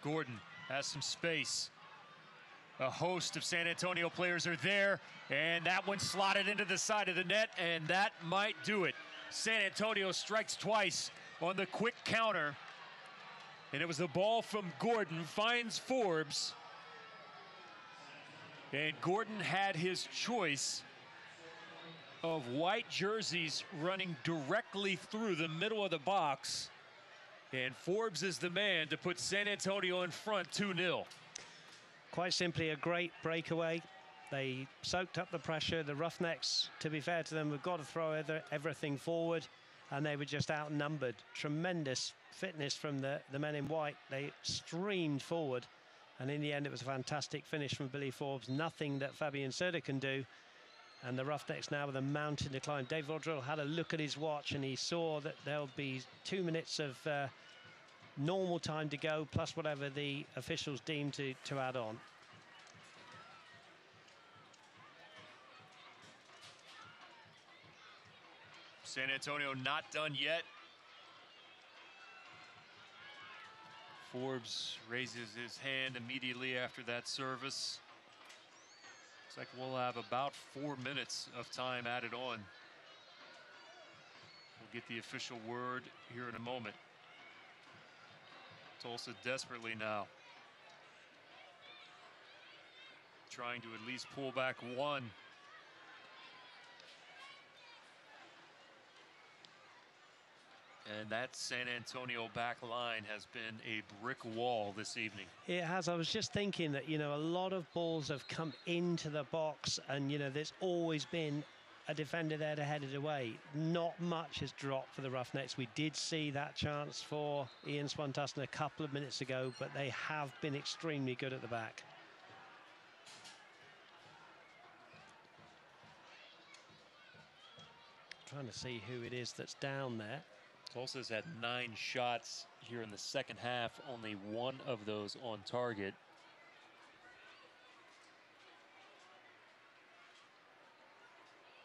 Gordon has some space. A host of San Antonio players are there, and that one slotted into the side of the net, and that might do it. San Antonio strikes twice on the quick counter, and it was the ball from Gordon, finds Forbes, and Gordon had his choice of white jerseys running directly through the middle of the box. And Forbes is the man to put San Antonio in front 2-0. Quite simply a great breakaway. They soaked up the pressure. The Roughnecks, to be fair to them, have got to throw everything forward, and they were just outnumbered. Tremendous fitness from the men in white. They streamed forward, and in the end it was a fantastic finish from Billy Forbes. Nothing that Fabian Serta can do. And the Roughnecks now with a mountain to climb. Dave Rodrill had a look at his watch and he saw that there'll be 2 minutes of normal time to go, plus whatever the officials deem to add on. San Antonio not done yet. Forbes raises his hand immediately after that service. Looks like we'll have about 4 minutes of time added on. We'll get the official word here in a moment. Tulsa desperately now trying to at least pull back one. And that San Antonio back line has been a brick wall this evening. It has. I was just thinking that, you know, a lot of balls have come into the box and, you know, there's always been a defender there to head it away. Not much has dropped for the Roughnecks. We did see that chance for Ian Swantusson a couple of minutes ago, but they have been extremely good at the back. Trying to see who it is that's down there. Tulsa's had 9 shots here in the second half, only 1 of those on target.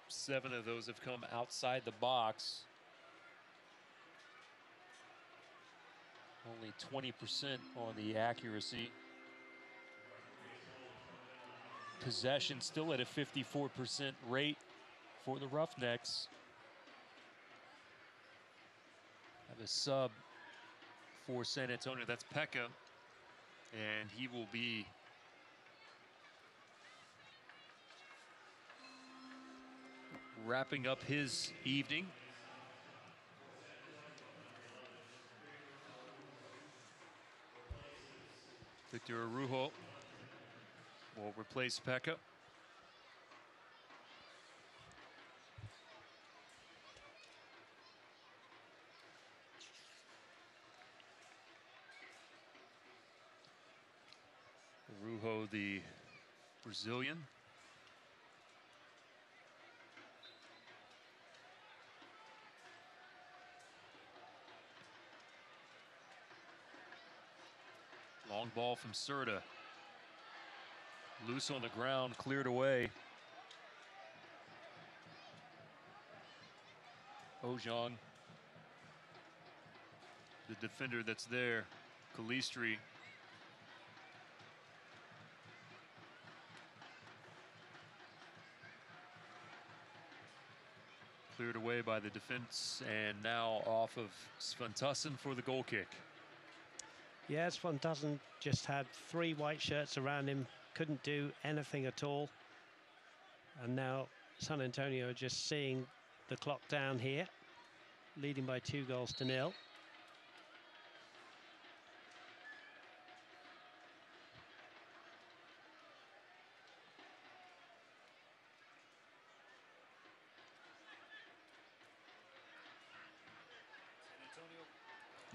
Seven of those have come outside the box. Only 20% on the accuracy. Possession still at a 54% rate for the Roughnecks. Have a sub for San Antonio. That's Pekka, and he will be wrapping up his evening. Victor Arujo will replace Pekka. Arujo, the Brazilian. Long ball from Serta. Loose on the ground, cleared away. Ojong, the defender that's there. Calistri. Cleared away by the defense, and now off of Svantassen for the goal kick. Yeah, Svantassen just had 3 white shirts around him, couldn't do anything at all. And now San Antonio just seeing the clock down here, leading by 2-0.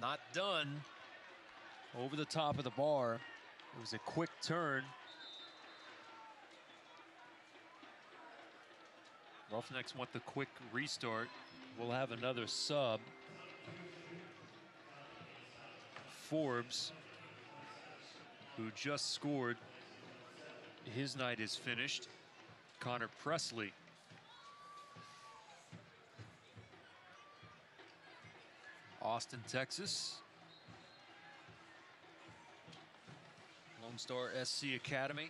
Not done. Over the top of the bar. It was a quick turn. Roughnecks want the quick restart. We'll have another sub. Forbes, who just scored, his night is finished. Connor Presley. Austin, Texas. Lone Star SC Academy.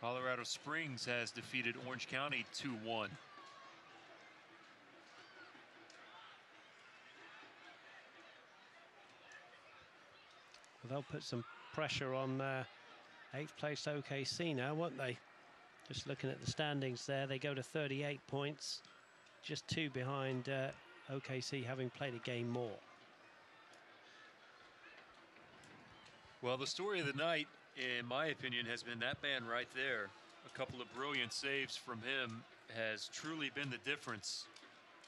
Colorado Springs has defeated Orange County 2-1. Well, they'll put some pressure on 8th place OKC now, won't they? Just looking at the standings there, they go to 38 points, just 2 behind OKC, having played a game more. Well, the story of the night, in my opinion, has been that man right there. A couple of brilliant saves from him has truly been the difference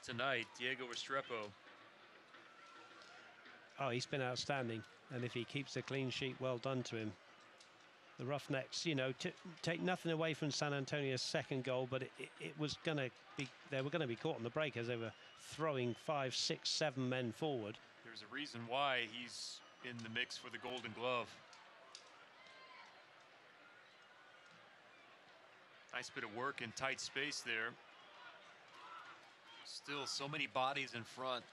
tonight. Diego Restrepo. Oh, he's been outstanding. And if he keeps a clean sheet, well done to him. The Roughnecks, you know, take nothing away from San Antonio's second goal, but it was going to be, they were going to be caught on the break as they were throwing 5, 6, 7 men forward. There's a reason why he's in the mix for the Golden Glove. Nice bit of work in tight space there. Still so many bodies in front.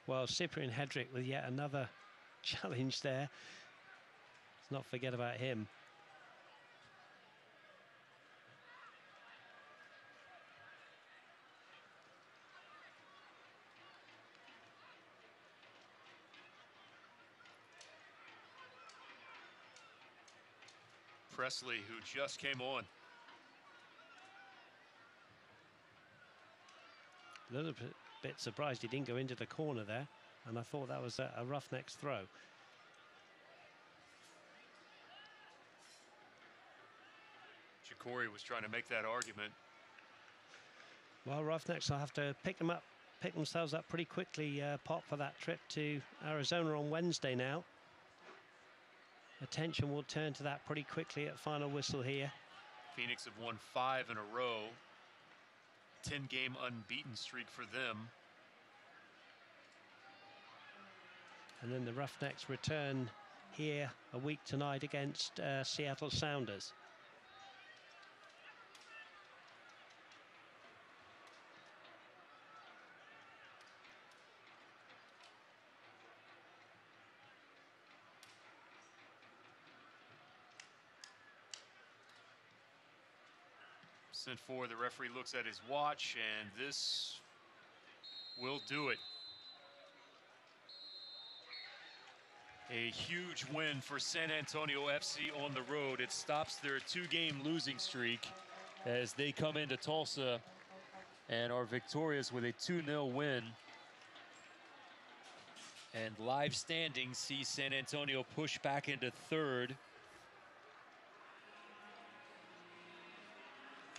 Well, Cyprian Hedrick with yet another challenge there. Let's not forget about him. Presley, who just came on. A little bit surprised he didn't go into the corner there, and I thought that was a Roughnecks throw. Corey was trying to make that argument. Well, Roughnecks will have to pick themselves up pretty quickly, Pop, for that trip to Arizona on Wednesday now. Attention will turn to that pretty quickly at final whistle here. Phoenix have won 5 in a row. 10-game unbeaten streak for them. And then the Roughnecks return here a week tonight against Seattle Sounders. Sent forward, the referee looks at his watch, and this will do it. A huge win for San Antonio FC on the road. It stops their 2-game losing streak as they come into Tulsa and are victorious with a 2-0 win. And live standings see San Antonio push back into third.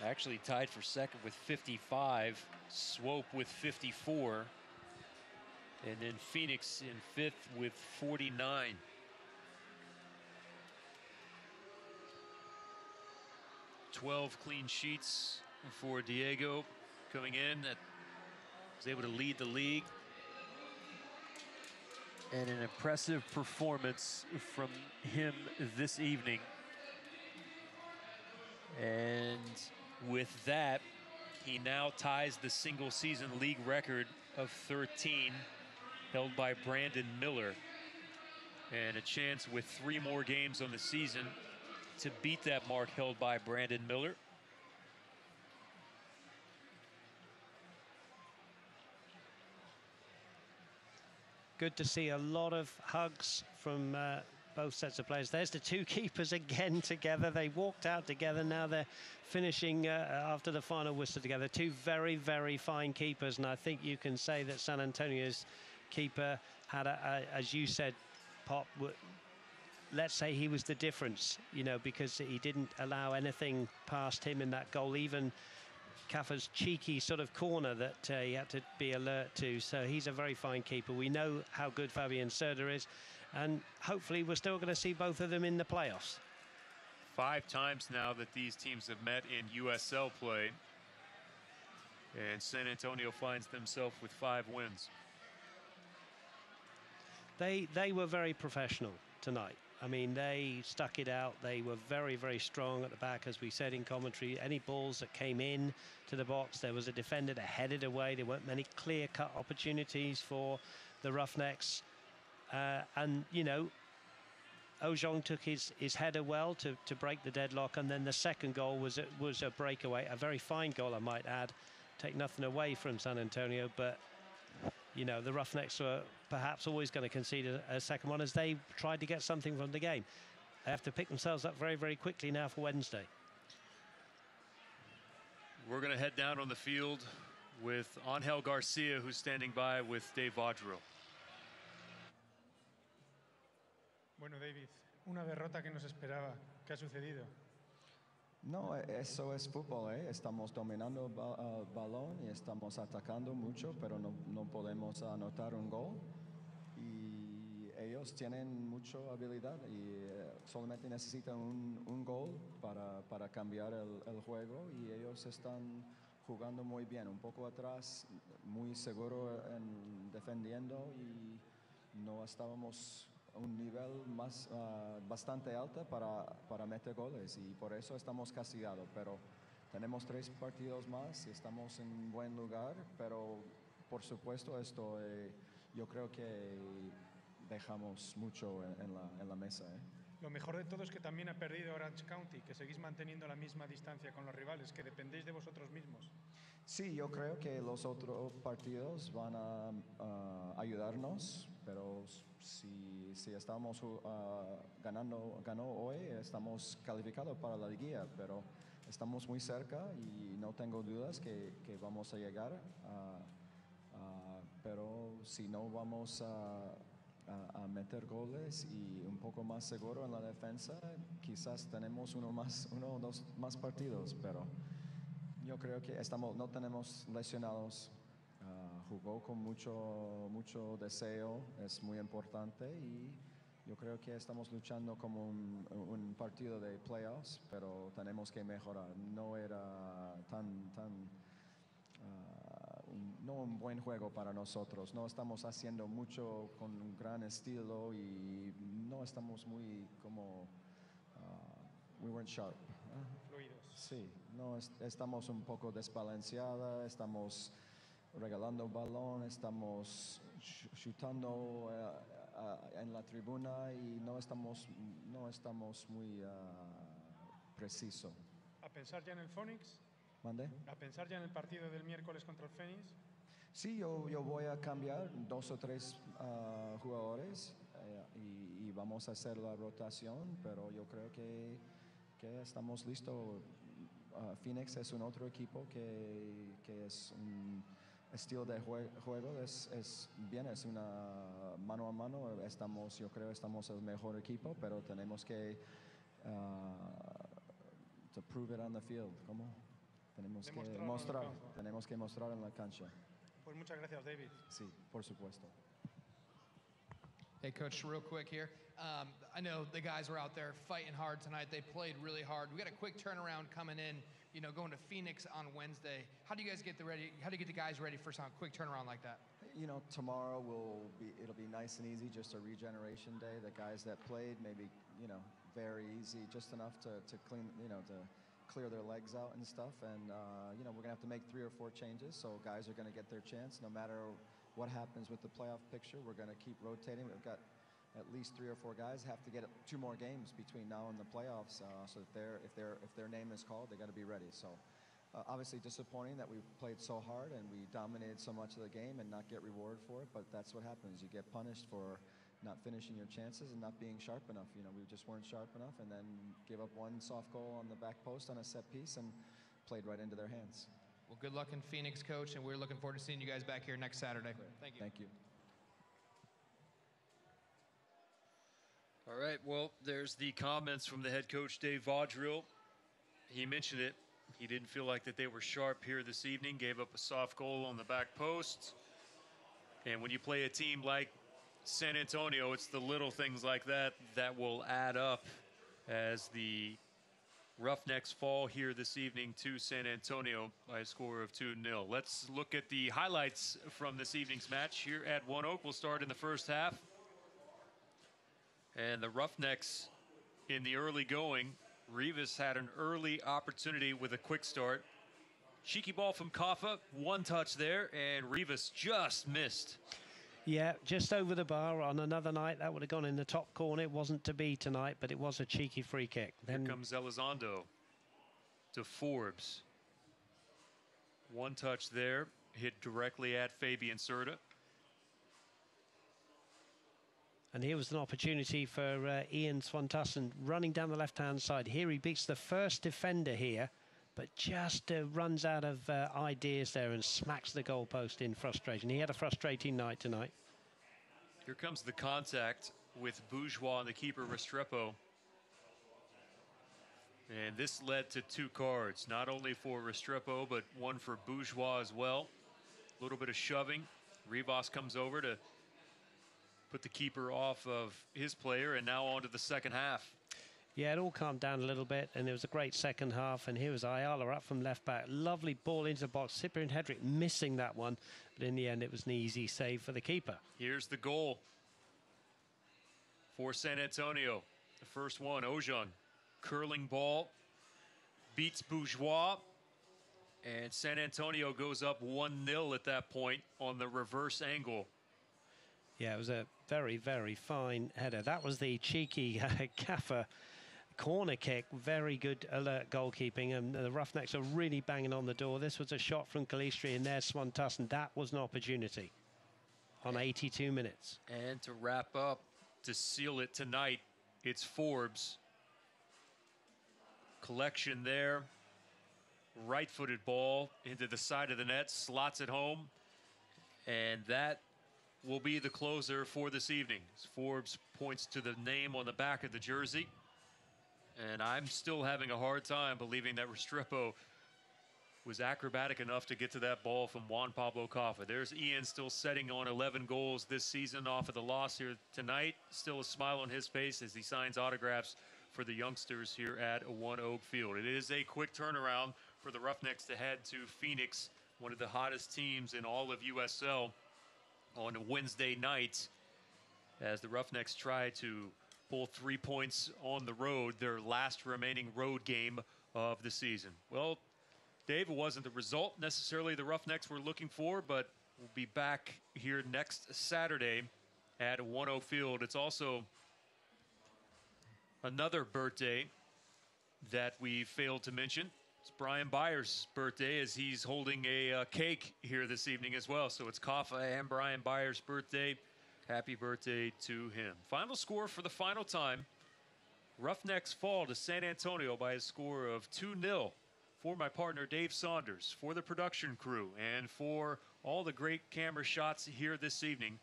Actually tied for second with 55, Swope with 54, and then Phoenix in fifth with 49. "12 clean sheets for Diego coming in. That was able to lead the league. And an impressive performance from him this evening. And with that, he now ties the single-season league record of 13, held by Brandon Miller. And a chance with 3 more games on the season to beat that mark held by Brandon Miller. Good to see a lot of hugs from both sets of players. There's the 2 keepers again together. They walked out together. Now they're finishing after the final whistle together. 2 very, very fine keepers. And I think you can say that San Antonio's keeper had, as you said, Pop, let's say he was the difference, you know, because he didn't allow anything past him in that goal, even Kaffa's cheeky sort of corner that he had to be alert to. So he's a very fine keeper. We know how good Fabian Serda is. And hopefully we're still going to see both of them in the playoffs. 5 times now that these teams have met in USL play. And San Antonio finds themselves with 5 wins. They were very professional tonight. I mean, they stuck it out. They were very, very strong at the back, as we said in commentary. Any balls that came in to the box, there was a defender that headed away. There weren't many clear-cut opportunities for the Roughnecks. And, you know, Ojong took his header well to break the deadlock. And then the second goal was a breakaway. A very fine goal, I might add. Take nothing away from San Antonio. But, you know, the Roughnecks were perhaps always going to concede a second one as they tried to get something from the game. They have to pick themselves up very, very quickly now for Wednesday. We're going to head down on the field with Angel Garcia, who's standing by with Dave Vaudreuil. Bueno, David, una derrota que nos esperaba. ¿Qué ha sucedido? No, eso es fútbol, ¿eh? Estamos dominando el balón y estamos atacando mucho, pero no podemos anotar un gol. Y ellos tienen mucha habilidad y solamente necesitan un gol para cambiar el juego, y ellos están jugando muy bien, un poco atrás, muy seguro en defendiendo, y no estábamos un nivel más bastante alto para meter goles, y por eso estamos castigados. Pero tenemos 3 partidos más y estamos en un buen lugar, pero por supuesto yo creo que dejamos mucho en la mesa. Lo mejor de todo es que también ha perdido Orange County, que seguís manteniendo la misma distancia con los rivales, que dependéis de vosotros mismos. Sí, yo creo que los otros partidos van a ayudarnos, pero si estamos ganó hoy, estamos calificados para la liguilla, pero estamos muy cerca y no tengo dudas que vamos a llegar, pero si no vamos a meter goles y un poco más seguro en la defensa, quizás tenemos uno o dos más partidos, pero yo creo que no tenemos lesionados. Jugó con mucho deseo, es muy importante, y yo creo que estamos luchando como un partido de playoffs, pero tenemos que mejorar. No era tan un buen juego para nosotros. No estamos haciendo mucho con un gran estilo y no estamos muy como we weren't sharp. Fluidos. Sí, no estamos un poco desbalanceada, estamos regalando balón, estamos chutando en la tribuna y no estamos muy preciso. ¿A pensar ya en el Phoenix? ¿Mande? ¿A pensar ya en el partido del miércoles contra el Phoenix? Sí, yo voy a cambiar 2 o 3 jugadores y vamos a hacer la rotación, pero yo creo que estamos listos. Phoenix es un otro equipo que es un estilo de juego, es bien, es una mano a mano. Yo creo que estamos el mejor equipo, pero tenemos que to prove it on the field. ¿Cómo? Tenemos que mostrar en la cancha. Pues muchas gracias, David. Sí, por supuesto. Hey, Coach, real quick here. I know the guys were out there fighting hard tonight. They played really hard. We got a quick turnaround coming in, going to Phoenix on Wednesday. How do you guys get the guys ready for some quick turnaround like that? Tomorrow it'll be nice and easy, just a regeneration day. The guys that played, maybe, very easy, just enough to clean, to clear their legs out and stuff. And, we're going to have to make 3 or 4 changes, so guys are going to get their chance. No matter what happens with the playoff picture, we're going to keep rotating. We've got at least 3 or 4 guys have to get 2 more games between now and the playoffs. So if their name is called, they got to be ready. So obviously disappointing that we played so hard and we dominated so much of the game and not get rewarded for it. But that's what happens. You get punished for not finishing your chances and not being sharp enough. We just weren't sharp enough, and then gave up 1 soft goal on the back post on a set piece and played right into their hands. Well, good luck in Phoenix, Coach, and we're looking forward to seeing you guys back here next Saturday. Thank you. Thank you. All right, well, there's the comments from the head coach, Dave Vaudreuil. He mentioned it. He didn't feel like that they were sharp here this evening, gave up a soft goal on the back post. And when you play a team like San Antonio, it's the little things like that that will add up as the Roughnecks fall here this evening to San Antonio by a score of 2-0. Let's look at the highlights from this evening's match here at One Oak. We'll start in the first half. And the Roughnecks in the early going, Rivas had an early opportunity with a quick start. Cheeky ball from Kaffa, 1 touch there, and Rivas just missed. Yeah, just over the bar. On another night, that would have gone in the top corner. It wasn't to be tonight, but it was a cheeky free kick. Then here comes Elizondo to Forbes. 1 touch there, hit directly at Fabian Serta. And here was an opportunity for Ian Swantassen running down the left-hand side. Here he beats the first defender here, but just runs out of ideas there and smacks the goalpost in frustration. He had a frustrating night tonight. Here comes the contact with Bourgeois and the keeper Restrepo. And this led to 2 cards, not only for Restrepo, but 1 for Bourgeois as well. A little bit of shoving. Rivas comes over to put the keeper off of his player, and now on to the second half. Yeah, it all calmed down a little bit, and it was a great second half. And here was Ayala up from left back. Lovely ball into the box. Cyprian Hedrick missing that one, but in the end, it was an easy save for the keeper. Here's the goal for San Antonio. The first one, Ojong. Curling ball, beats Bourgeois, and San Antonio goes up 1-0 at that point on the reverse angle. Yeah, it was a very, very fine header. That was the cheeky Kaffa corner kick. Very good alert goalkeeping, and the Roughnecks are really banging on the door. This was a shot from Calistri, and there's Swantassen. That was an opportunity on 82 minutes. And to wrap up, to seal it tonight, it's Forbes. Collection there. Right-footed ball into the side of the net, slots it home, and that will be the closer for this evening. Forbes points to the name on the back of the jersey. And I'm still having a hard time believing that Restrepo was acrobatic enough to get to that ball from Juan Pablo Kaffa. There's Ian still setting on 11 goals this season off of the loss here tonight. Still a smile on his face as he signs autographs for the youngsters here at One Oak Field. It is a quick turnaround for the Roughnecks to head to Phoenix one of the hottest teams in all of USL, on a Wednesday night as the Roughnecks try to pull 3 points on the road, their last remaining road game of the season. Well, Dave, it wasn't the result necessarily the Roughnecks were looking for, but we'll be back here next Saturday at 1-0 Field. It's also another birthday that we failed to mention. It's Brian Byers' birthday, as he's holding a cake here this evening as well. So it's Kaffa and Brian Byers' birthday. Happy birthday to him. Final score for the final time. Roughnecks fall to San Antonio by a score of 2-0. For my partner Dave Saunders, for the production crew, and for all the great camera shots here this evening,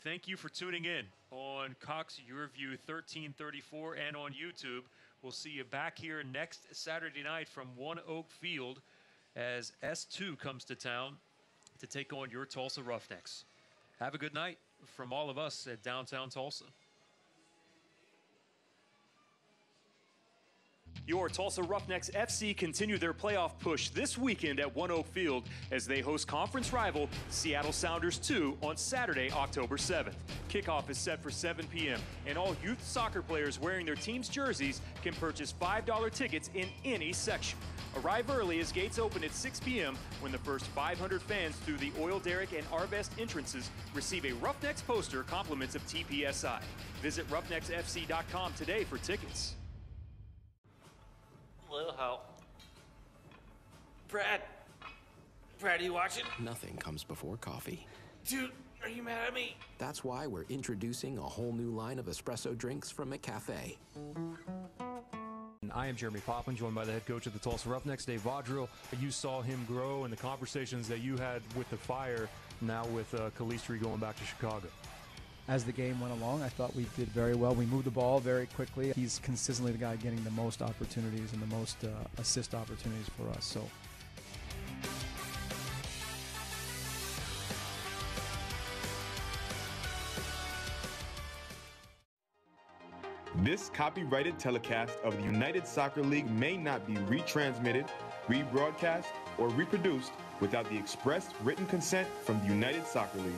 thank you for tuning in on Cox Your View 1334 and on YouTube. We'll see you back here next Saturday night from One Oak Field as S2 comes to town to take on your Tulsa Roughnecks. Have a good night from all of us at downtown Tulsa. Your Tulsa Roughnecks FC continue their playoff push this weekend at One Oak Field as they host conference rival Seattle Sounders 2 on Saturday, October 7th. Kickoff is set for 7 p.m. and all youth soccer players wearing their team's jerseys can purchase $5 tickets in any section. Arrive early as gates open at 6 p.m. when the first 500 fans through the Oil Derrick and Arvest entrances receive a Roughnecks poster compliments of TPSI. Visit roughnecksfc.com today for tickets. Little help. Brad, are you watching? Nothing comes before coffee. Dude, are you mad at me? That's why we're introducing a whole new line of espresso drinks from McCafe. I am Jeremy Poplin, joined by the head coach of the Tulsa Roughnecks, Dave Vaudreuil. You saw him grow in the conversations that you had with the Fire, now with Calistri going back to Chicago. As the game went along, I thought we did very well. We moved the ball very quickly. He's consistently the guy getting the most opportunities and the most assist opportunities for us. So. This copyrighted telecast of the United Soccer League may not be retransmitted, rebroadcast, or reproduced without the express written consent from the United Soccer League.